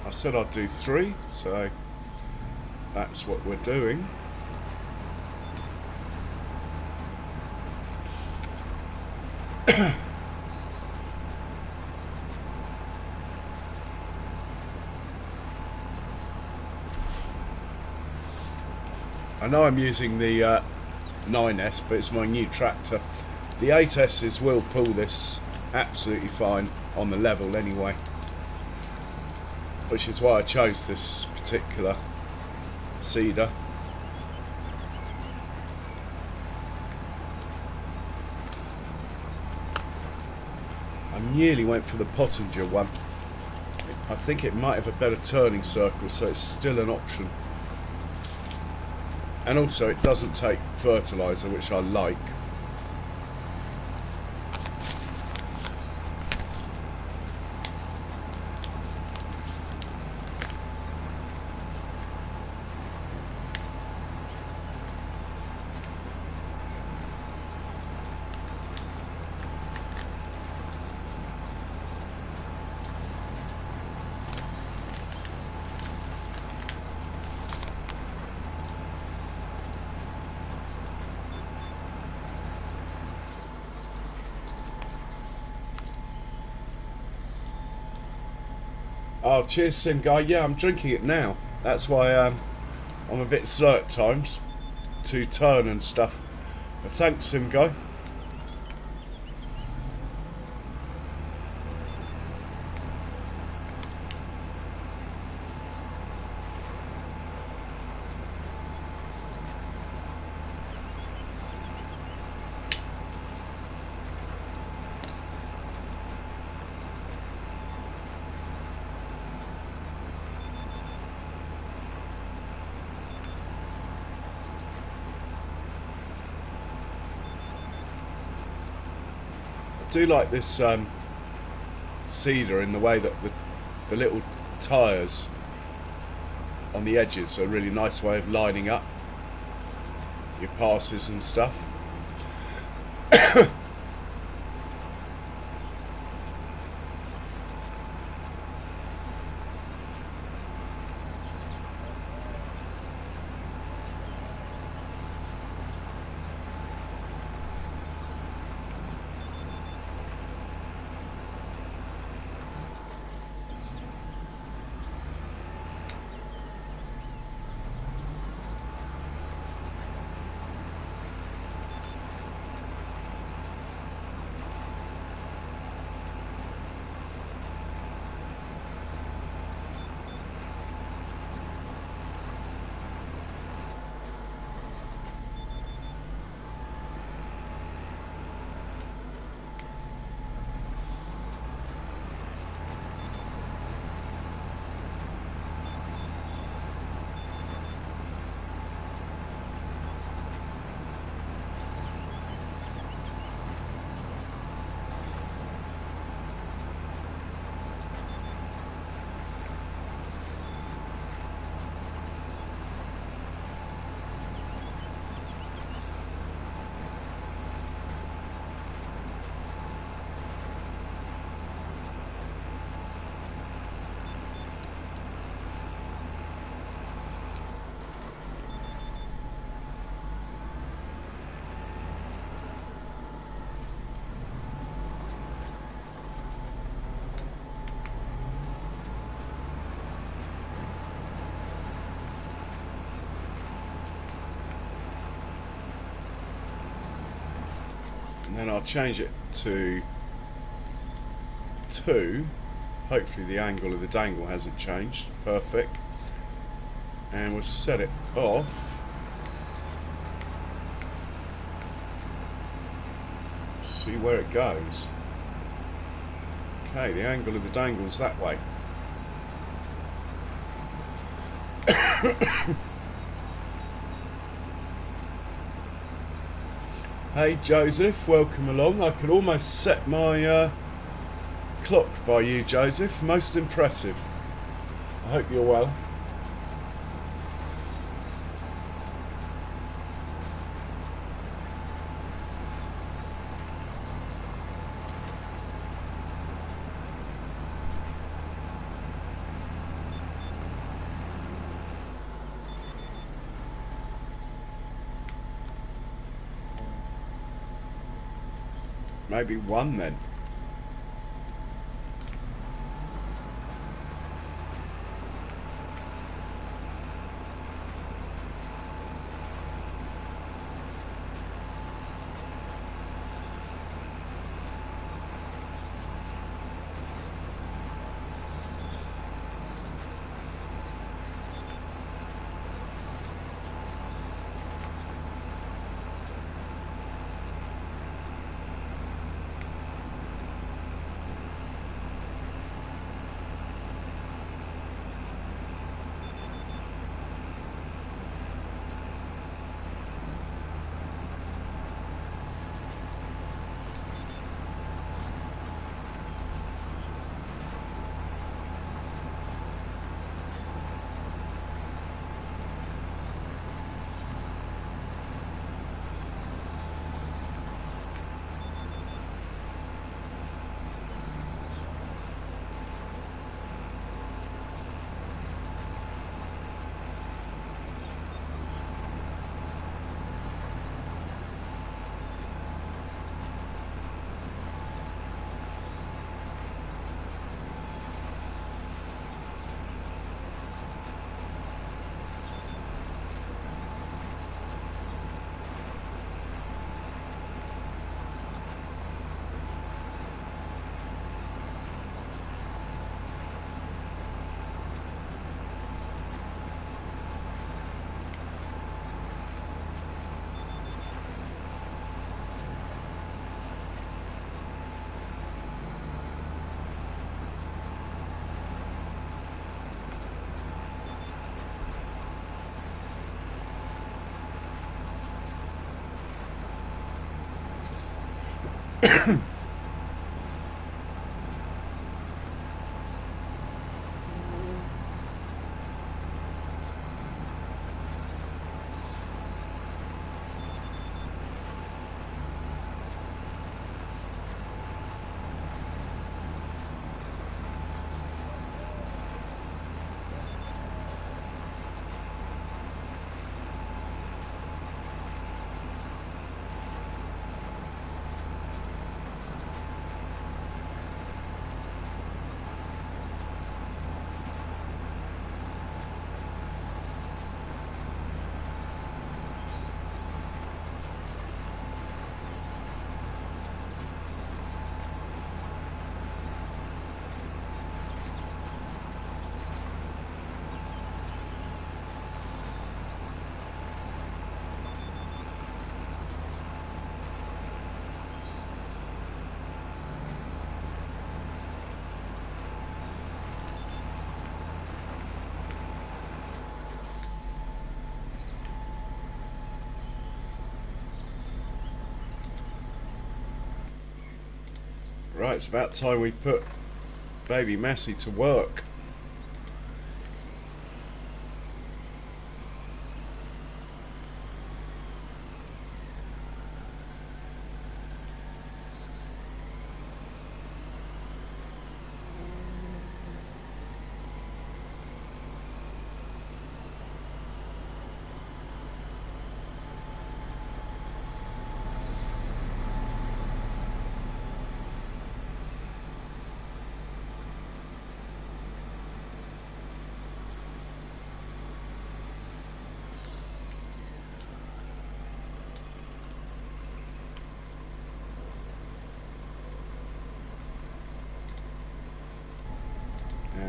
I said I'd do 3, so that's what we're doing. I know I'm using the 9S, but it's my new tractor. The 8S's will pull this absolutely fine on the level anyway, which is why I chose this particular seeder. I nearly went for the Pottinger one. I think it might have a better turning circle, so it's still an option. And also it doesn't take fertiliser, which I like. Oh, cheers, Sim Guy. Yeah, I'm drinking it now. That's why I'm a bit slow at times to turn and stuff. But thanks, Sim Guy. I do like this seeder in the way that the little tyres on the edges are a really nice way of lining up your passes and stuff. And then I'll change it to 2. Hopefully the angle of the dangle hasn't changed. Perfect. And we'll set it off. See where it goes. Okay, the angle of the dangle's that way. Hey Joseph, welcome along. I could almost set my clock by you, Joseph. Most impressive. I hope you're well. Maybe 1 then. Right, it's about time we put baby Massey to work.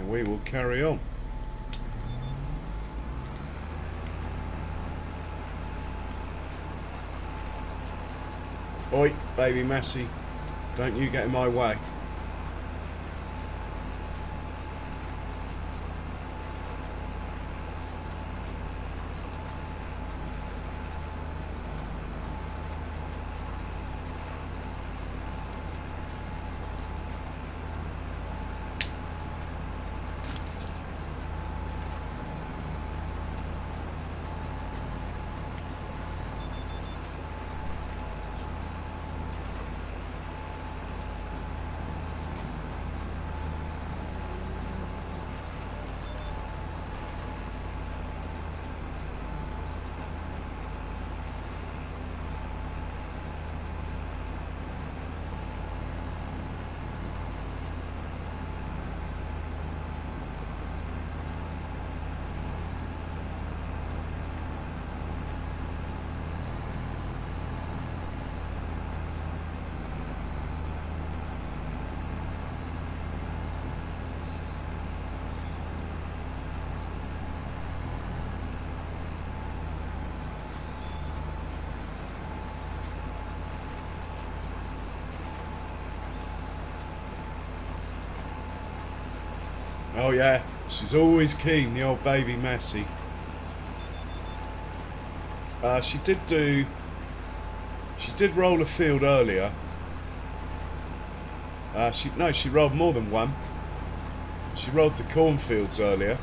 we will carry on. Oi, baby Massey, don't you get in my way. Oh yeah, she's always keen, the old baby Massey. She did roll a field earlier. She rolled more than one. She rolled the cornfields earlier.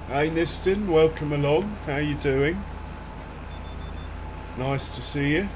Hey Niston, welcome along. How you doing? Nice to see you.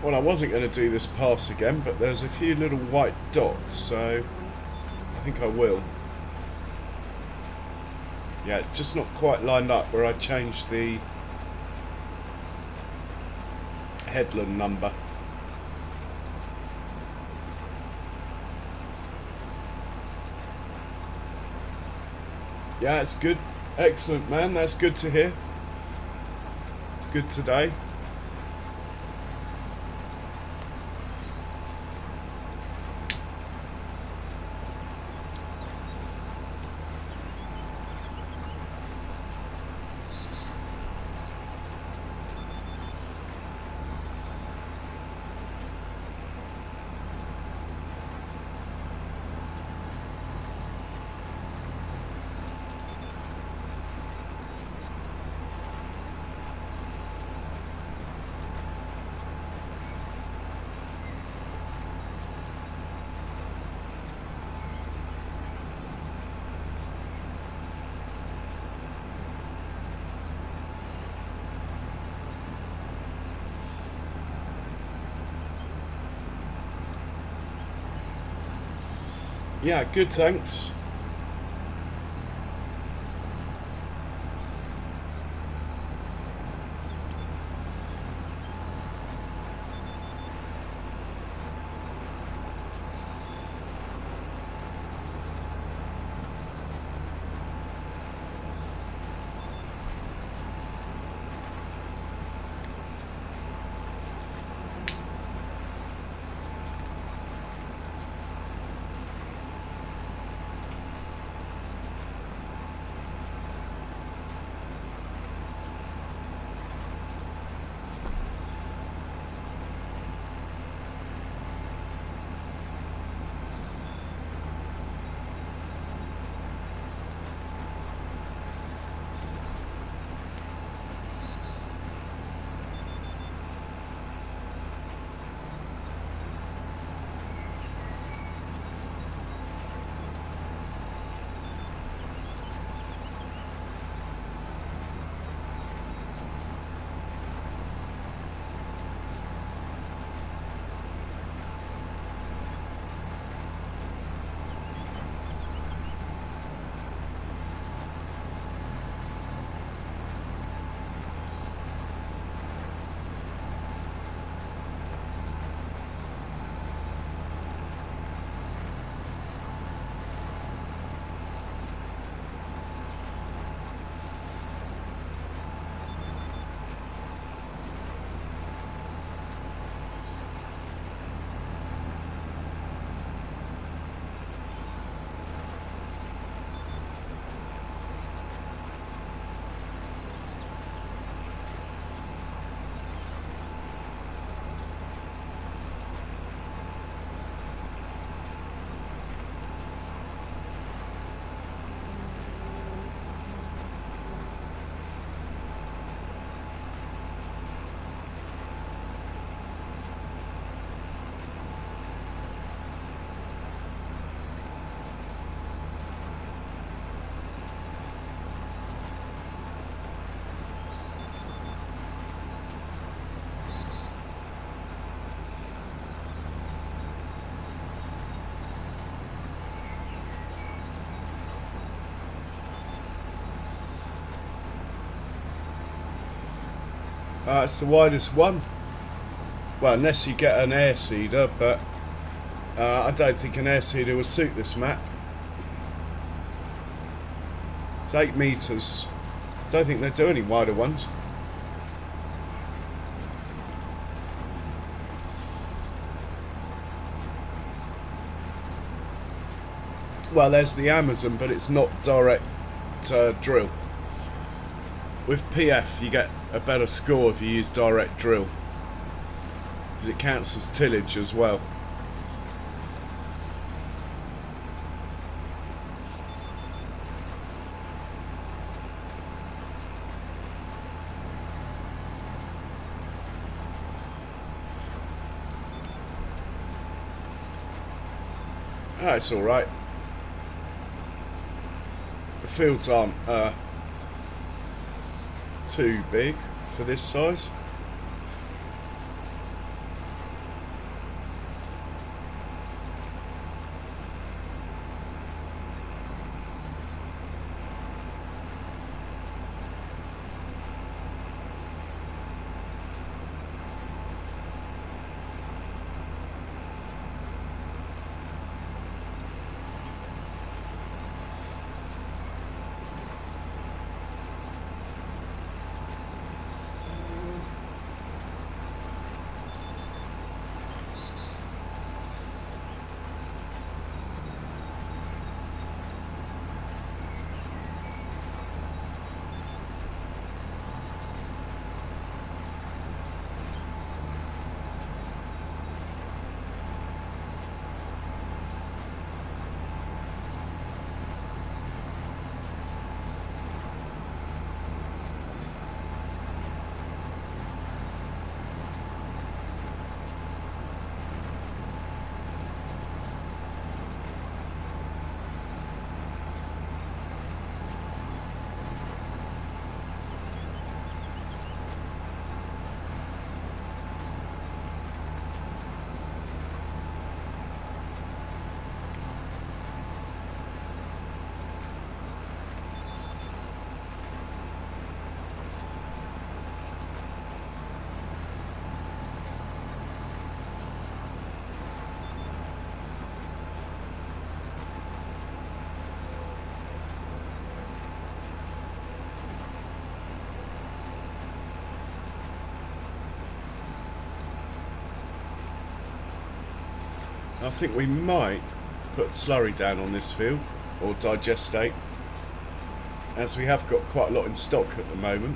Well, I wasn't going to do this pass again, but there's a few little white dots, so I think I will. Yeah, it's just not quite lined up where I changed the headland number. Yeah, it's good. Excellent, man. That's good to hear. It's good today. Yeah, good, thanks. It's the widest one. Well, unless you get an air seeder, but I don't think an air seeder will suit this map. It's 8 metres. Don't think they do any wider ones. Well, there's the Amazon, but it's not direct drill. With PF, you get a better score if you use direct drill, because it counts as tillage as well. Oh, it's alright. The fields aren't too big for this size. I think we might put slurry down on this field, or digestate, as we have got quite a lot in stock at the moment.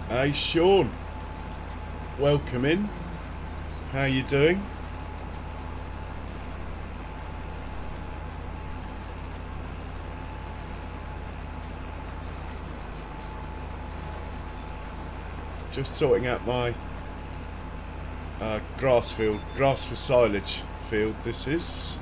Hey Sean, welcome in. How you doing? Just sorting out my grass for silage field this is.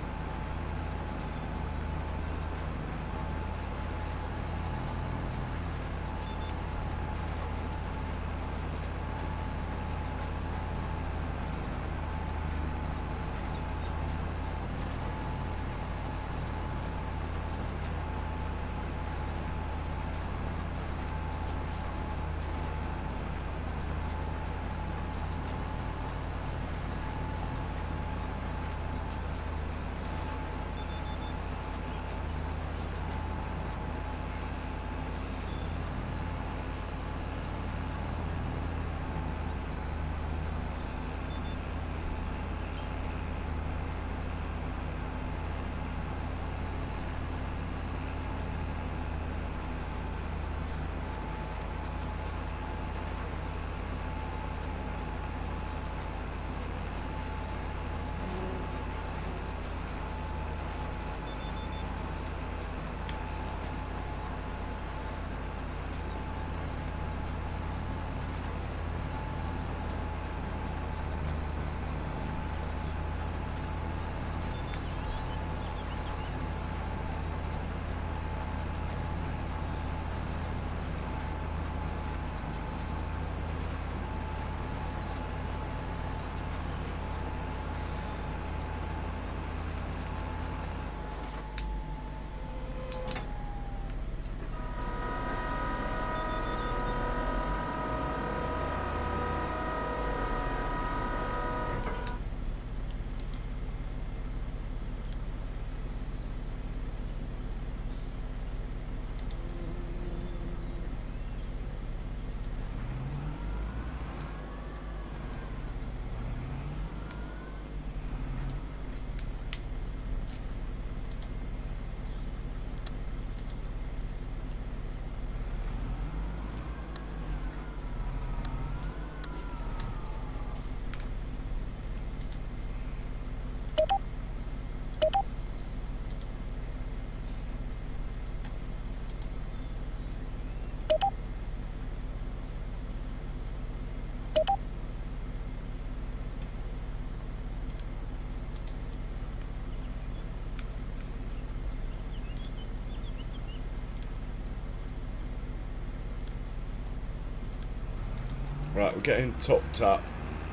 Right, we're getting topped up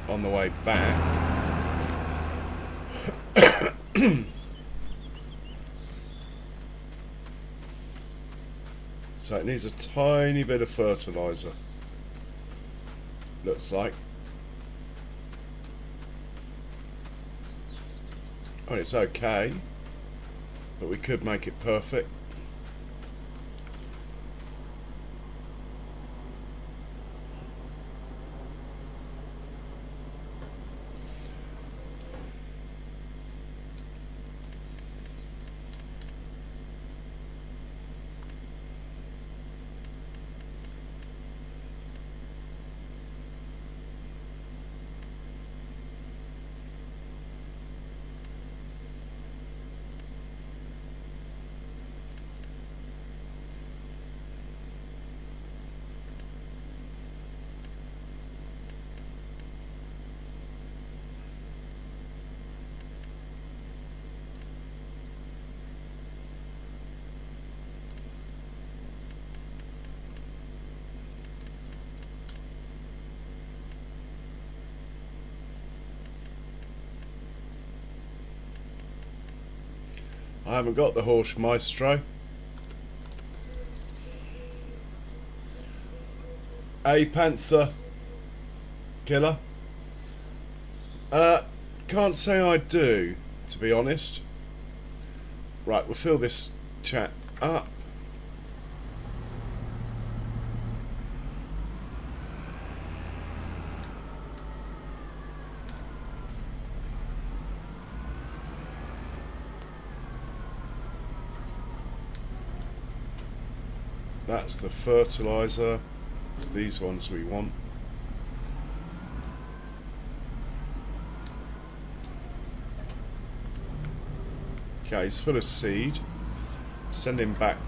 on the way back. So it needs a tiny bit of fertilizer, looks like. Oh, it's okay, but we could make it perfect. I haven't got the horse maestro. A panther killer. Can't say I do, to be honest. Right, we'll fill this chat up. That's the fertilizer. It's these ones we want. Okay, he's full of seed. Send him back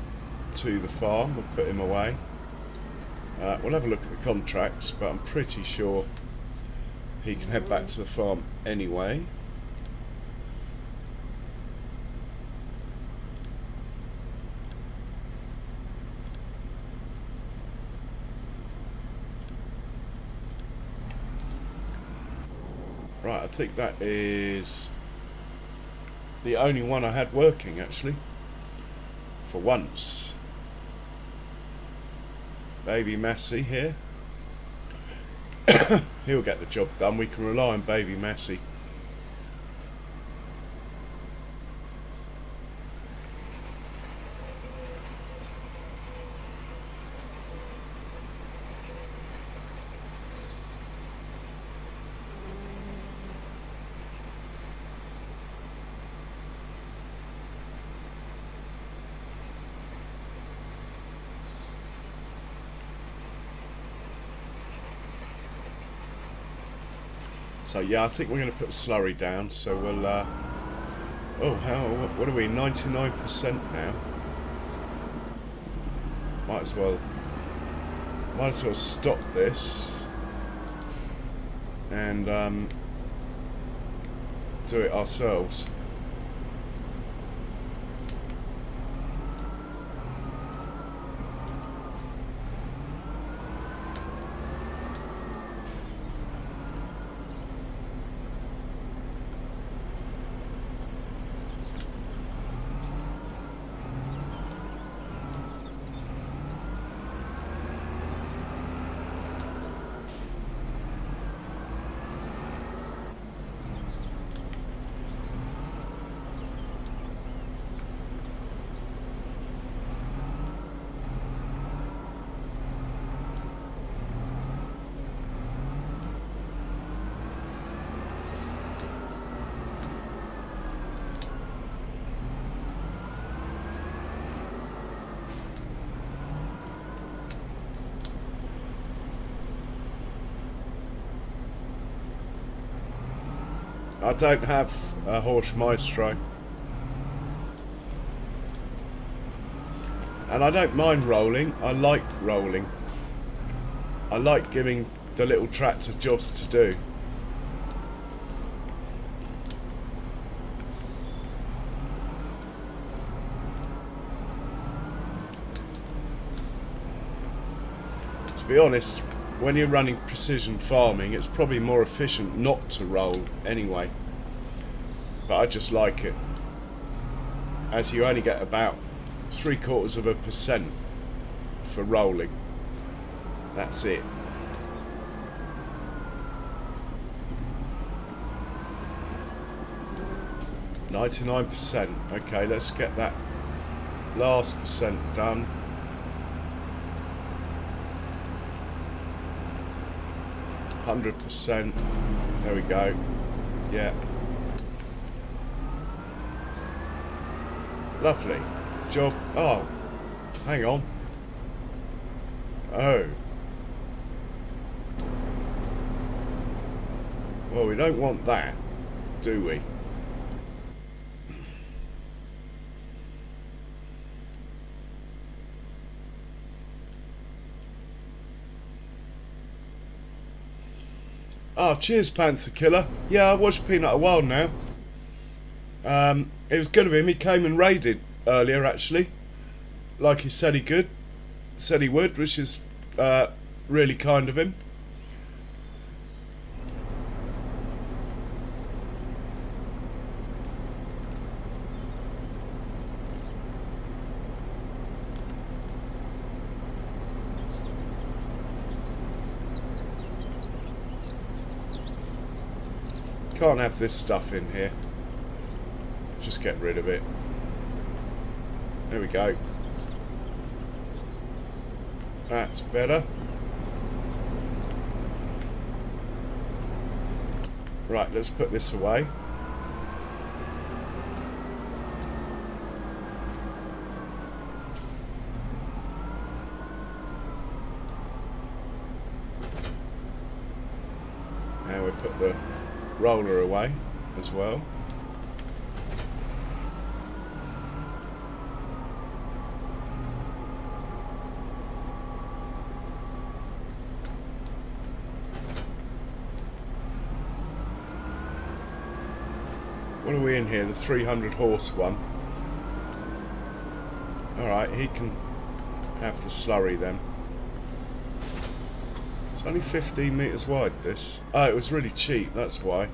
to the farm. We'll put him away. We'll have a look at the contracts, but I'm pretty sure he can head back to the farm anyway. Right, I think that is the only one I had working, actually, for once. Baby Massey here. He'll get the job done. We can rely on Baby Massey. So yeah, I think we're going to put slurry down. So we'll. Oh, what are we? 99% now. Might as well stop this and do it ourselves. I don't have a Horse Maestro. And I don't mind rolling. I like rolling. I like giving the little tractor jobs to do. To be honest, when you're running precision farming, it's probably more efficient not to roll anyway. But I just like it, as you only get about 0.75% for rolling. That's it. %. Okay, let's get that last percent done. %. There we go. Yeah. Lovely. Job. Oh, hang on. Oh. Well, we don't want that, do we? Oh, cheers, Panther Killer. Yeah, I watched Peanut a while now. It was good of him. He came and raided earlier, actually. Like he said he would, which is really kind of him. Can't have this stuff in here. Just get rid of it. There we go. That's better. Right, let's put this away. And we put the roller away as well. What are we in here? The 300 horse one. Alright, he can have the slurry then. It's only 15 metres wide, this. Oh, it was really cheap, that's why.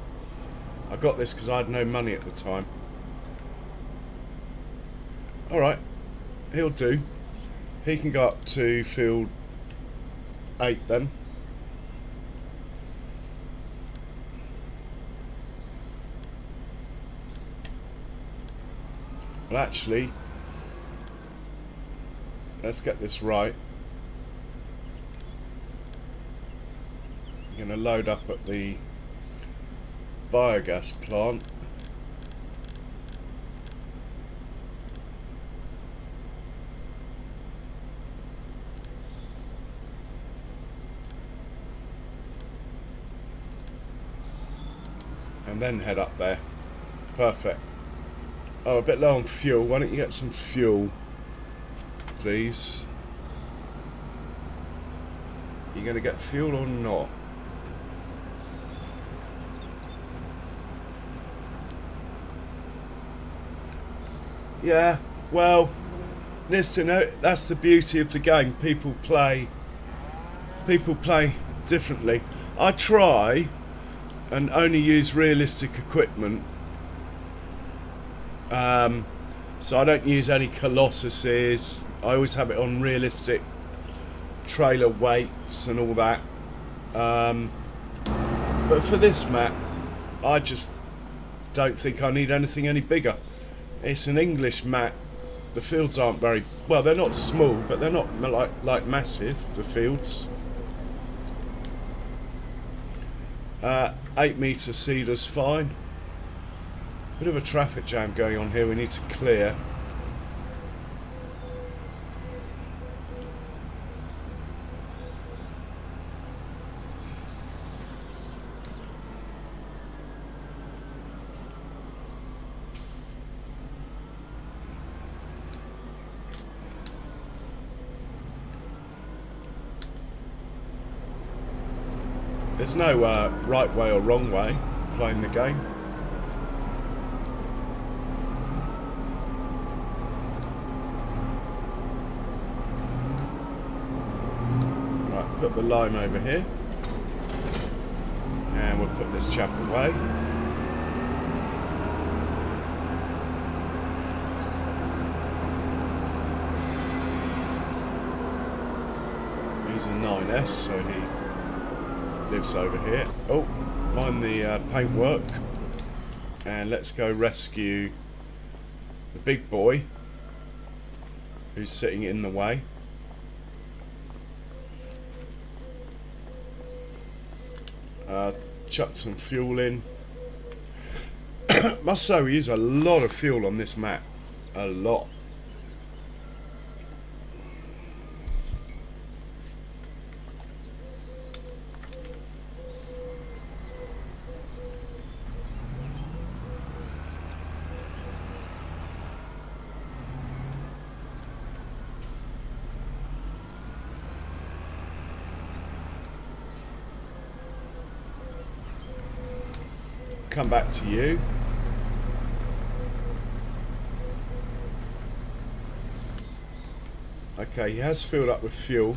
I got this because I had no money at the time. Alright, he'll do. He can go up to field 8 then. Well, actually, let's get this right. I'm going to load up at the biogas plant. And then head up there. Perfect. Oh, a bit low on fuel. Why don't you get some fuel, please? You going to get fuel or not? Yeah, well, listen, that's the beauty of the game. People play differently. I try and only use realistic equipment. So I don't use any Colossuses. I always have it on realistic trailer weights and all that. But for this map, I just don't think I need anything any bigger. It's an English map. The fields aren't very well. They're not small, but they're not like massive. The fields. 8 metre cedar's fine. Bit of a traffic jam going on here. We need to clear. There's no right way or wrong way playing the game. Right, put the lime over here. And we'll put this chap away. He's a 9S, so he lives over here. Oh, mind the paintwork. And let's go rescue the big boy who's sitting in the way. Chuck some fuel in. Must say we use a lot of fuel on this map. A lot. Come back to you. Okay, he has filled up with fuel.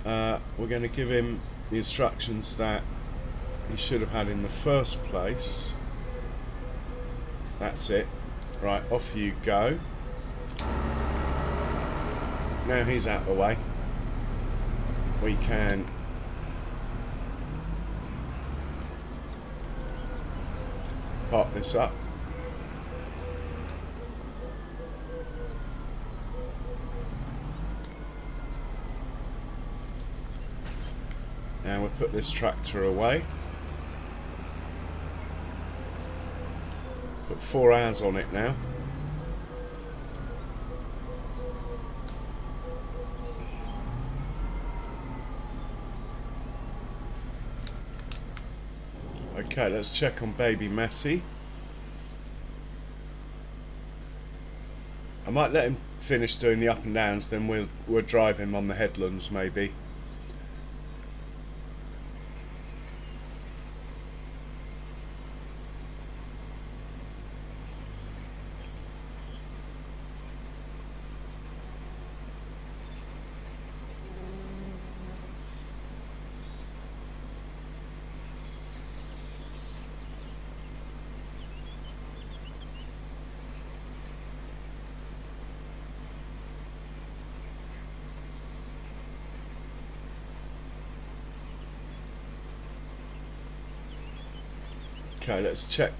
We're going to give him the instructions that he should have had in the first place. That's it. Right, off you go. Now he's out of the way. We can park this up. And we'll put this tractor away. Put 4 hours on it now. Okay, let's check on baby Massey. I might let him finish doing the up and downs, then we'll drive him on the headlands maybe. Okay, let's check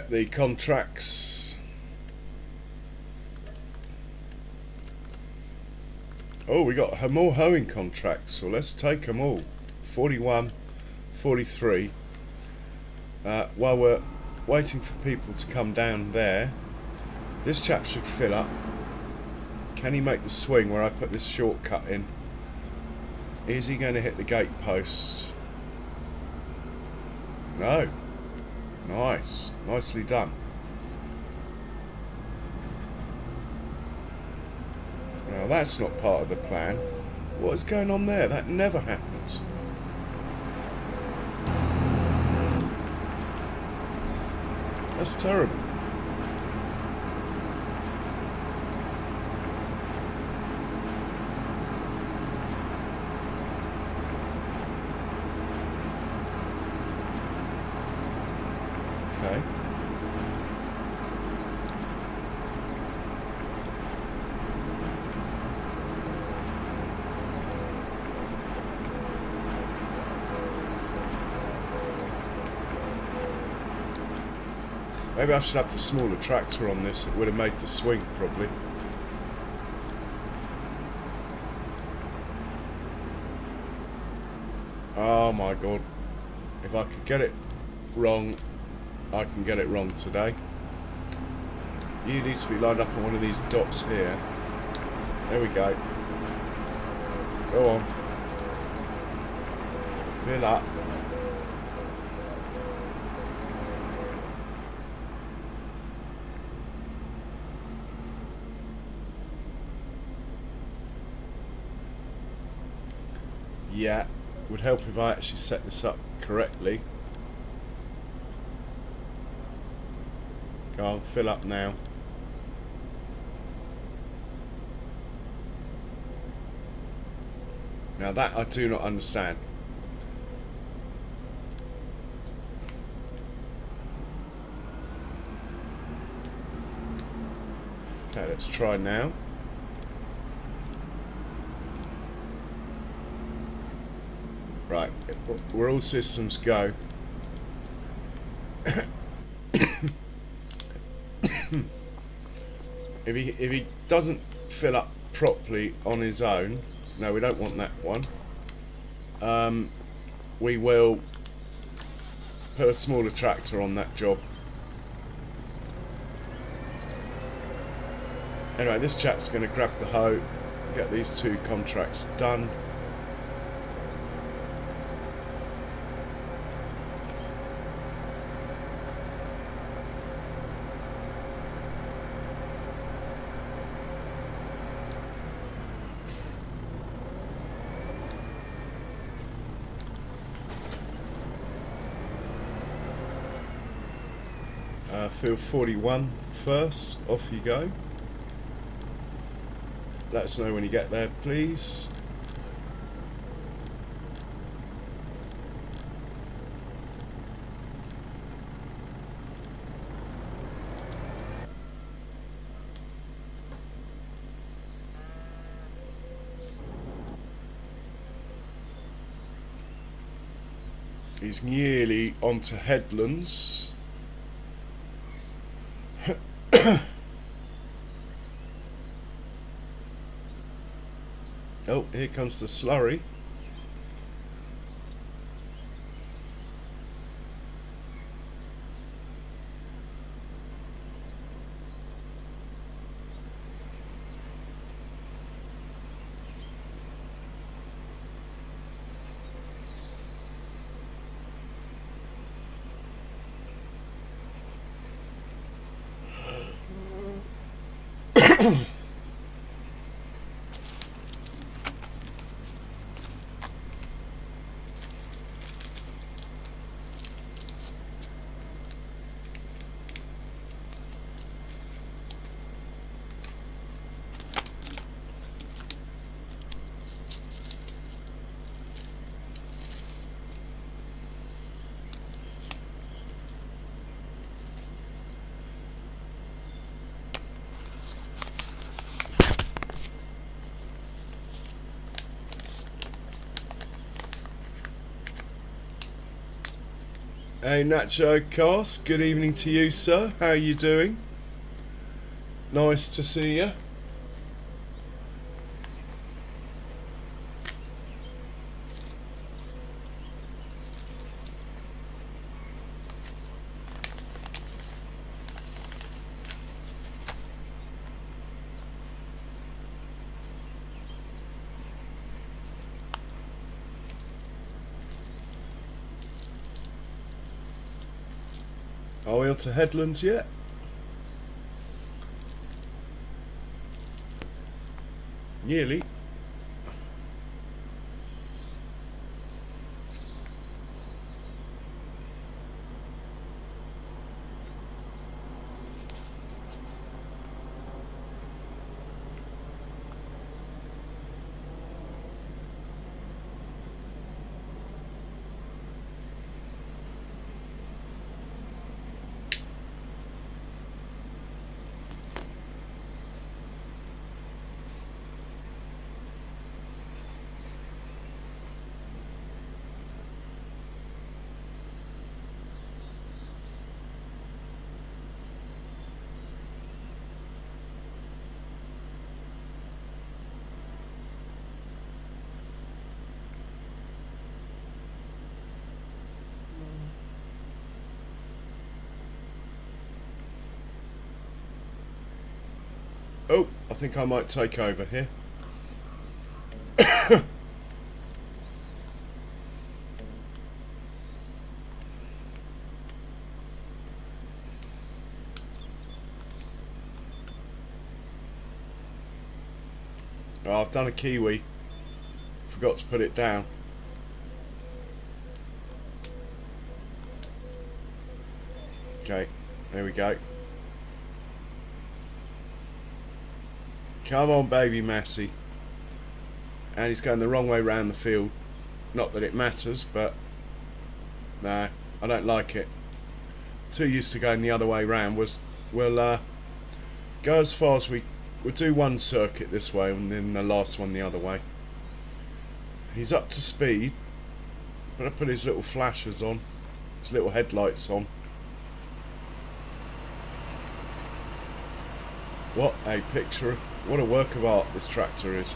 the contracts. Oh, we got more hoeing contracts, so let's take them all. 41, 43. While we're waiting for people to come down there, this chap should fill up. Can he make the swing where I put this shortcut in? Is he going to hit the gate post? No. Nice. Nicely done. Now that's not part of the plan. What is going on there? That never happens. That's terrible. Okay. Maybe I should have the smaller tractor on this. It would have made the swing probably. Oh my god. If I could get it wrong, I can get it wrong today. You need to be lined up on one of these dots here. There we go. Go on. Fill up. Yeah, would help if I actually set this up correctly. Go on, fill up now. Now that I do not understand. Okay, let's try now. Right, we're all systems go. If he doesn't fill up properly on his own, no, we don't want that one. We will put a smaller tractor on that job. Anyway, this chap's going to grab the hoe, get these two contracts done. Field 41 first, off you go. Let us know when you get there, please. He's nearly onto Headlands. Oh, here comes the slurry. Hey Nacho Cast, good evening to you, sir. How are you doing? Nice to see you. Are we on to Headlands yet? Nearly. Oh, I think I might take over here. Oh, I've done a kiwi. Forgot to put it down. Okay, there we go. Come on, baby Massey. And he's going the wrong way round the field. Not that it matters, but no, I don't like it. Too used to going the other way round. We'll go as far as we'll do one circuit this way and then the last one the other way. He's up to speed. I'm gonna put his little flashers on, his little headlights on. What a picture, what a work of art this tractor is.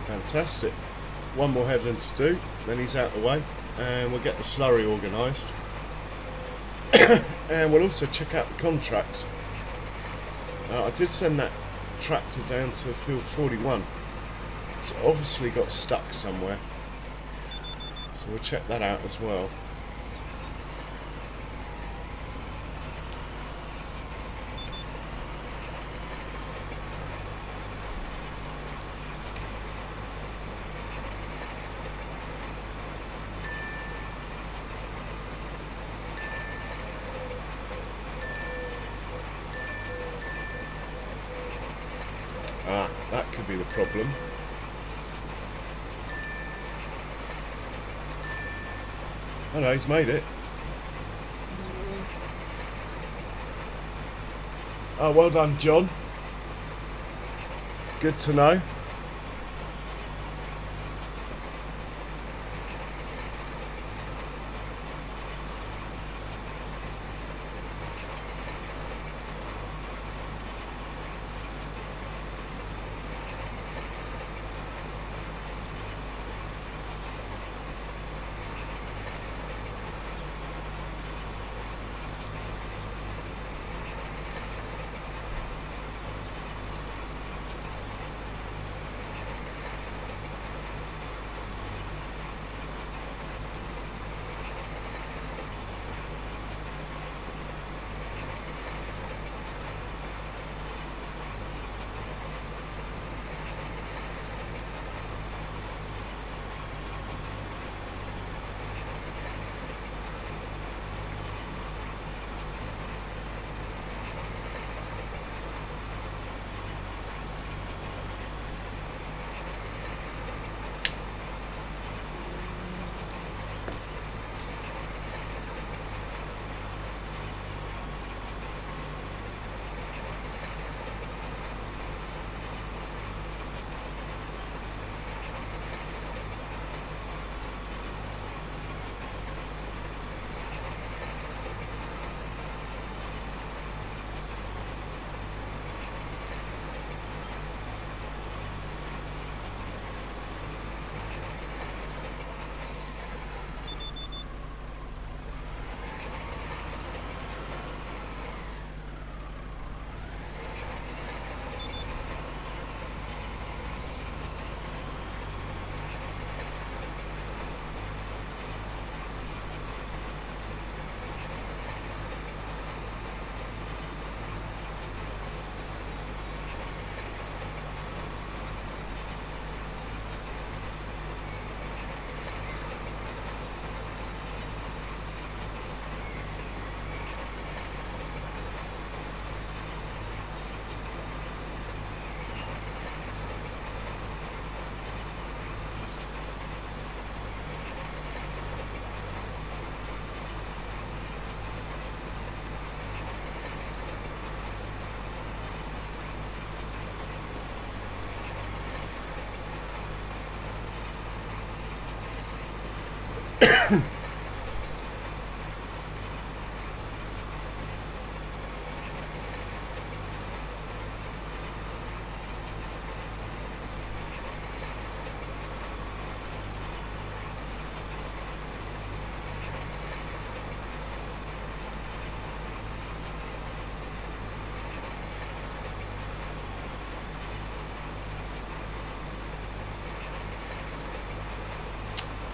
Fantastic. One more headland to do, then he's out the way, and we'll get the slurry organised. And we'll also check out the contracts. I did send that tractor down to field 41. It's obviously got stuck somewhere. So we'll check that out as well. Ah, that could be the problem. Oh no, he's made it. Oh, well done, John. Good to know.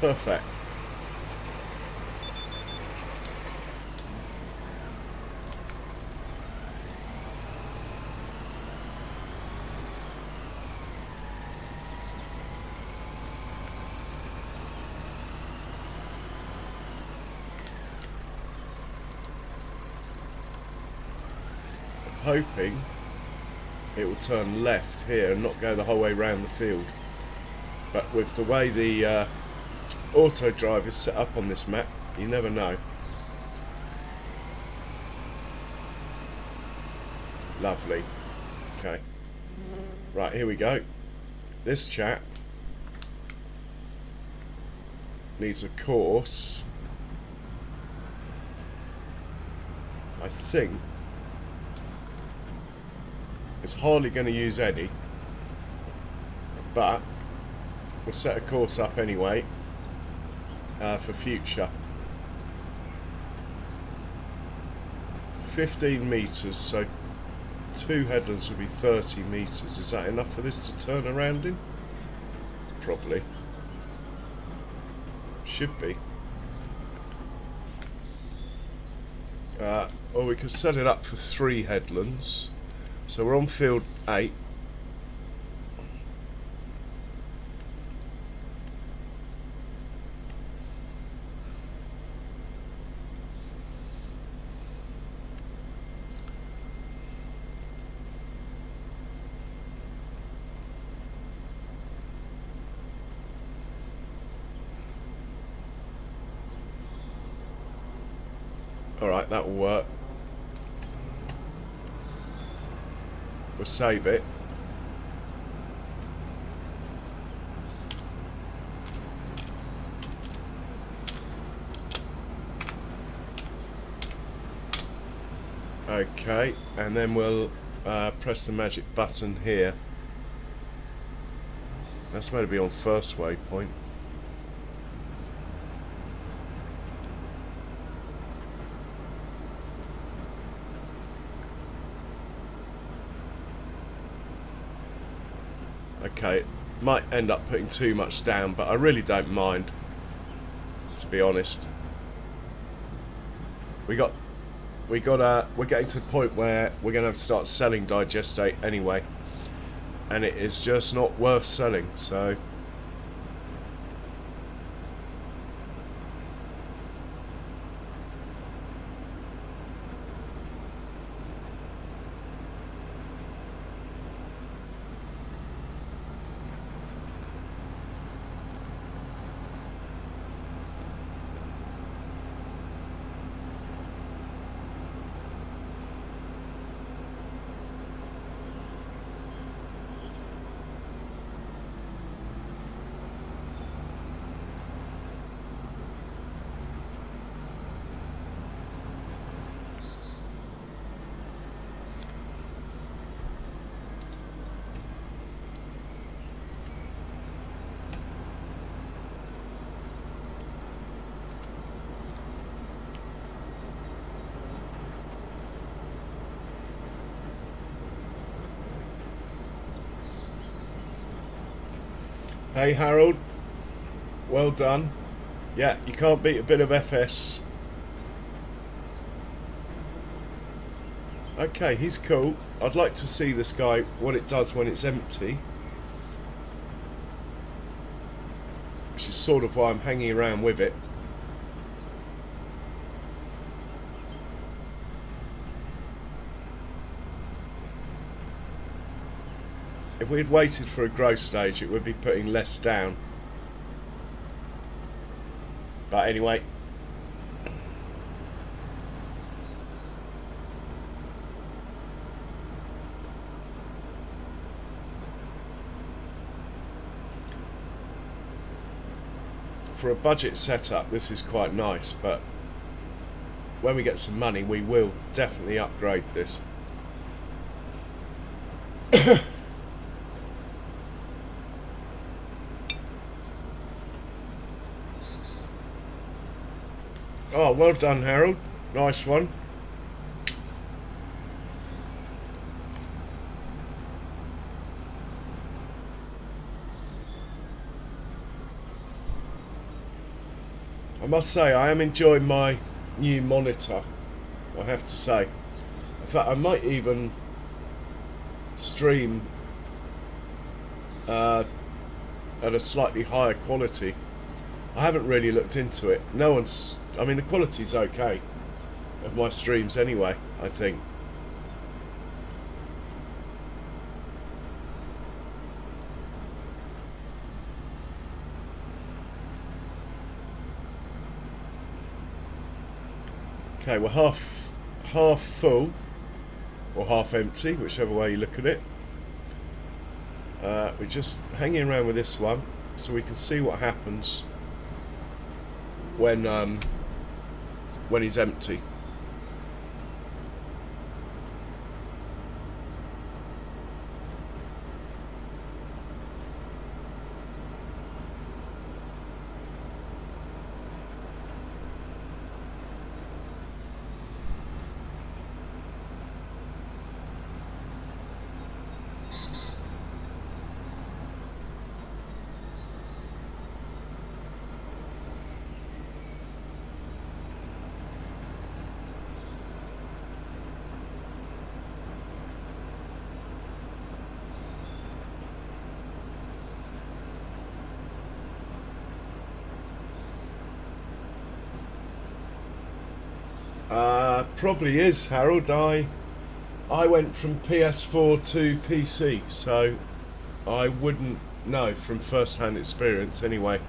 Perfect. Hoping it will turn left here and not go the whole way around the field, but with the way the auto drive is set up on this map, you never know. Lovely. Okay, right, here we go. This chap needs a course, I think. It's hardly going to use Eddie, but we'll set a course up anyway for future. 15 metres, so 2 headlands would be 30 metres. Is that enough for this to turn around in? Probably. Should be. Or we could set it up for 3 headlands. So we're on field 8. Alright, that will work. We'll save it. Okay, and then we'll press the magic button here. That's meant to be on first waypoint. Okay, it might end up putting too much down, but I really don't mind, to be honest. We're getting to the point where we're going to have to start selling digestate anyway, and it is just not worth selling, so hey Harold, well done. Yeah, you can't beat a bit of FS. Okay, he's cool. I'd like to see this guy, what it does when it's empty. Which is sort of why I'm hanging around with it. If we had waited for a growth stage, it would be putting less down. But anyway. For a budget setup, this is quite nice, but when we get some money, we will definitely upgrade this. Oh, well done, Harold. Nice one. I must say, I am enjoying my new monitor, I have to say. In fact, I might even stream at a slightly higher quality. I haven't really looked into it. I mean, the quality's okay of my streams anyway, I think. Okay, we're half full or half empty, whichever way you look at it. We're just hanging around with this one so we can see what happens when he's empty. Probably is, Harold. I went from PS4 to PC, so I wouldn't know from first-hand experience anyway.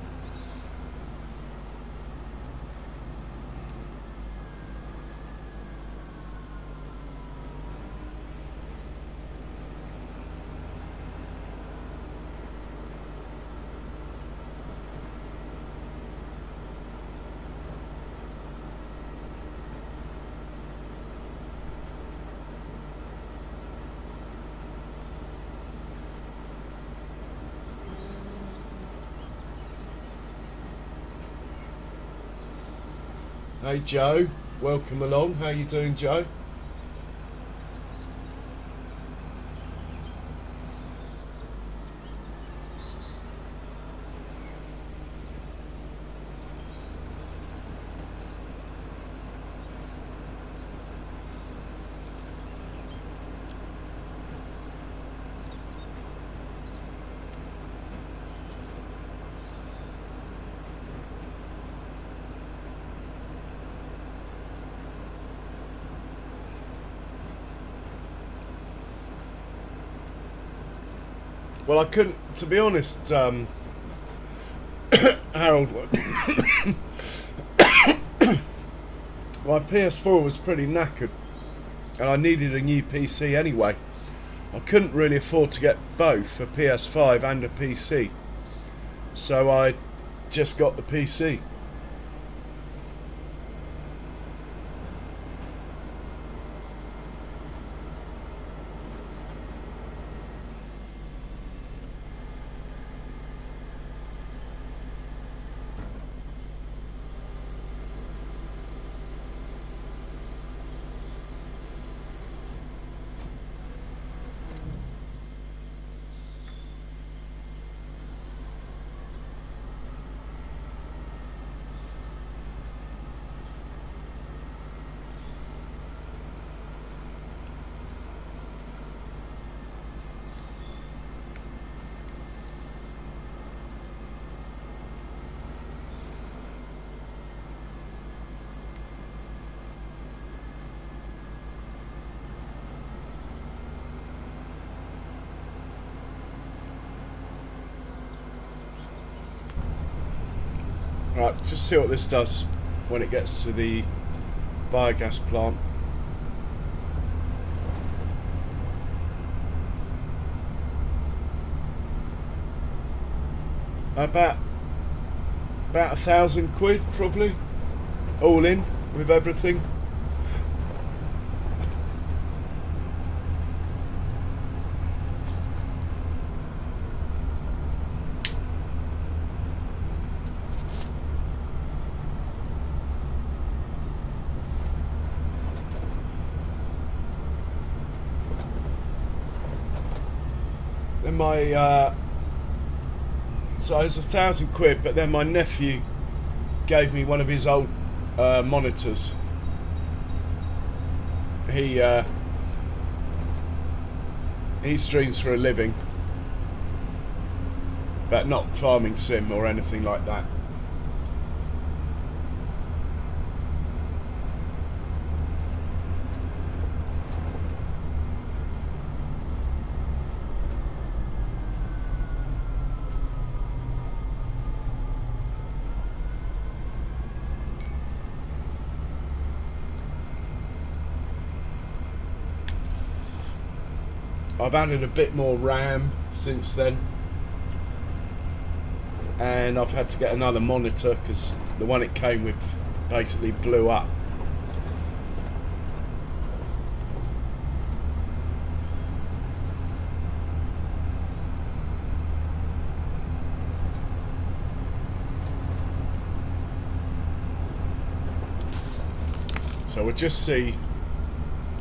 Hey Joe, welcome along. How you doing, Joe? Well, I couldn't, to be honest, Harold. My PS4 was pretty knackered, and I needed a new PC anyway. I couldn't really afford to get both a PS5 and a PC, so I just got the PC. Right, just see what this does when it gets to the biogas plant. About £1,000 probably, all in with everything. Then so it's £1,000, but then my nephew gave me one of his old monitors. He streams for a living, but not farming sim or anything like that. I've added a bit more RAM since then, and I've had to get another monitor because the one it came with basically blew up. So we'll just see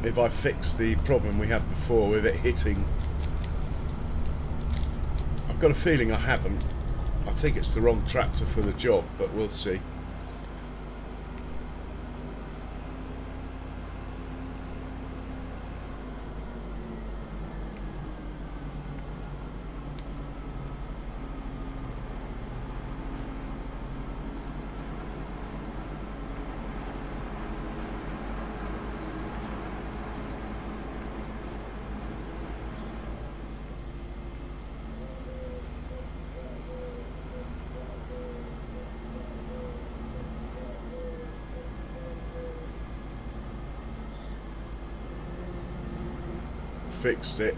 if I fix the problem we had before with it hitting. I've got a feeling I haven't. I think it's the wrong tractor for the job, but we'll see. fixed it.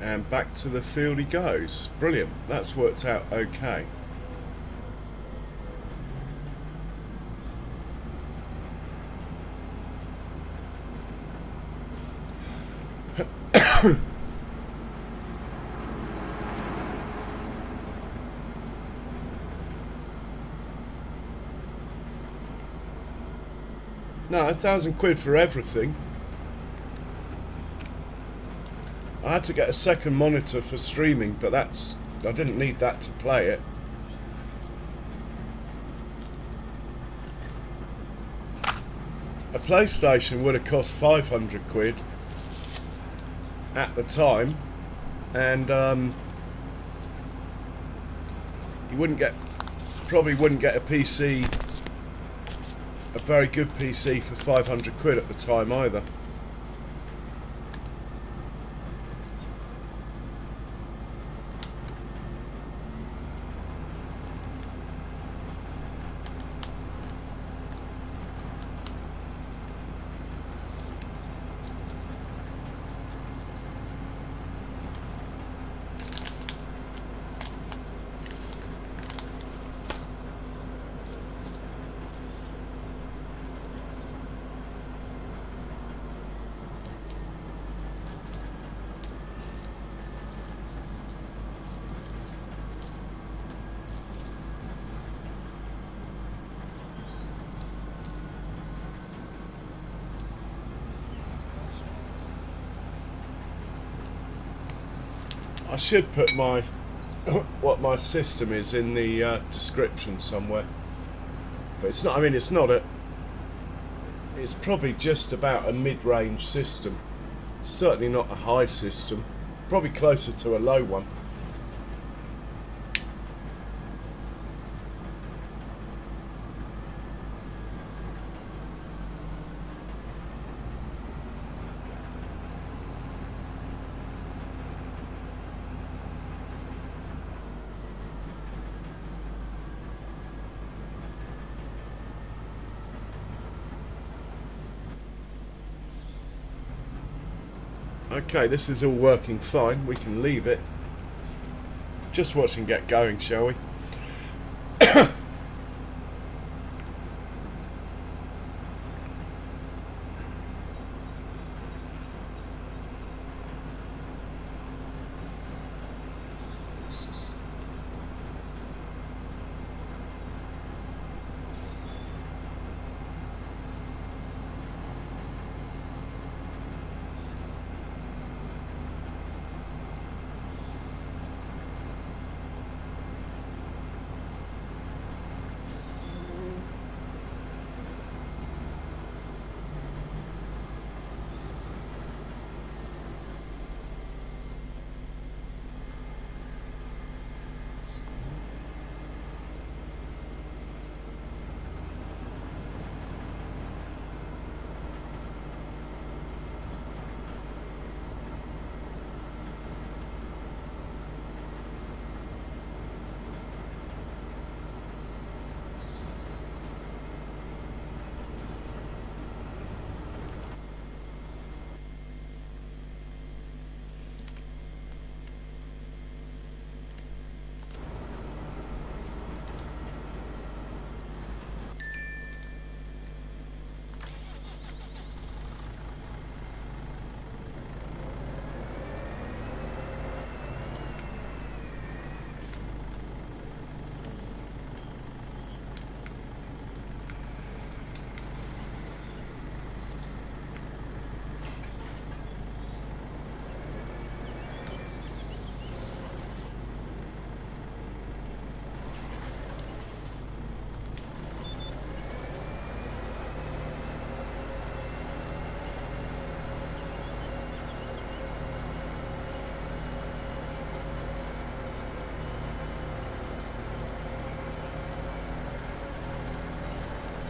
And back to the field he goes. Brilliant. That's worked out okay. No, £1,000 for everything. I had to get a second monitor for streaming, but I didn't need that to play it. A PlayStation would have cost £500 at the time, and you probably wouldn't get a PC, a very good PC for £500 at the time either. I should put what my system is in the description somewhere, but it's not. I mean, it's probably just about a mid-range system. Certainly not a high system. Probably closer to a low one. Okay, this is all working fine. We can leave it. Just watch him get going, shall we?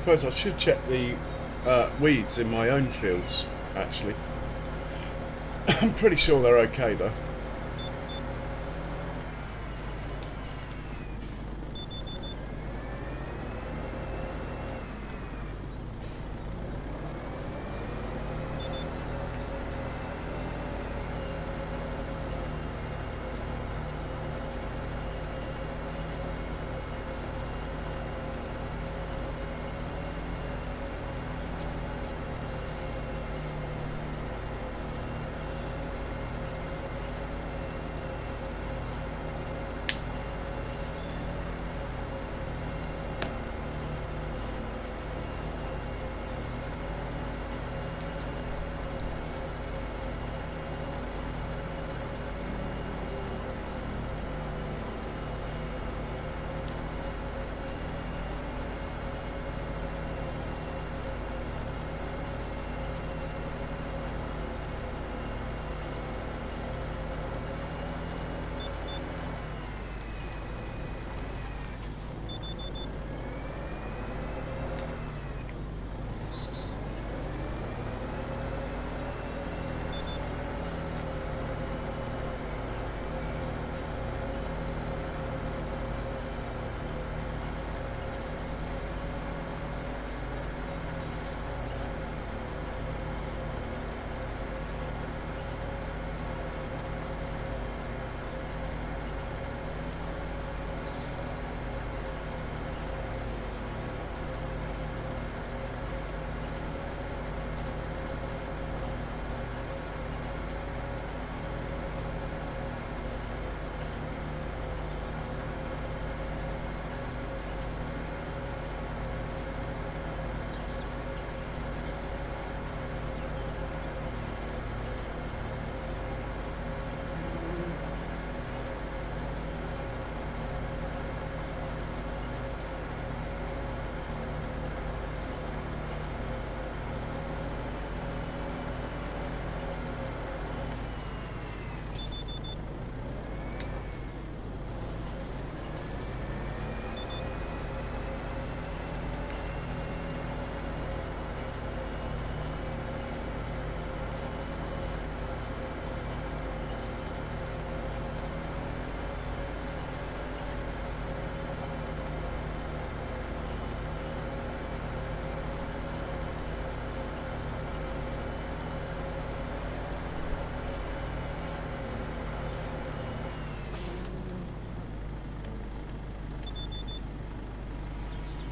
suppose I should check the weeds in my own fields, actually. I'm pretty sure they're okay though.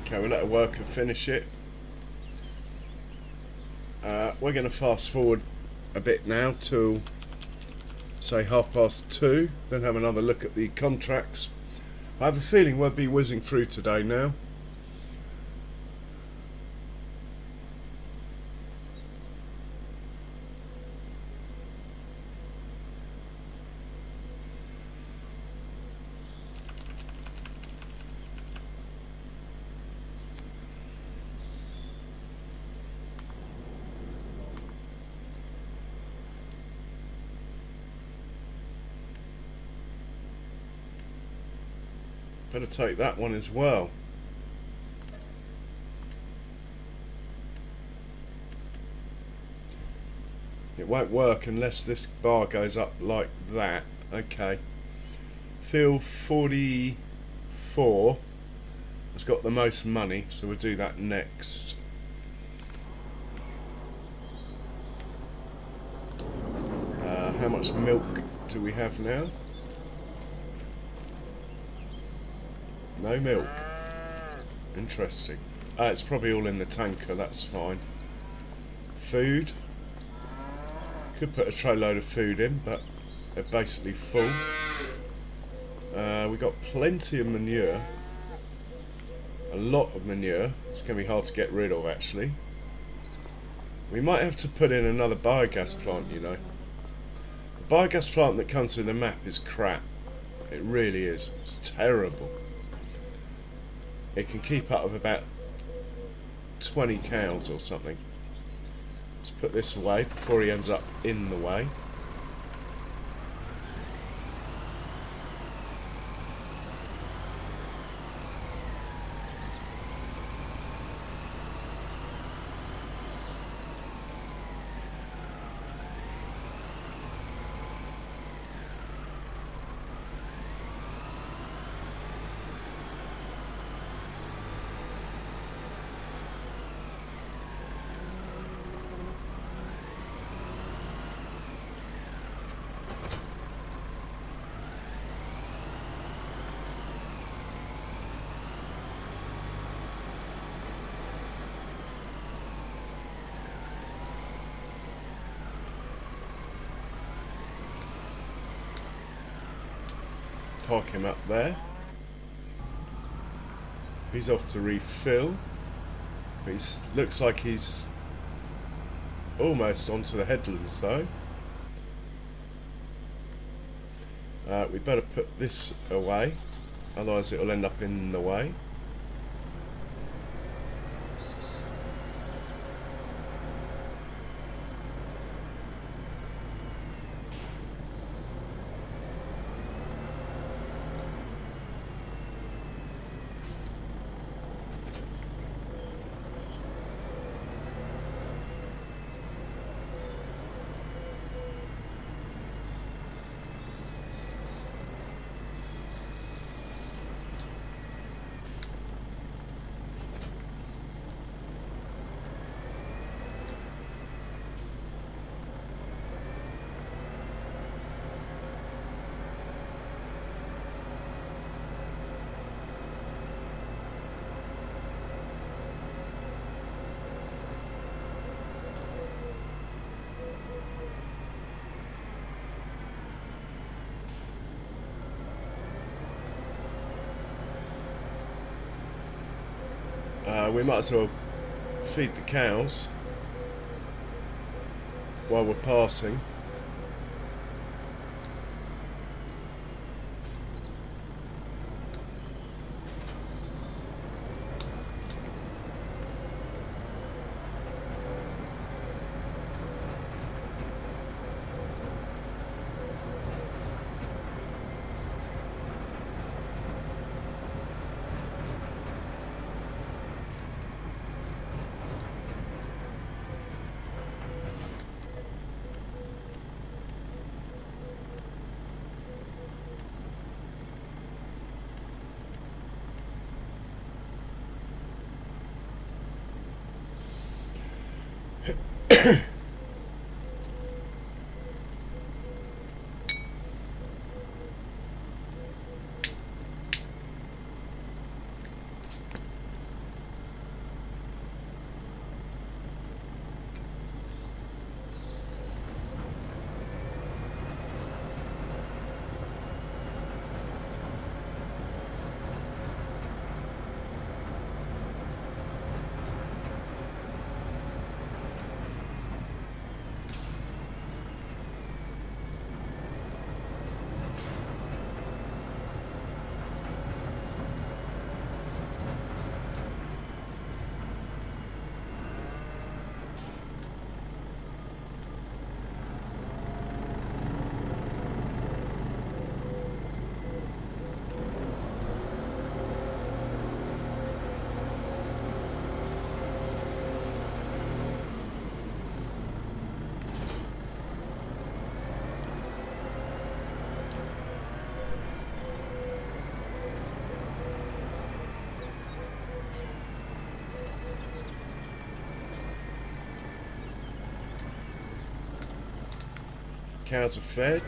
Okay, we'll let a worker finish it. We're going to fast forward a bit now to say 2:30, then have another look at the contracts. I have a feeling we'll be whizzing through today now. Better take that one as well. It won't work unless this bar goes up like that. Okay. Field 44 has got the most money, so we'll do that next. How much milk do we have now? No milk. Interesting. It's probably all in the tanker, that's fine. Food. Could put a tray load of food in, but they're basically full. We've got plenty of manure. A lot of manure. It's going to be hard to get rid of, actually. We might have to put in another biogas plant, you know. The biogas plant that comes with the map is crap. It really is. It's terrible. It can keep up with about 20 cows or something. Let's put this away before he ends up in the way. Park him up there. He's off to refill. But he looks like he's almost onto the headlands though. We better put this away, otherwise it'll end up in the way. We might as well feed the cows while we're passing. Cows are fed.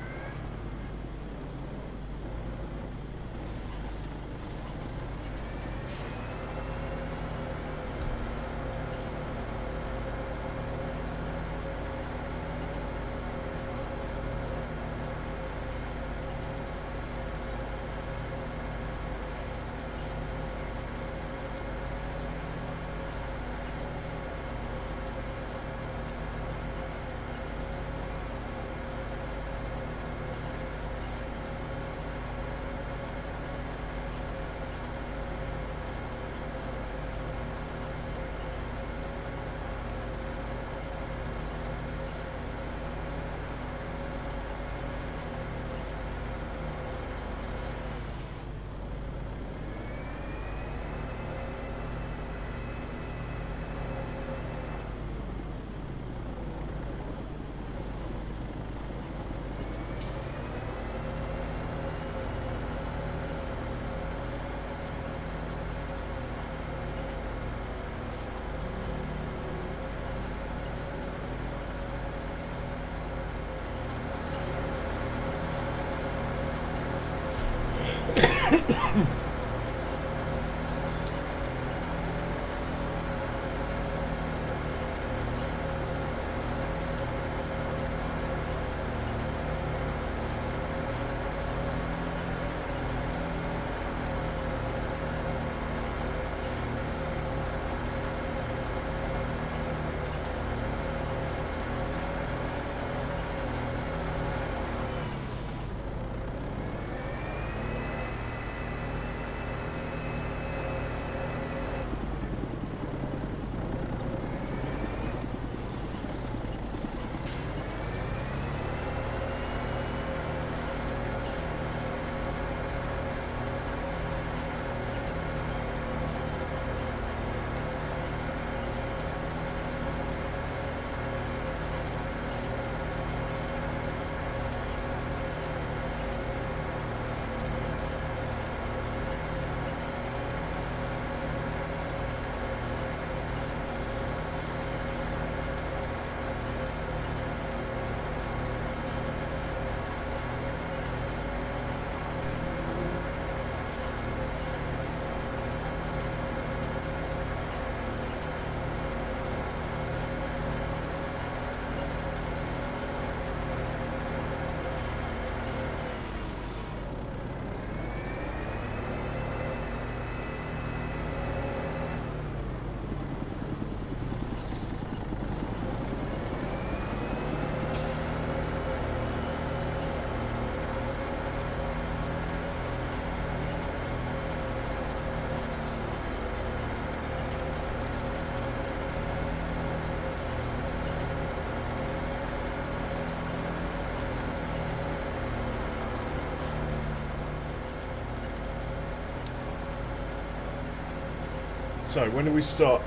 So when do we start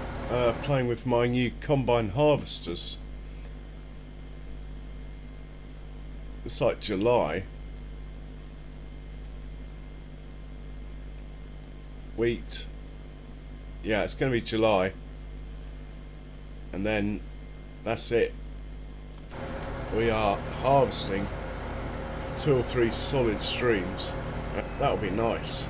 playing with my new combine harvesters? It's like July. Wheat. Yeah, it's going to be July. And then that's it. We are harvesting 2 or 3 solid streams. That'll be nice.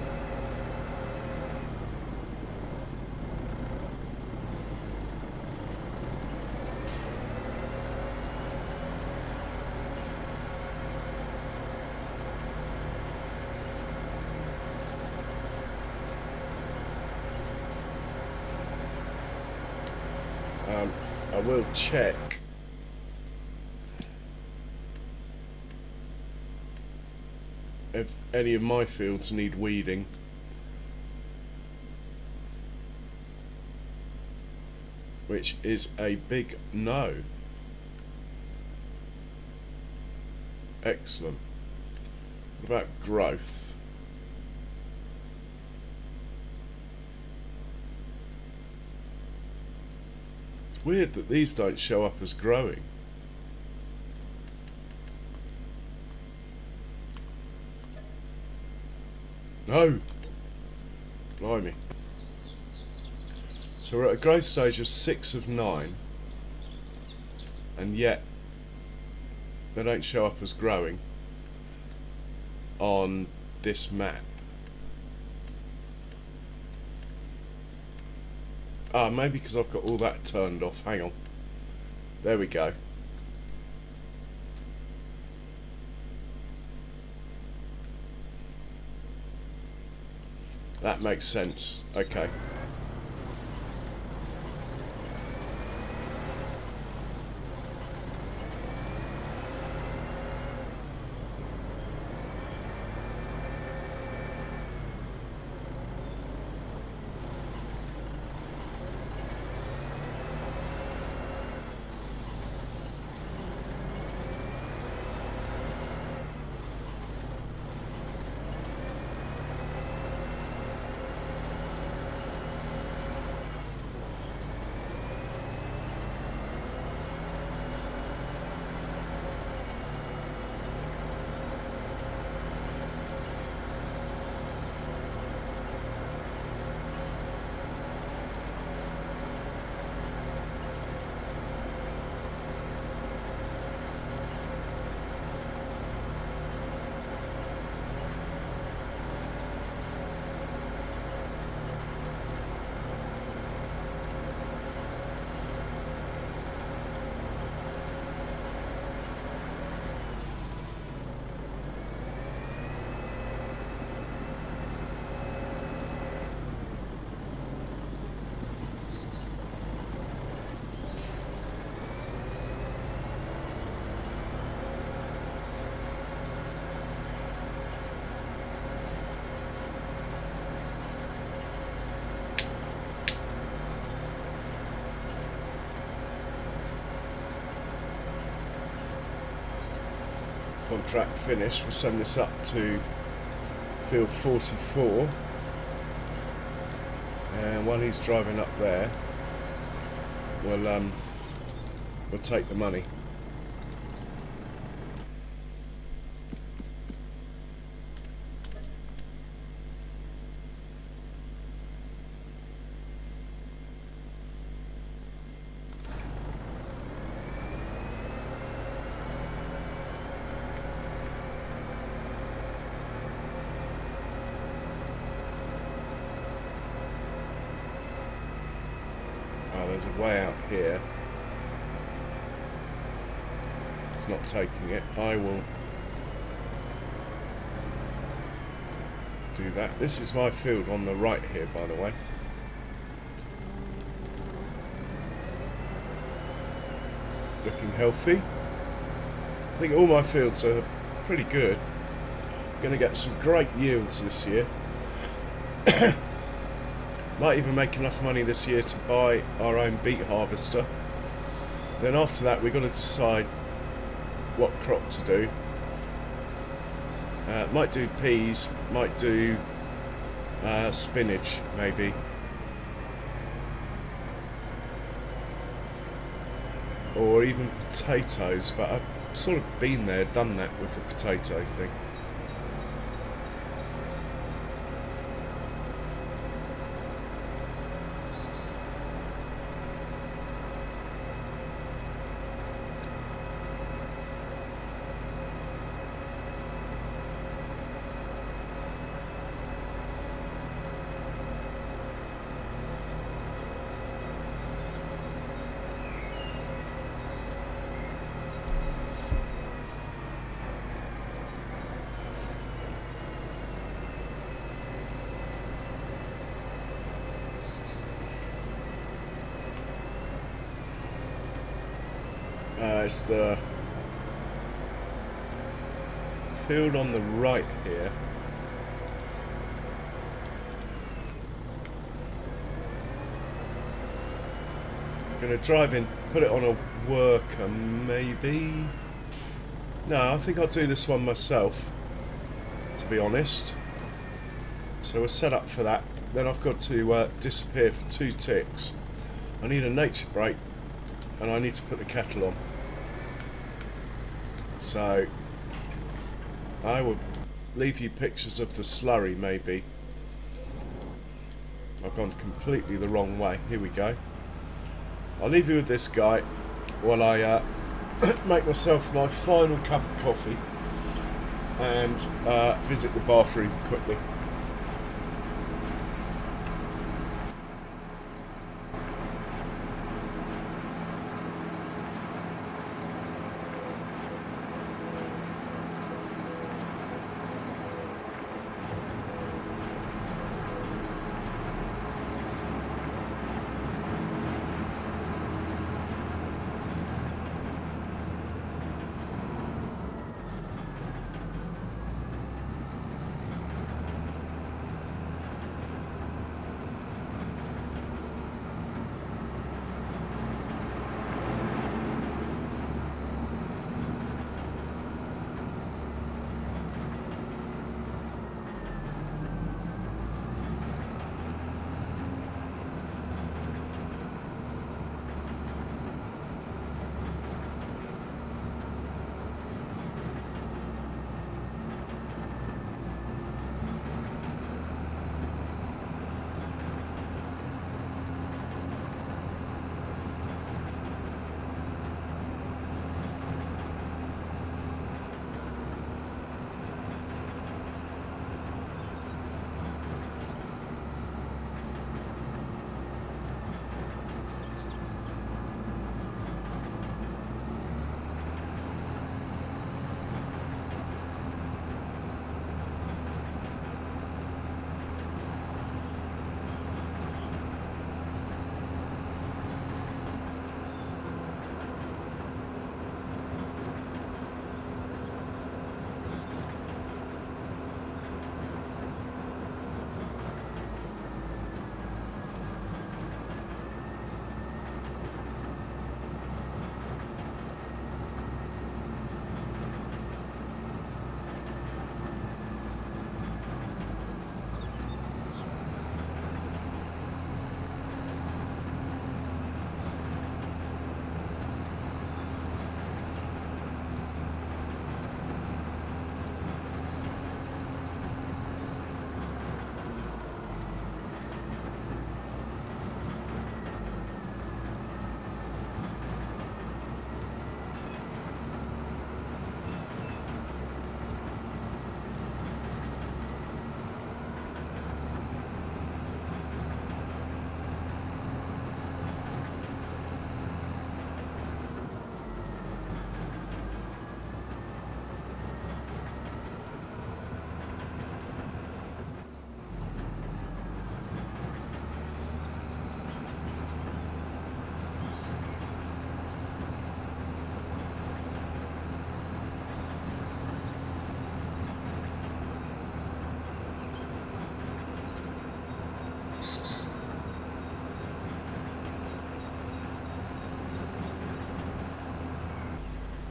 I will check if any of my fields need weeding. Which is a big no. Excellent. What about growth? It's weird that these don't show up as growing. No! Blimey. So we're at a growth stage of 6 of 9. And yet they don't show up as growing on this map. Ah, maybe because I've got all that turned off. Hang on. There we go. That makes sense. Okay. Contract finished. We'll send this up to field 44, and while he's driving up there, we'll take the money. There's a way out here. It's not taking it. I will do that. This is my field on the right here, by the way. Looking healthy. I think all my fields are pretty good. Going to get some great yields this year. Might even make enough money this year to buy our own beet harvester. Then after that we've got to decide what crop to do. Might do peas, might do spinach maybe. or even potatoes, but I've sort of been there, done that with the potato thing. It's the field on the right here. I'm going to drive in, put it on a worker maybe. No, I think I'll do this one myself, to be honest. So we're set up for that. Then I've got to disappear for 2 ticks. I need a nature break, and I need to put the kettle on. So I will leave you pictures of the slurry maybe. I've gone completely the wrong way. Here we go. I'll leave you with this guy while I make myself my final cup of coffee and visit the bathroom quickly.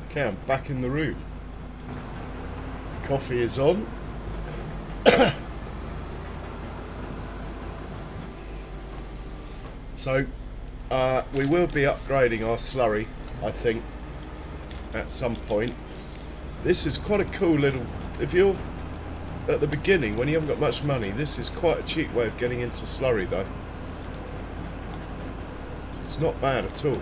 Okay, I'm back in the room. Coffee is on. So, we will be upgrading our slurry I think, at some point. This is quite a cool little... If you're at the beginning, when you haven't got much money, this is quite a cheap way of getting into slurry, though. It's not bad at all.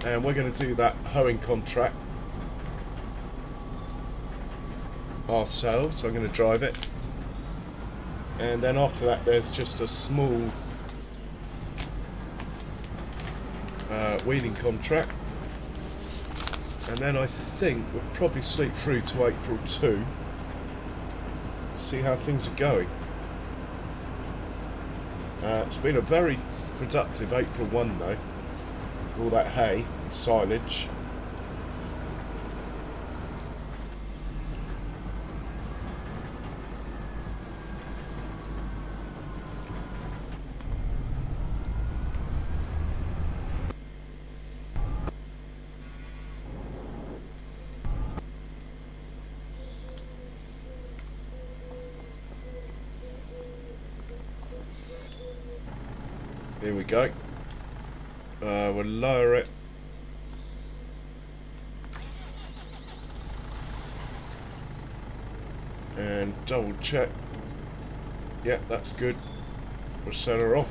And we're going to do that hoeing contract ourselves. So I'm going to drive it, and then after that there's just a small weeding contract, and then I think we'll probably sleep through to April 2, see how things are going. It's been a very productive April 1 though, all that hay and silage. Here we go. We'll lower it. And double check. Yeah, that's good. We'll set her off.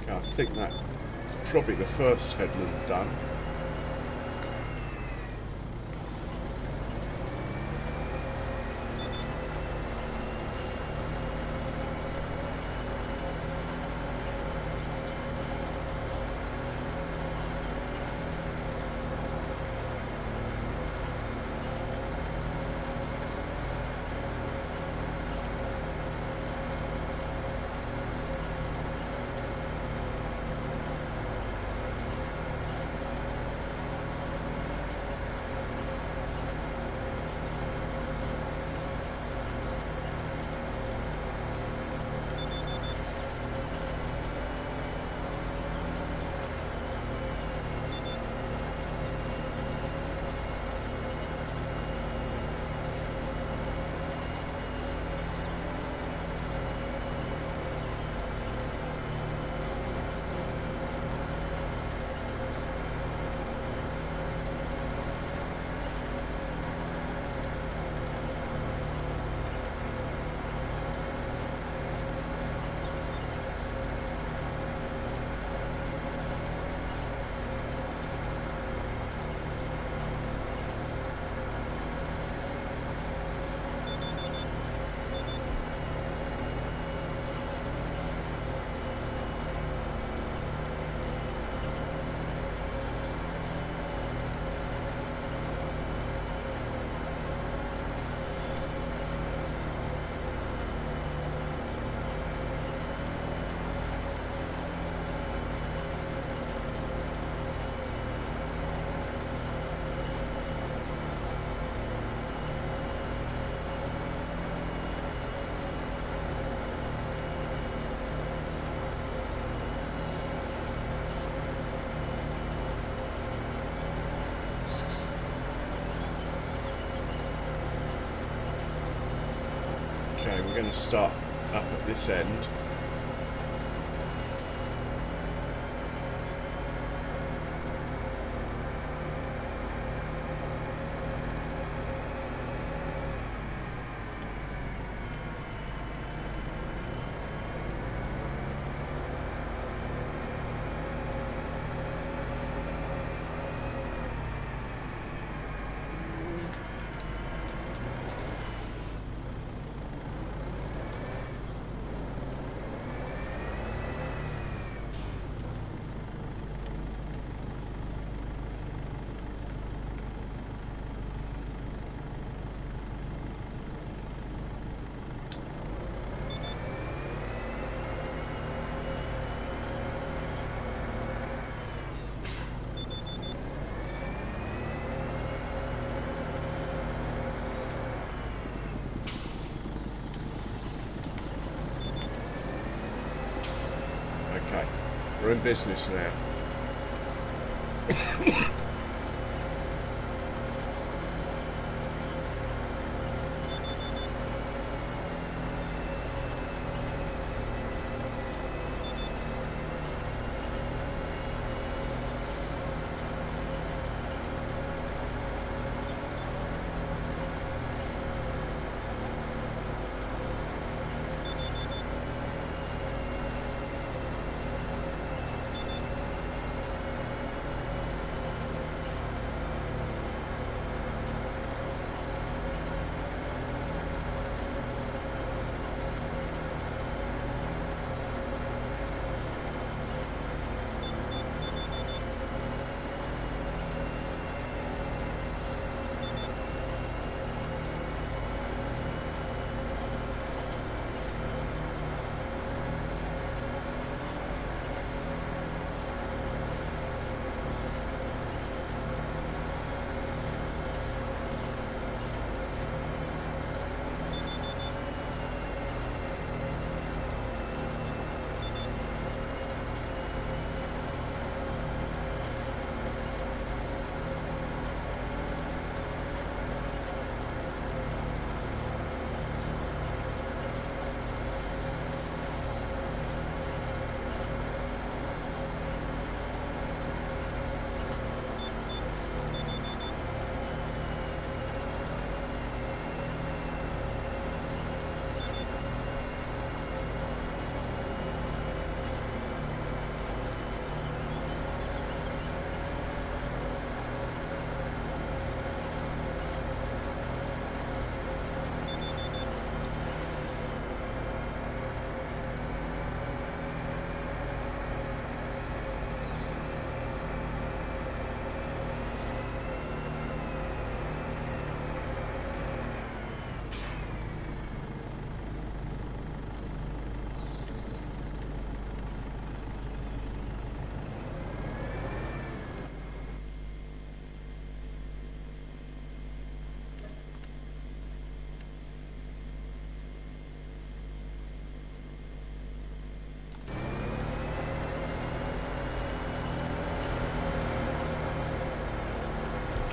I think that's probably the first headland done. we're going to start up at this end. Okay, we're in business now.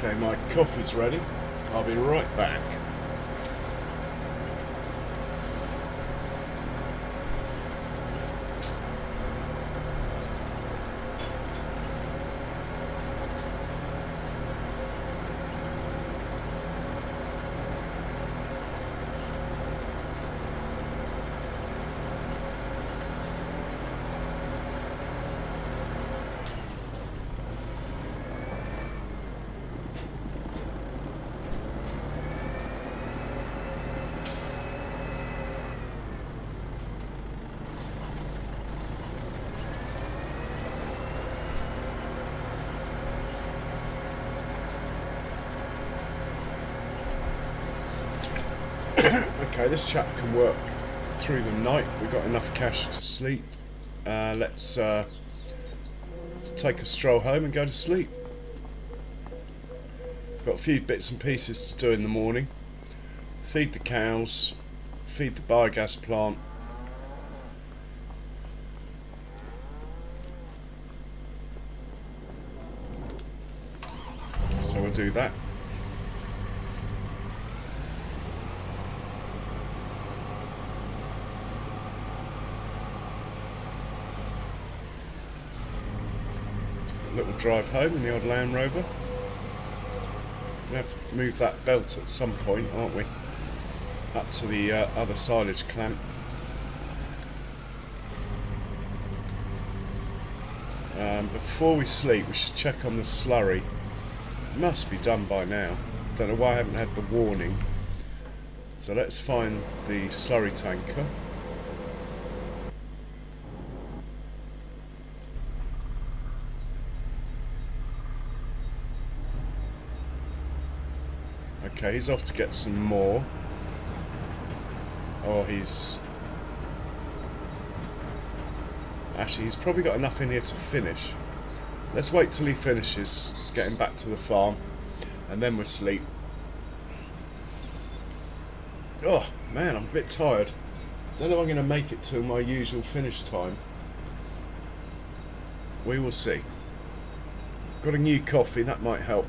Okay, my coffee's ready. I'll be right back. Okay, this chap can work through the night. We've got enough cash to sleep. Let's take a stroll home and go to sleep. Got a few bits and pieces to do in the morning. Feed the cows, feed the biogas plant. So we'll do that. A little drive home in the old Land Rover. We have to move that belt at some point, aren't we? Up to the other silage clamp. Before we sleep, we should check on the slurry. It must be done by now. Don't know why I haven't had the warning. So let's find the slurry tanker. Okay, he's off to get some more. Oh, actually, he's probably got enough in here to finish. Let's wait till he finishes getting back to the farm, and then we'll sleep. Oh, man, I'm a bit tired. Don't know if I'm going to make it till my usual finish time. We will see. Got a new coffee, that might help.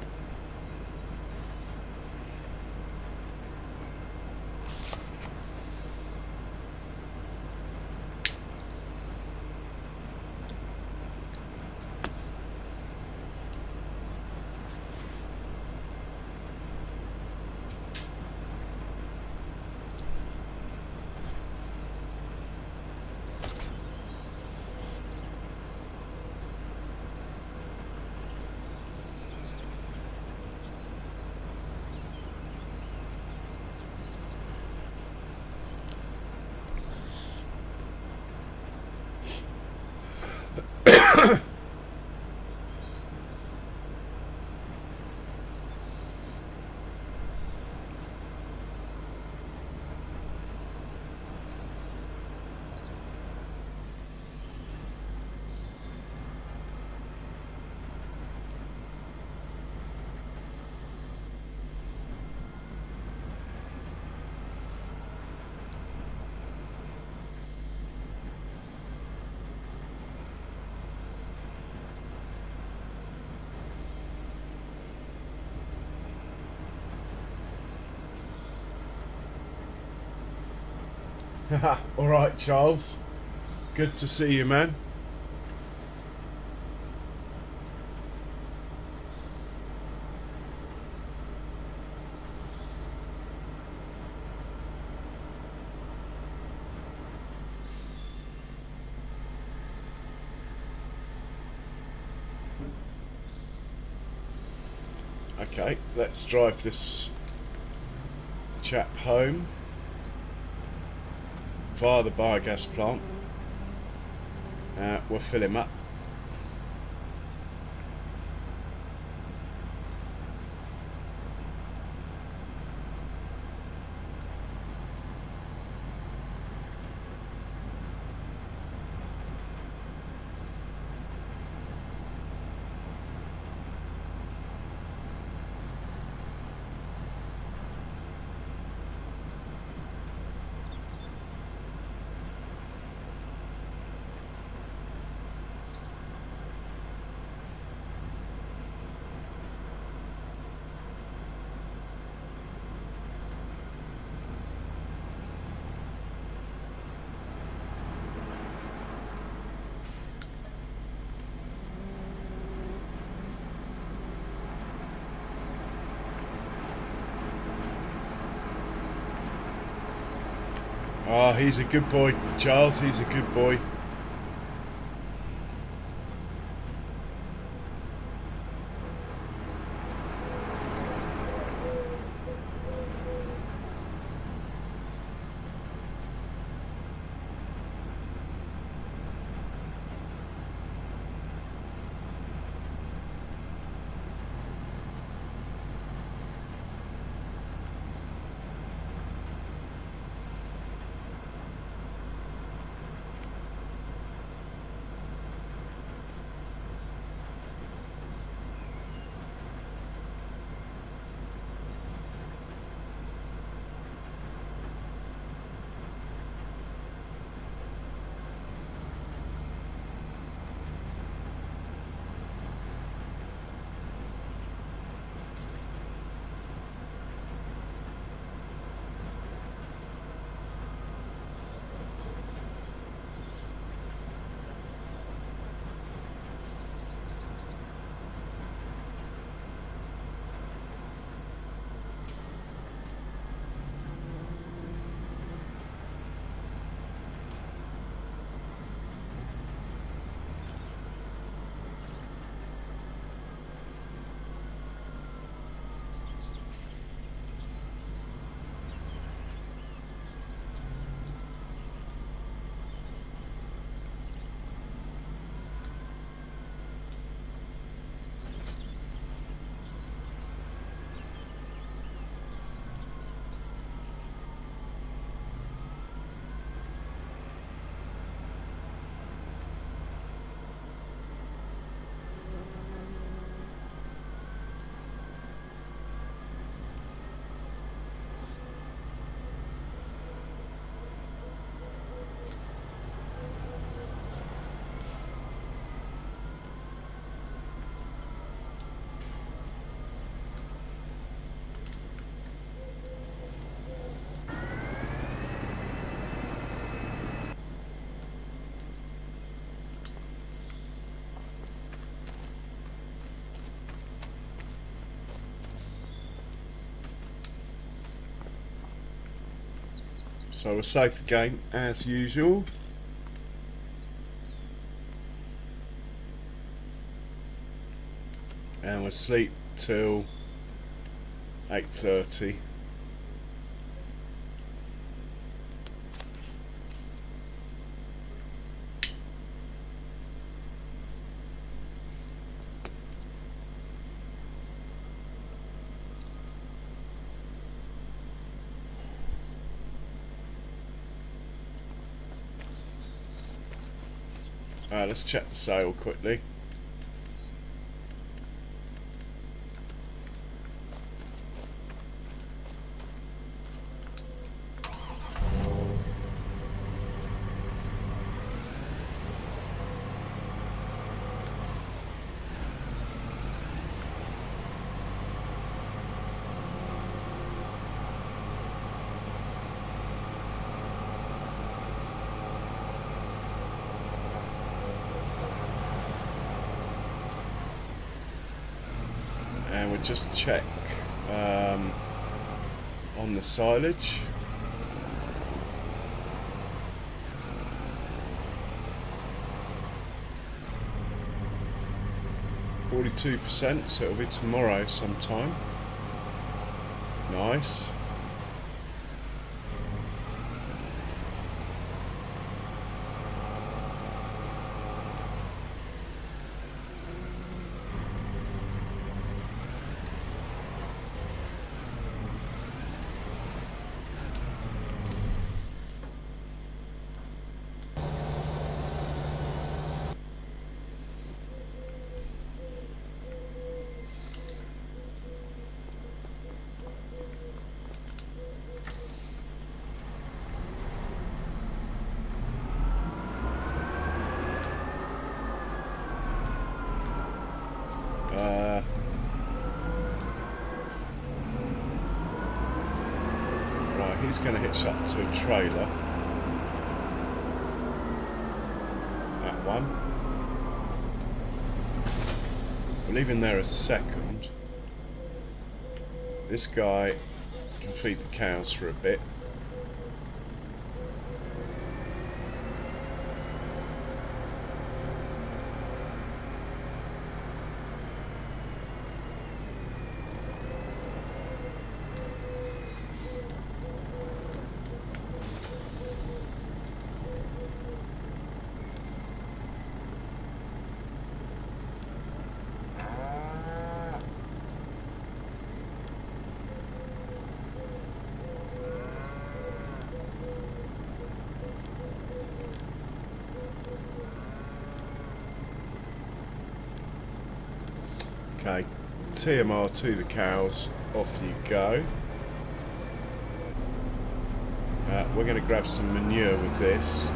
Alright, Charles. Good to see you, man. Okay, let's drive this chap home via the biogas plant. We'll fill him up. Oh, he's a good boy, Charles. He's a good boy. So we'll save the game as usual. And we'll sleep till 8:30. Let's check the sale quickly. And we'll just check on the silage. %, so it'll be tomorrow sometime. Nice. Right, he's going to hitch up to a trailer. That one. We'll leave him there a second. This guy can feed the cows for a bit. Okay, TMR to the cows, off you go. We're going to grab some manure with this.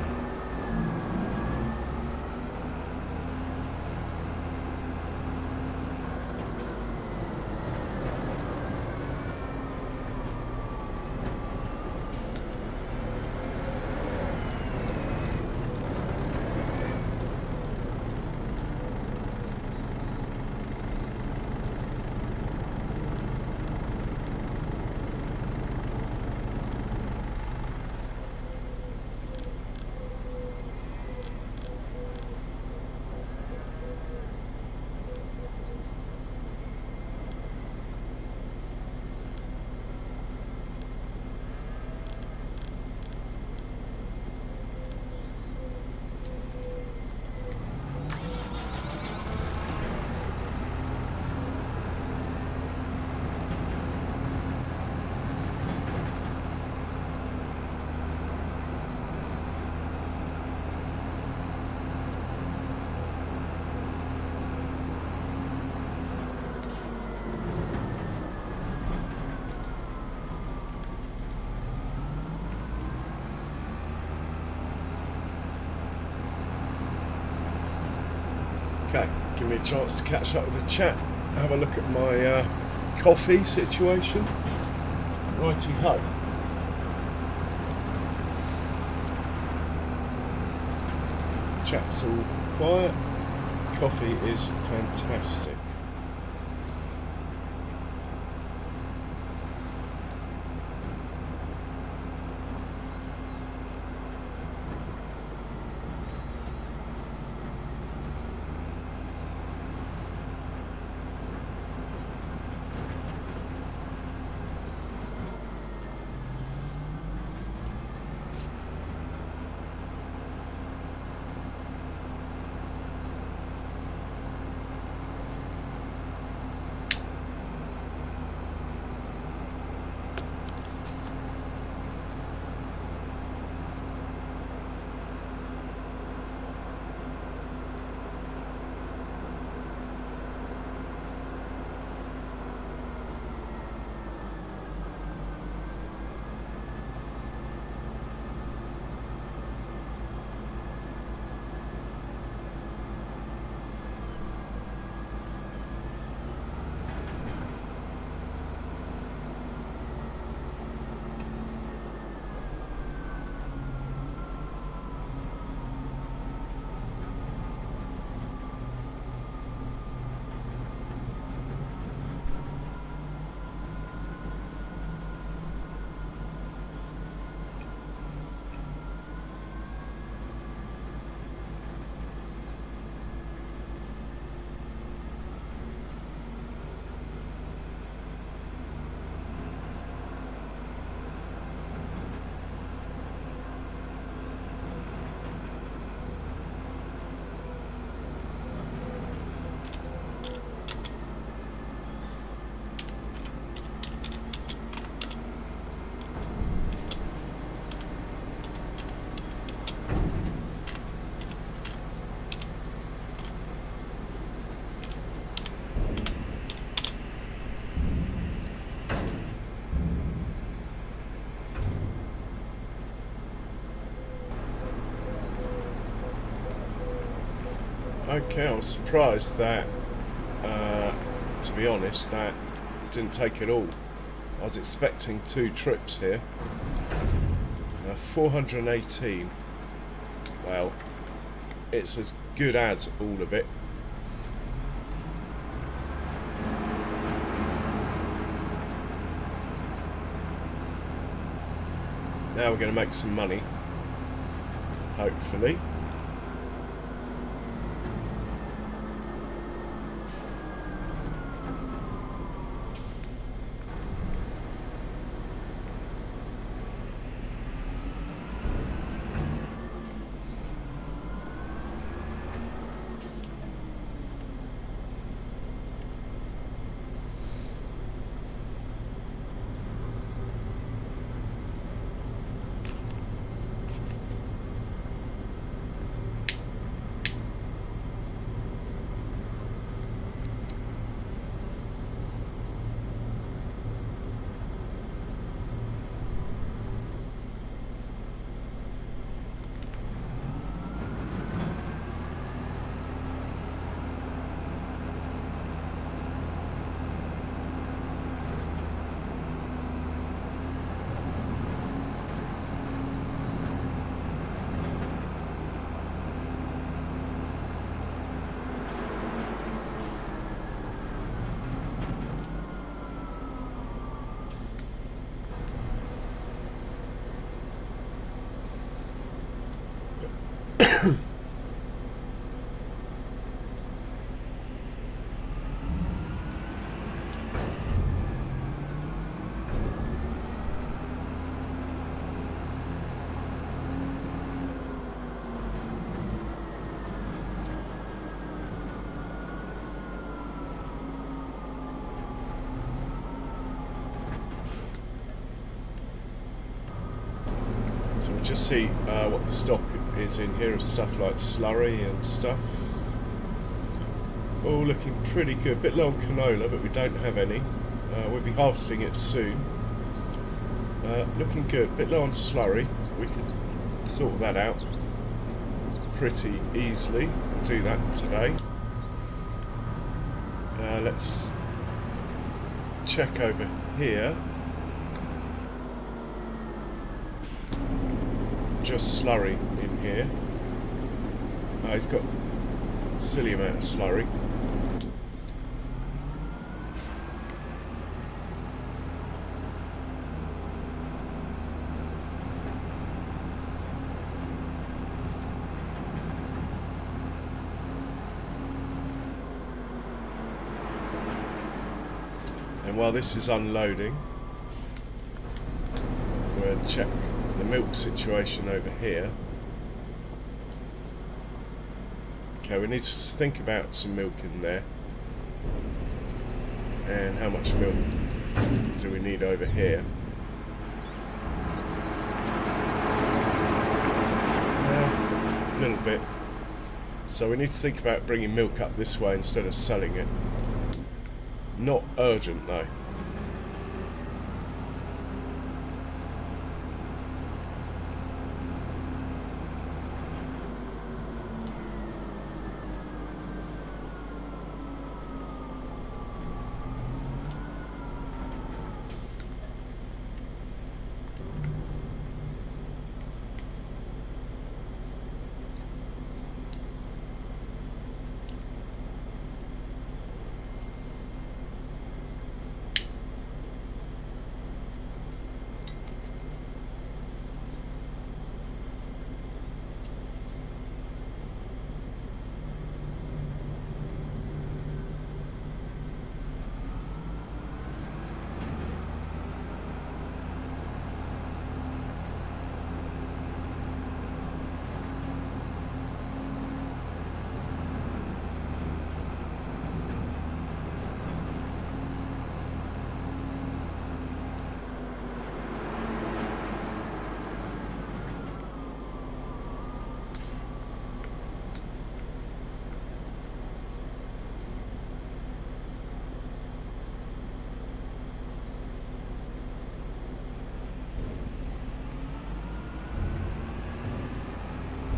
Okay, give me a chance to catch up with the chat, have a look at my coffee situation. Righty ho. Chat's all quiet. Coffee is fantastic. Okay, I was surprised that, to be honest, that didn't take it all. I was expecting 2 trips here. 418. Well, it's as good as all of it. Now we're going to make some money, hopefully. So we'll just see what the stock is in here of stuff like slurry and stuff. All looking pretty good. Bit low on canola, but we don't have any. We'll be harvesting it soon. Looking good. Bit low on slurry. We can sort that out pretty easily. Do that today. Let's check over here. Just slurry in here. He's got a silly amount of slurry. And while this is unloading, we'll check the milk situation over here. Okay, we need to think about some milk in there. And how much milk do we need over here? A little bit. So we need to think about bringing milk up this way instead of selling it. Not urgent though.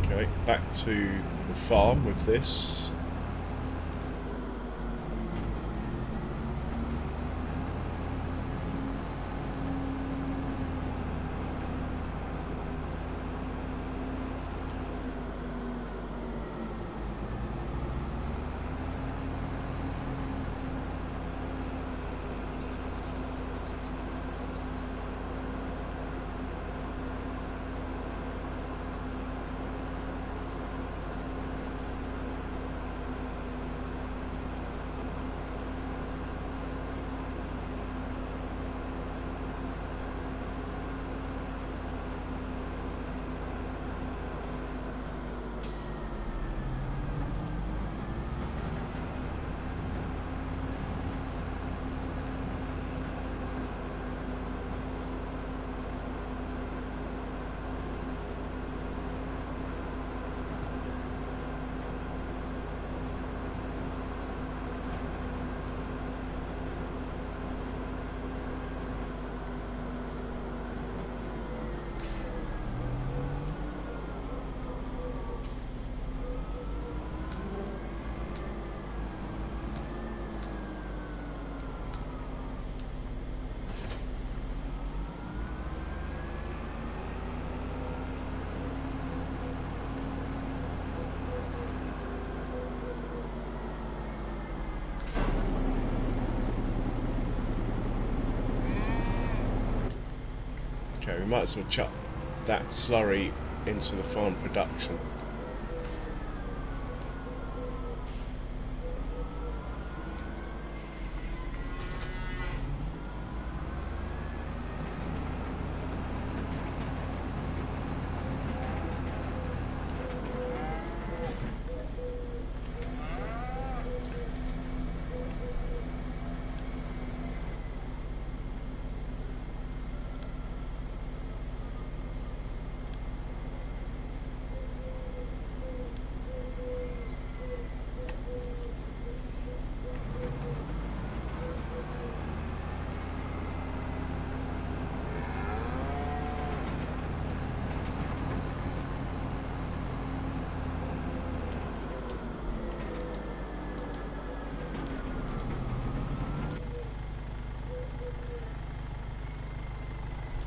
Okay, back to the farm with this. might as well chuck that slurry into the farm production.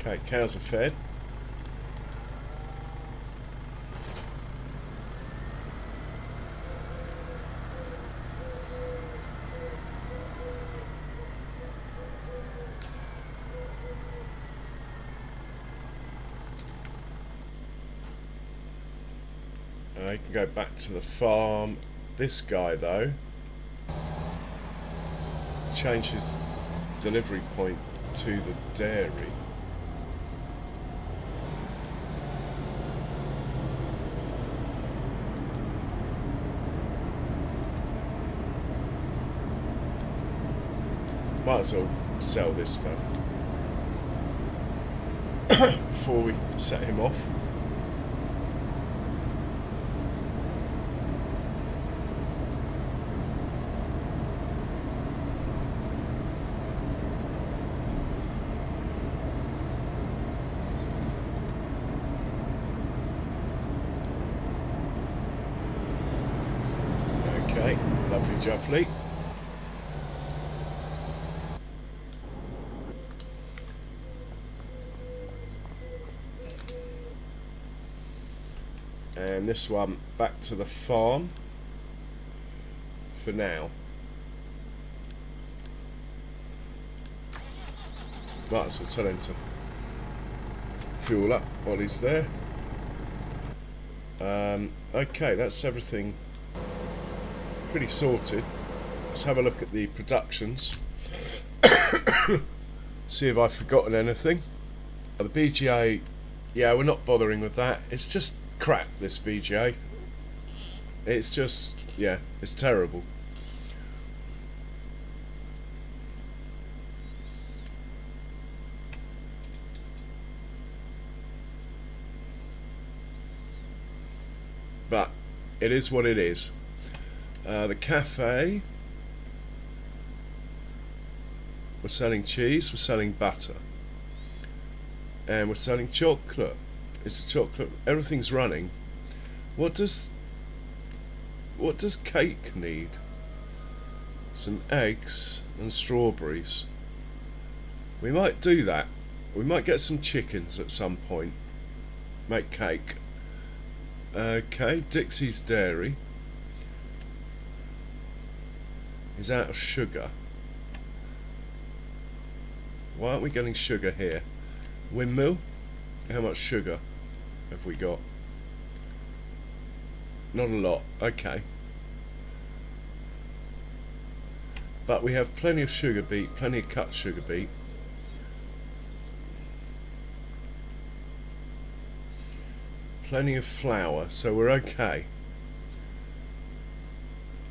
Okay, cows are fed. You can go back to the farm. This guy, though, changes delivery point to the dairy. Might as well sell this stuff before we set him off. Okay, lovely jubbly. And this one back to the farm for now. Might as well tell him to fuel up while he's there. Okay, that's everything pretty sorted. Let's have a look at the productions. See if I've forgotten anything. The BGA, yeah, we're not bothering with that. It's just crap, this BGA. It's just, yeah, it's terrible. But it is what it is. The cafe, we're selling cheese, we're selling butter, and we're selling chocolate. It's a chocolate. Everything's running. What does cake need? Some eggs and strawberries. We might do that. We might get some chickens at some point. Make cake. Okay, Dixie's Dairy is out of sugar. Why aren't we getting sugar here? Windmill? How much sugar have we got? Not a lot. Okay. But we have plenty of sugar beet, plenty of cut sugar beet. Plenty of flour, so we're okay.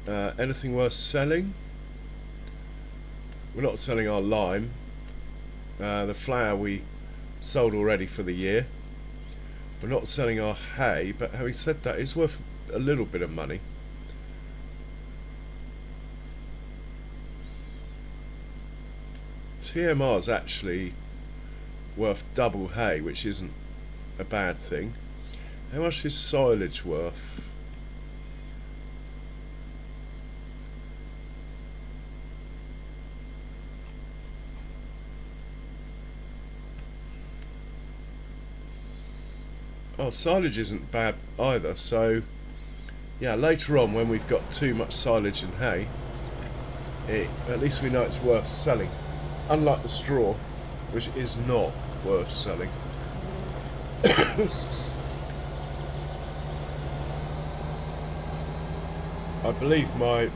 Anything worth selling? We're not selling our lime. The flour we sold already for the year. We're not selling our hay, but having said that, it's worth a little bit of money. TMR is actually worth double hay, which isn't a bad thing. How much is silage worth? Oh, silage isn't bad either, so yeah, later on when we've got too much silage and hay, at least we know it's worth selling. Unlike the straw, which is not worth selling. I believe my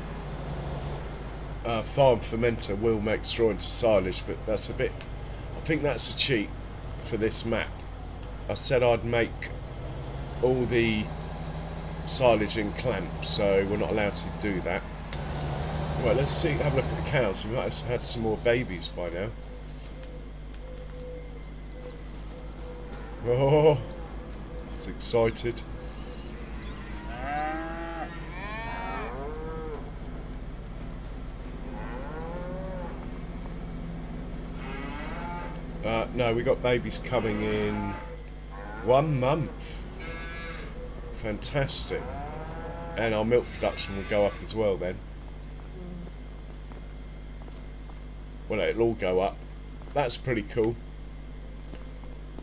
farm fermenter will make straw into silage, but that's a bit... I think that's a cheat for this map. I said I'd make all the silage in clamps, so we're not allowed to do that. Right, let's see, have a look at the cows. We might have had some more babies by now. Oh, it's excited. No, we got babies coming in 1 month. Fantastic. And our milk production will go up as well then. Well, it'll all go up. That's pretty cool.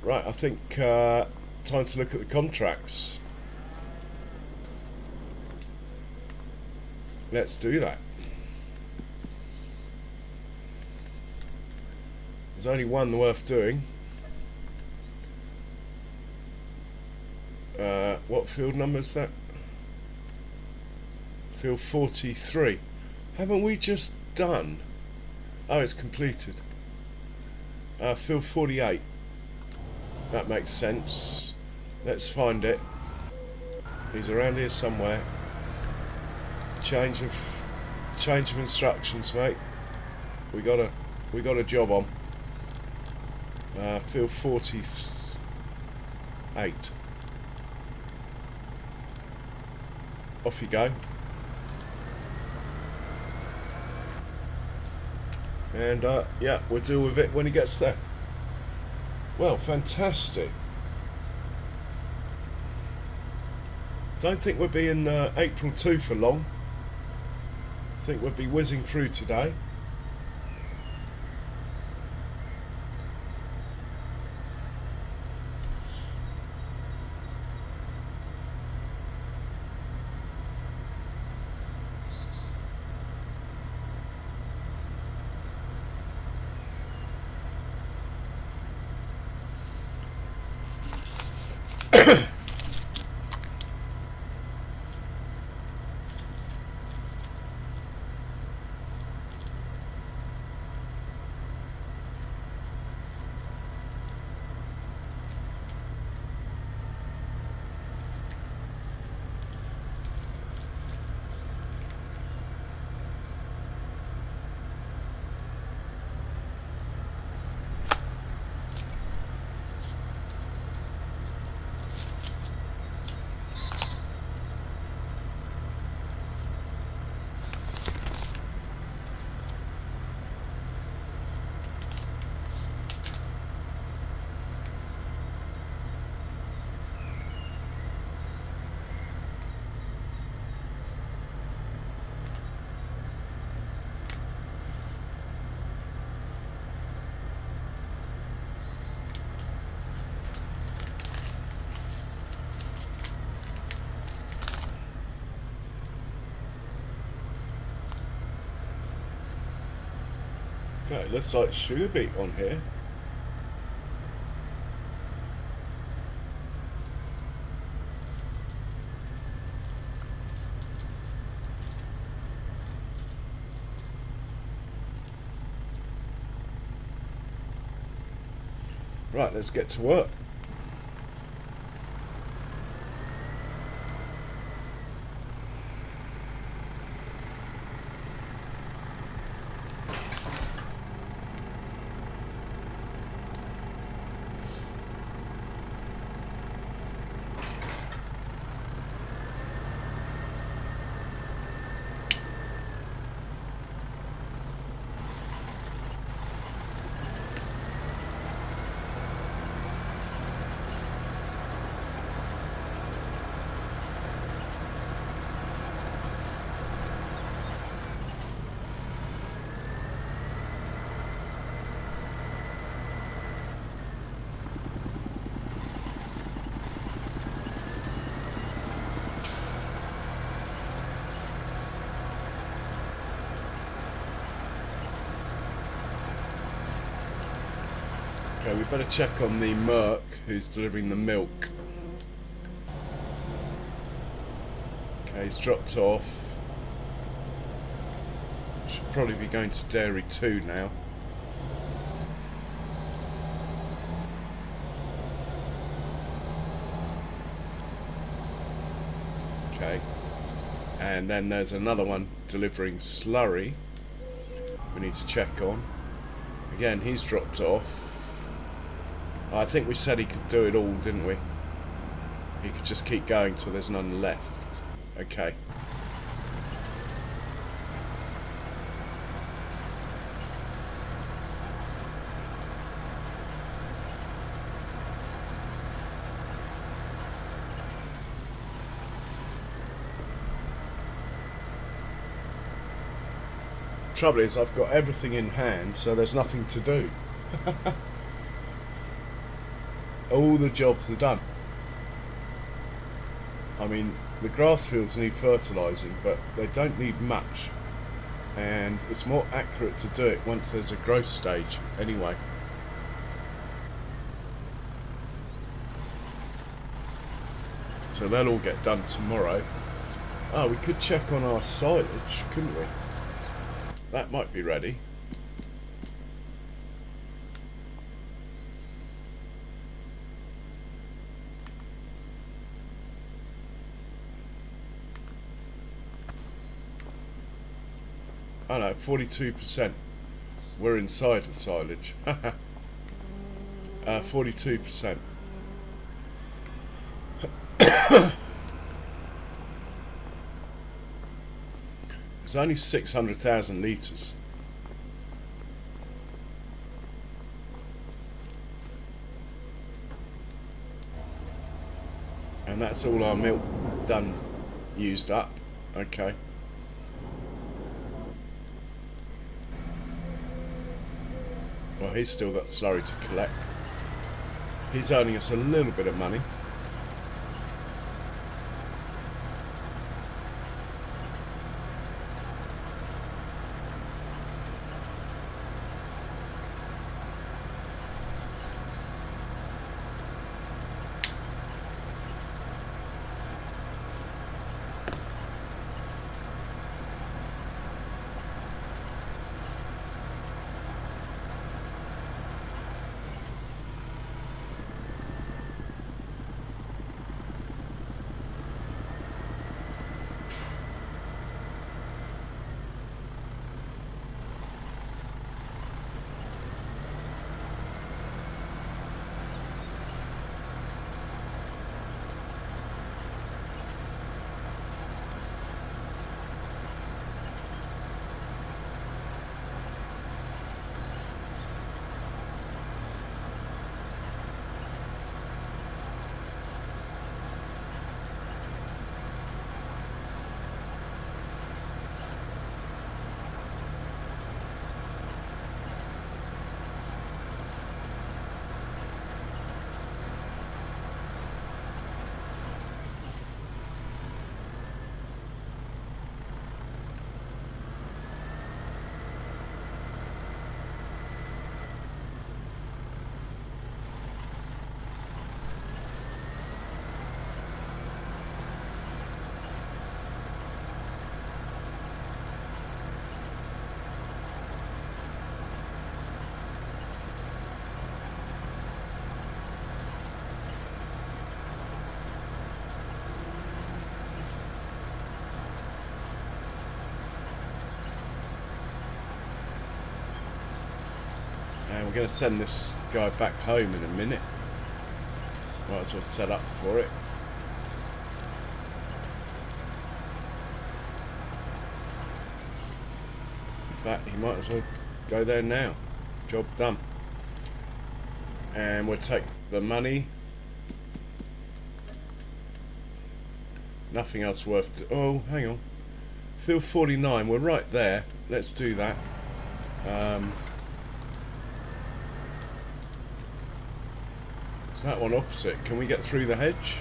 Right, I think time to look at the contracts. Let's do that. There's only one worth doing. What field number is that? Field 43. Haven't we just done? Oh, it's completed. Field 48. That makes sense. Let's find it. He's around here somewhere. Change of instructions, mate. We got a job on. Field 48. Off you go. And yeah, we'll deal with it when he gets there. Well, fantastic. Don't think we'll be in April 2 for long. I think we'll be whizzing through today. Okay, looks like sugar beet on here. Right, let's get to work. Okay, we better check on the Merc who's delivering the milk. Okay, he's dropped off. Should probably be going to Dairy 2 now. Okay. And then there's another one delivering slurry we need to check on. Again, he's dropped off. I think we said he could do it all, didn't we? He could just keep going till there's none left. Okay. Trouble is, I've got everything in hand, so there's nothing to do. All the jobs are done. I mean, the grass fields need fertilizing, but they don't need much. And it's more accurate to do it once there's a growth stage, anyway. So they'll all get done tomorrow. Oh, we could check on our silage, couldn't we? That might be ready. Oh no, 42%. We're inside the silage. 42%. It's only 600,000 litres. And that's all our milk done, used up. Okay. Well, he's still got slurry to collect. He's earning us a little bit of money. And we're going to send this guy back home in a minute. Might as well set up for it. In fact, he might as well go there now. Job done. And we'll take the money. Nothing else worth... Oh, hang on. Field 49, we're right there. Let's do that. Is that one opposite? Can we get through the hedge?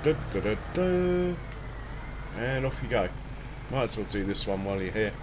Da, da, da, da. And off you go. Might as well do this one while you're here.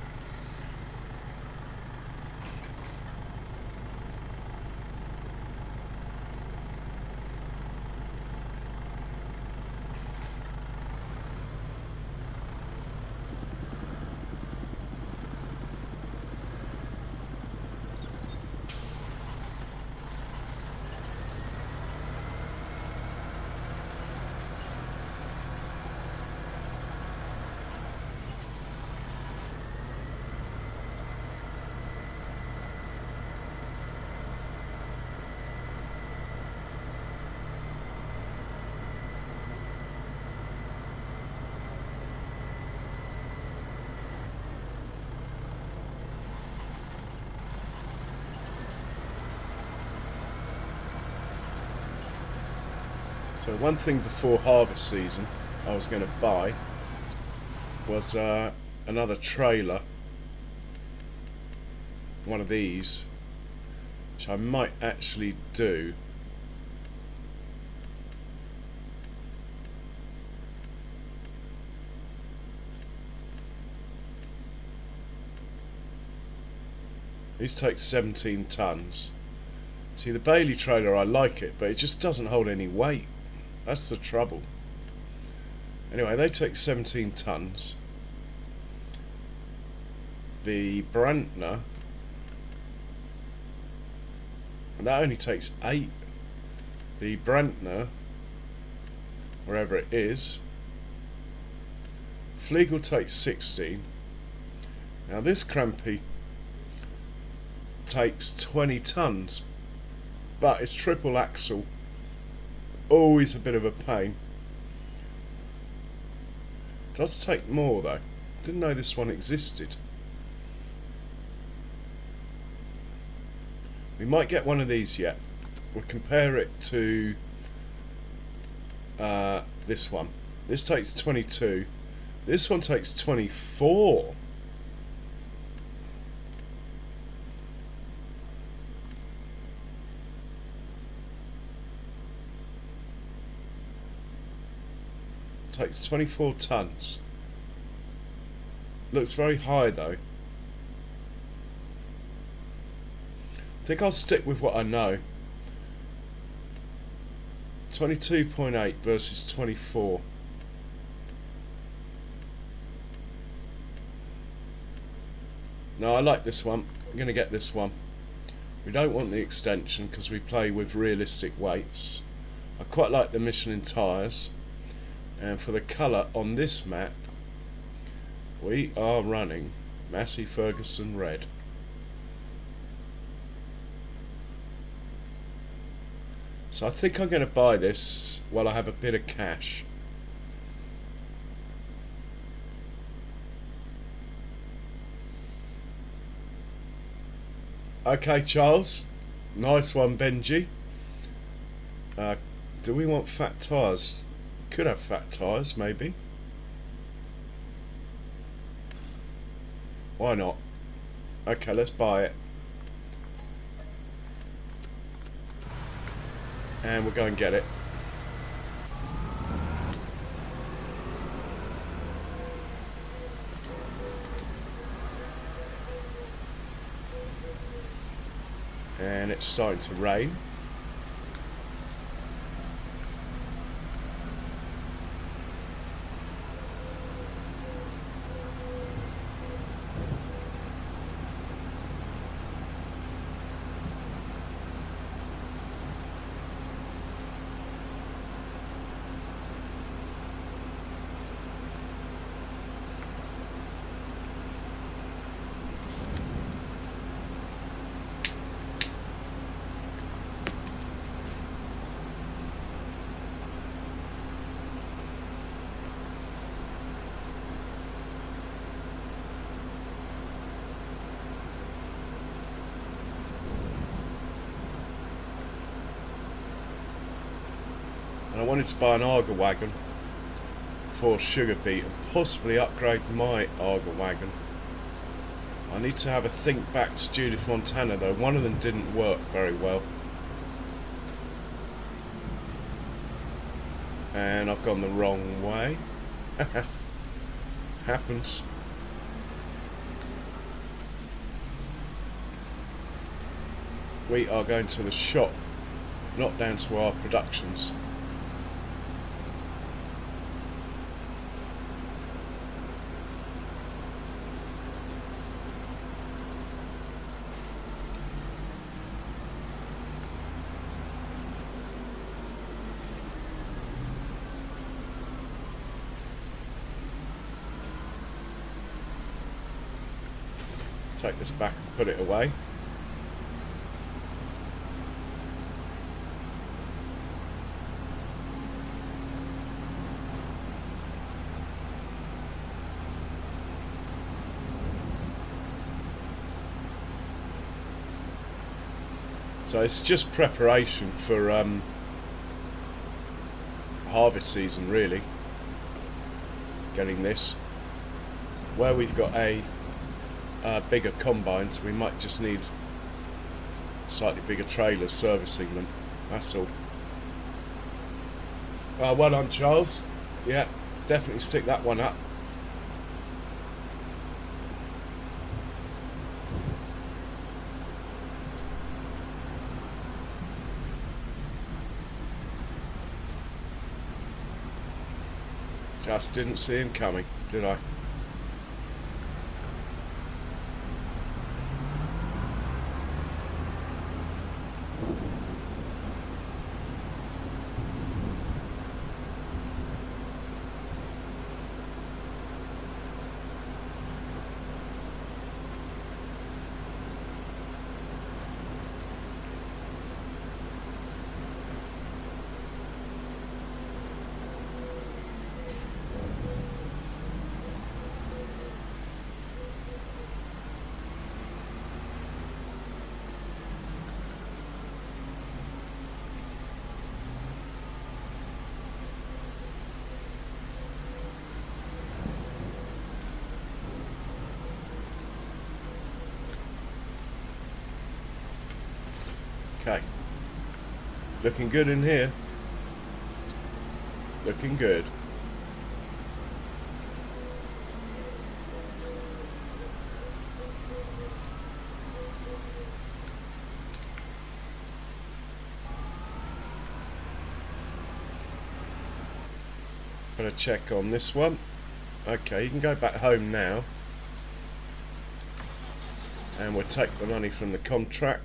So one thing before harvest season I was going to buy was another trailer, one of these, which I might actually do. These take 17 tons. See, the Bailey trailer, I like it, but it just doesn't hold any weight. That's the trouble. Anyway, they take 17 tons. The Brantner, that only takes 8. The Brantner, wherever it is, Flegel takes 16. Now this Crampy takes 20 tons, but it's triple axle, always a bit of a pain. Does take more though. Didn't know this one existed. We might get one of these yet. We'll compare it to this one. This takes 22. This one takes 24. Takes 24 tons. Looks very high though. I think I'll stick with what I know. 22.8 versus 24. No, I like this one. I'm going to get this one. We don't want the extension because we play with realistic weights. I quite like the Michelin tyres. And for the colour on this map, we are running Massey Ferguson Red. So I think I'm going to buy this while I have a bit of cash. Okay, Charles. Nice one, Benji. Do we want fat tyres? Could have fat tyres, maybe. Why not? Okay, let's buy it. And we'll go and get it. And it's starting to rain. And I wanted to buy an Arga wagon for Sugar Beet and possibly upgrade my Arga wagon. I need to have a think back to Judith Montana though. One of them didn't work very well. And I've gone the wrong way. Happens. We are going to the shop, not down to our productions. Take this back and put it away. So it's just preparation for harvest season really, getting this. Where we've got a bigger combine, so we might just need slightly bigger trailers servicing them, that's all. Well done, Charles. Yeah, definitely stick that one up. Just didn't see him coming, did I? Okay, looking good in here, looking good. Gonna check on this one. Okay, you can go back home now, and we'll take the money from the contract.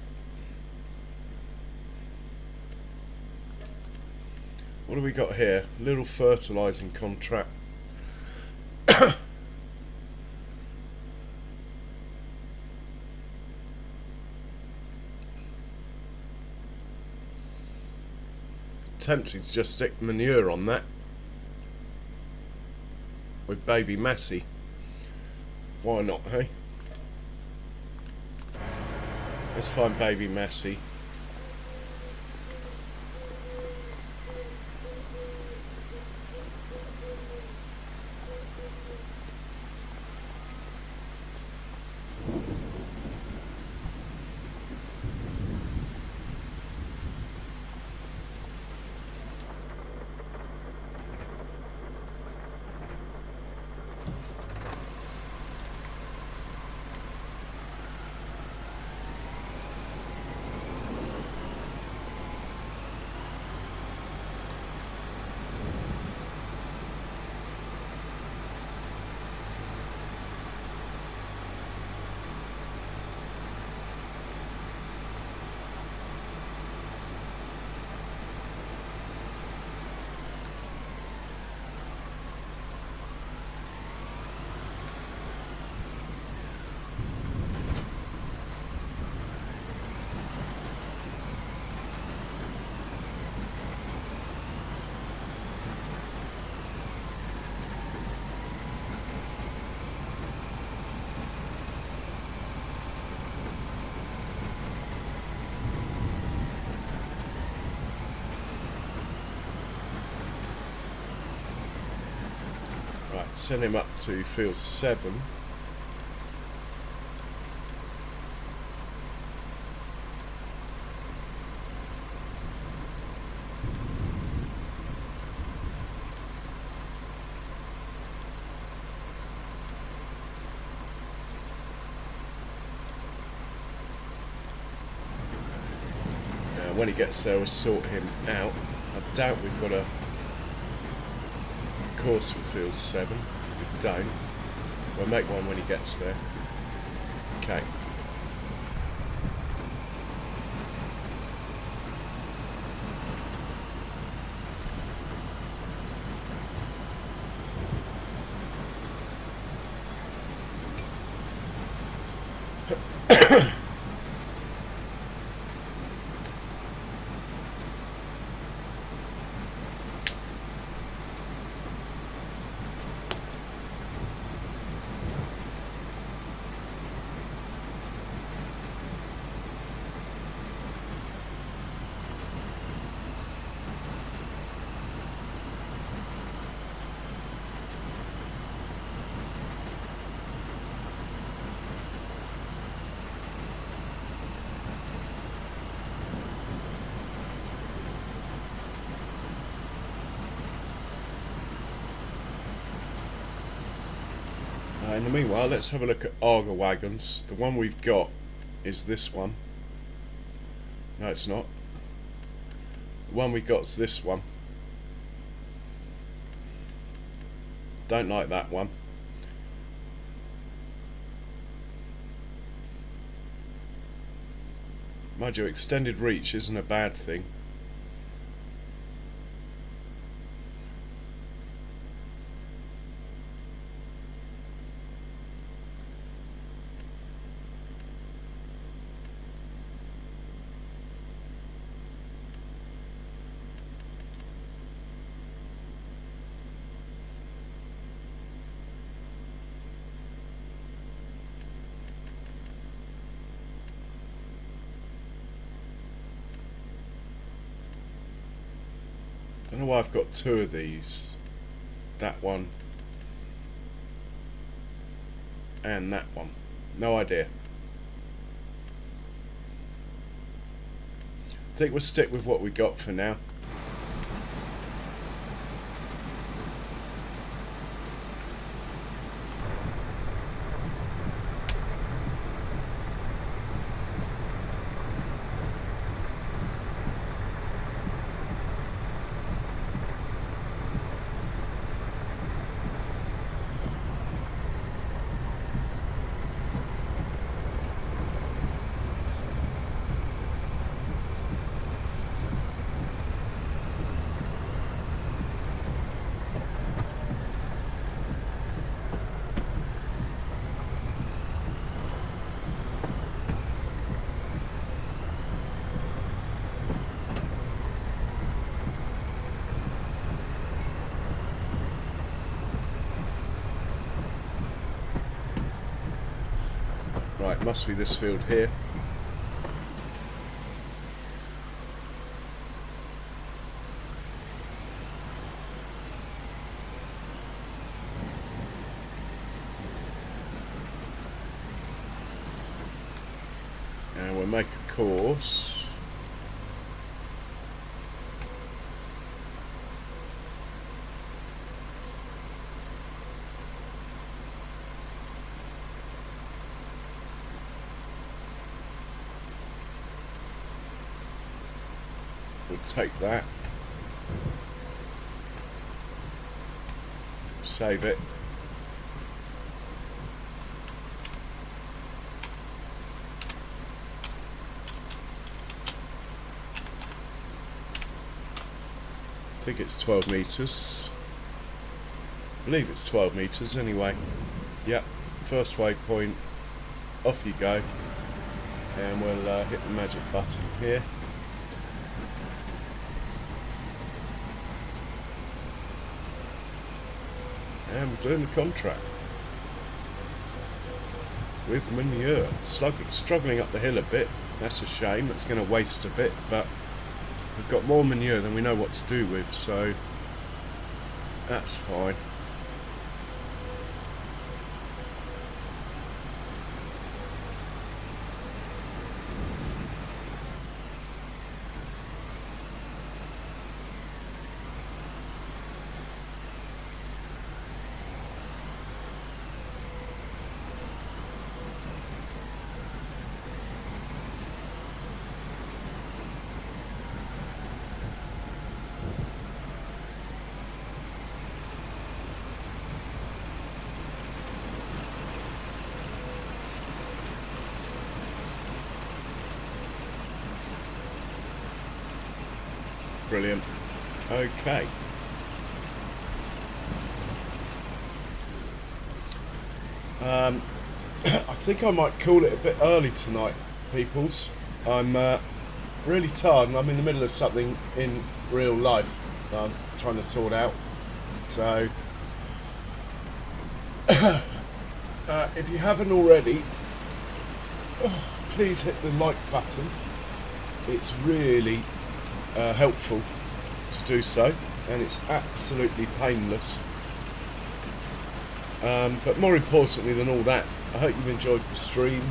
What do we got here? Little fertilizing contract. Tempted to just stick manure on that with baby Massey. Why not, hey? Let's find baby Massey. Send him up to field 7. When he gets there, we'll sort him out. I doubt we've got a course for field 7. We don't. We'll make one when he gets there. Okay. In the meanwhile, let's have a look at auger wagons. The one we've got is this one. No, it's not. The one we got's this one. Don't like that one. Mind you, extended reach isn't a bad thing. Don't know why I've got two of these. That one and that one. No idea. I think we'll stick with what we got for now. Right, must be this field here. And we'll make a course. We'll take that, save it, I think it's 12 metres, I believe it's 12 metres anyway. Yep, first waypoint, off you go, and we'll hit the magic button here. And we're doing the contract with manure. Struggling up the hill a bit. That's a shame. That's going to waste a bit, but we've got more manure than we know what to do with, so that's fine. Brilliant. Okay. I think I might call it a bit early tonight, peoples. I'm really tired and I'm in the middle of something in real life that I'm trying to sort out. So, if you haven't already, please hit the like button. It's really helpful to do so, and it's absolutely painless. But more importantly than all that, I hope you've enjoyed the stream.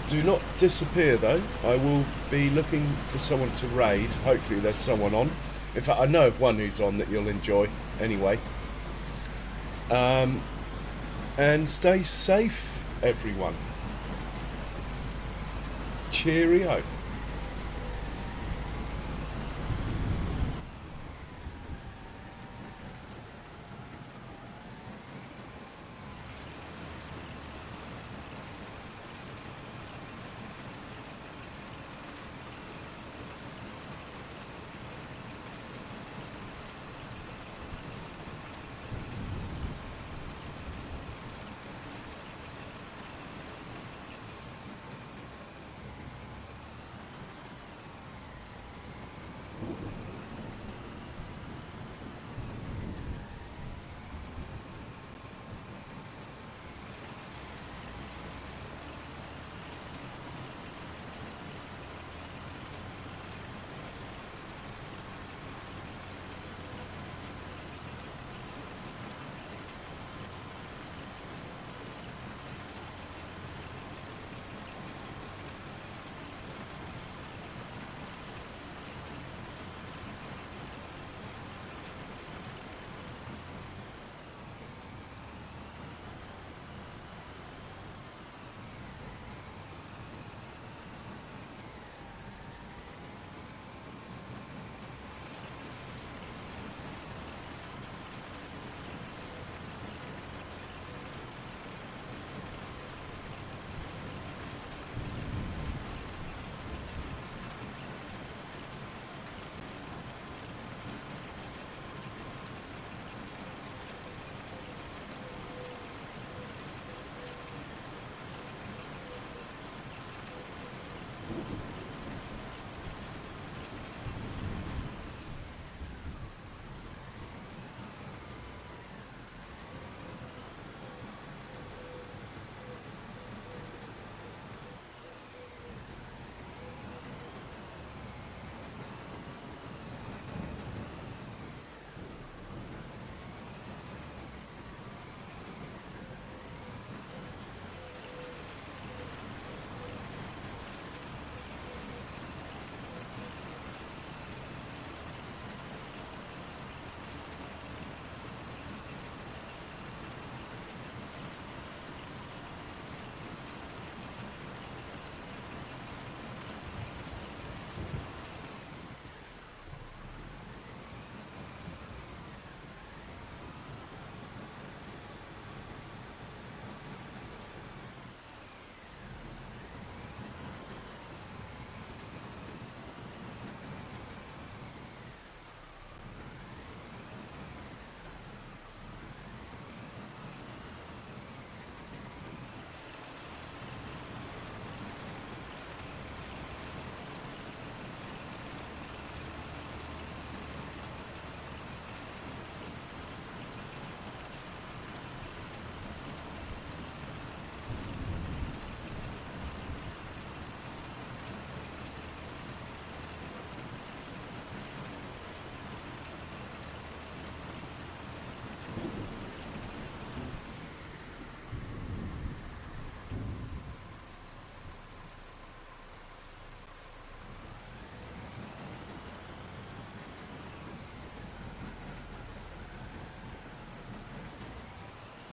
Do not disappear though. I will be looking for someone to raid. Hopefully there's someone on. In fact, I know of one who's on that you'll enjoy anyway. and stay safe, everyone. Cheerio.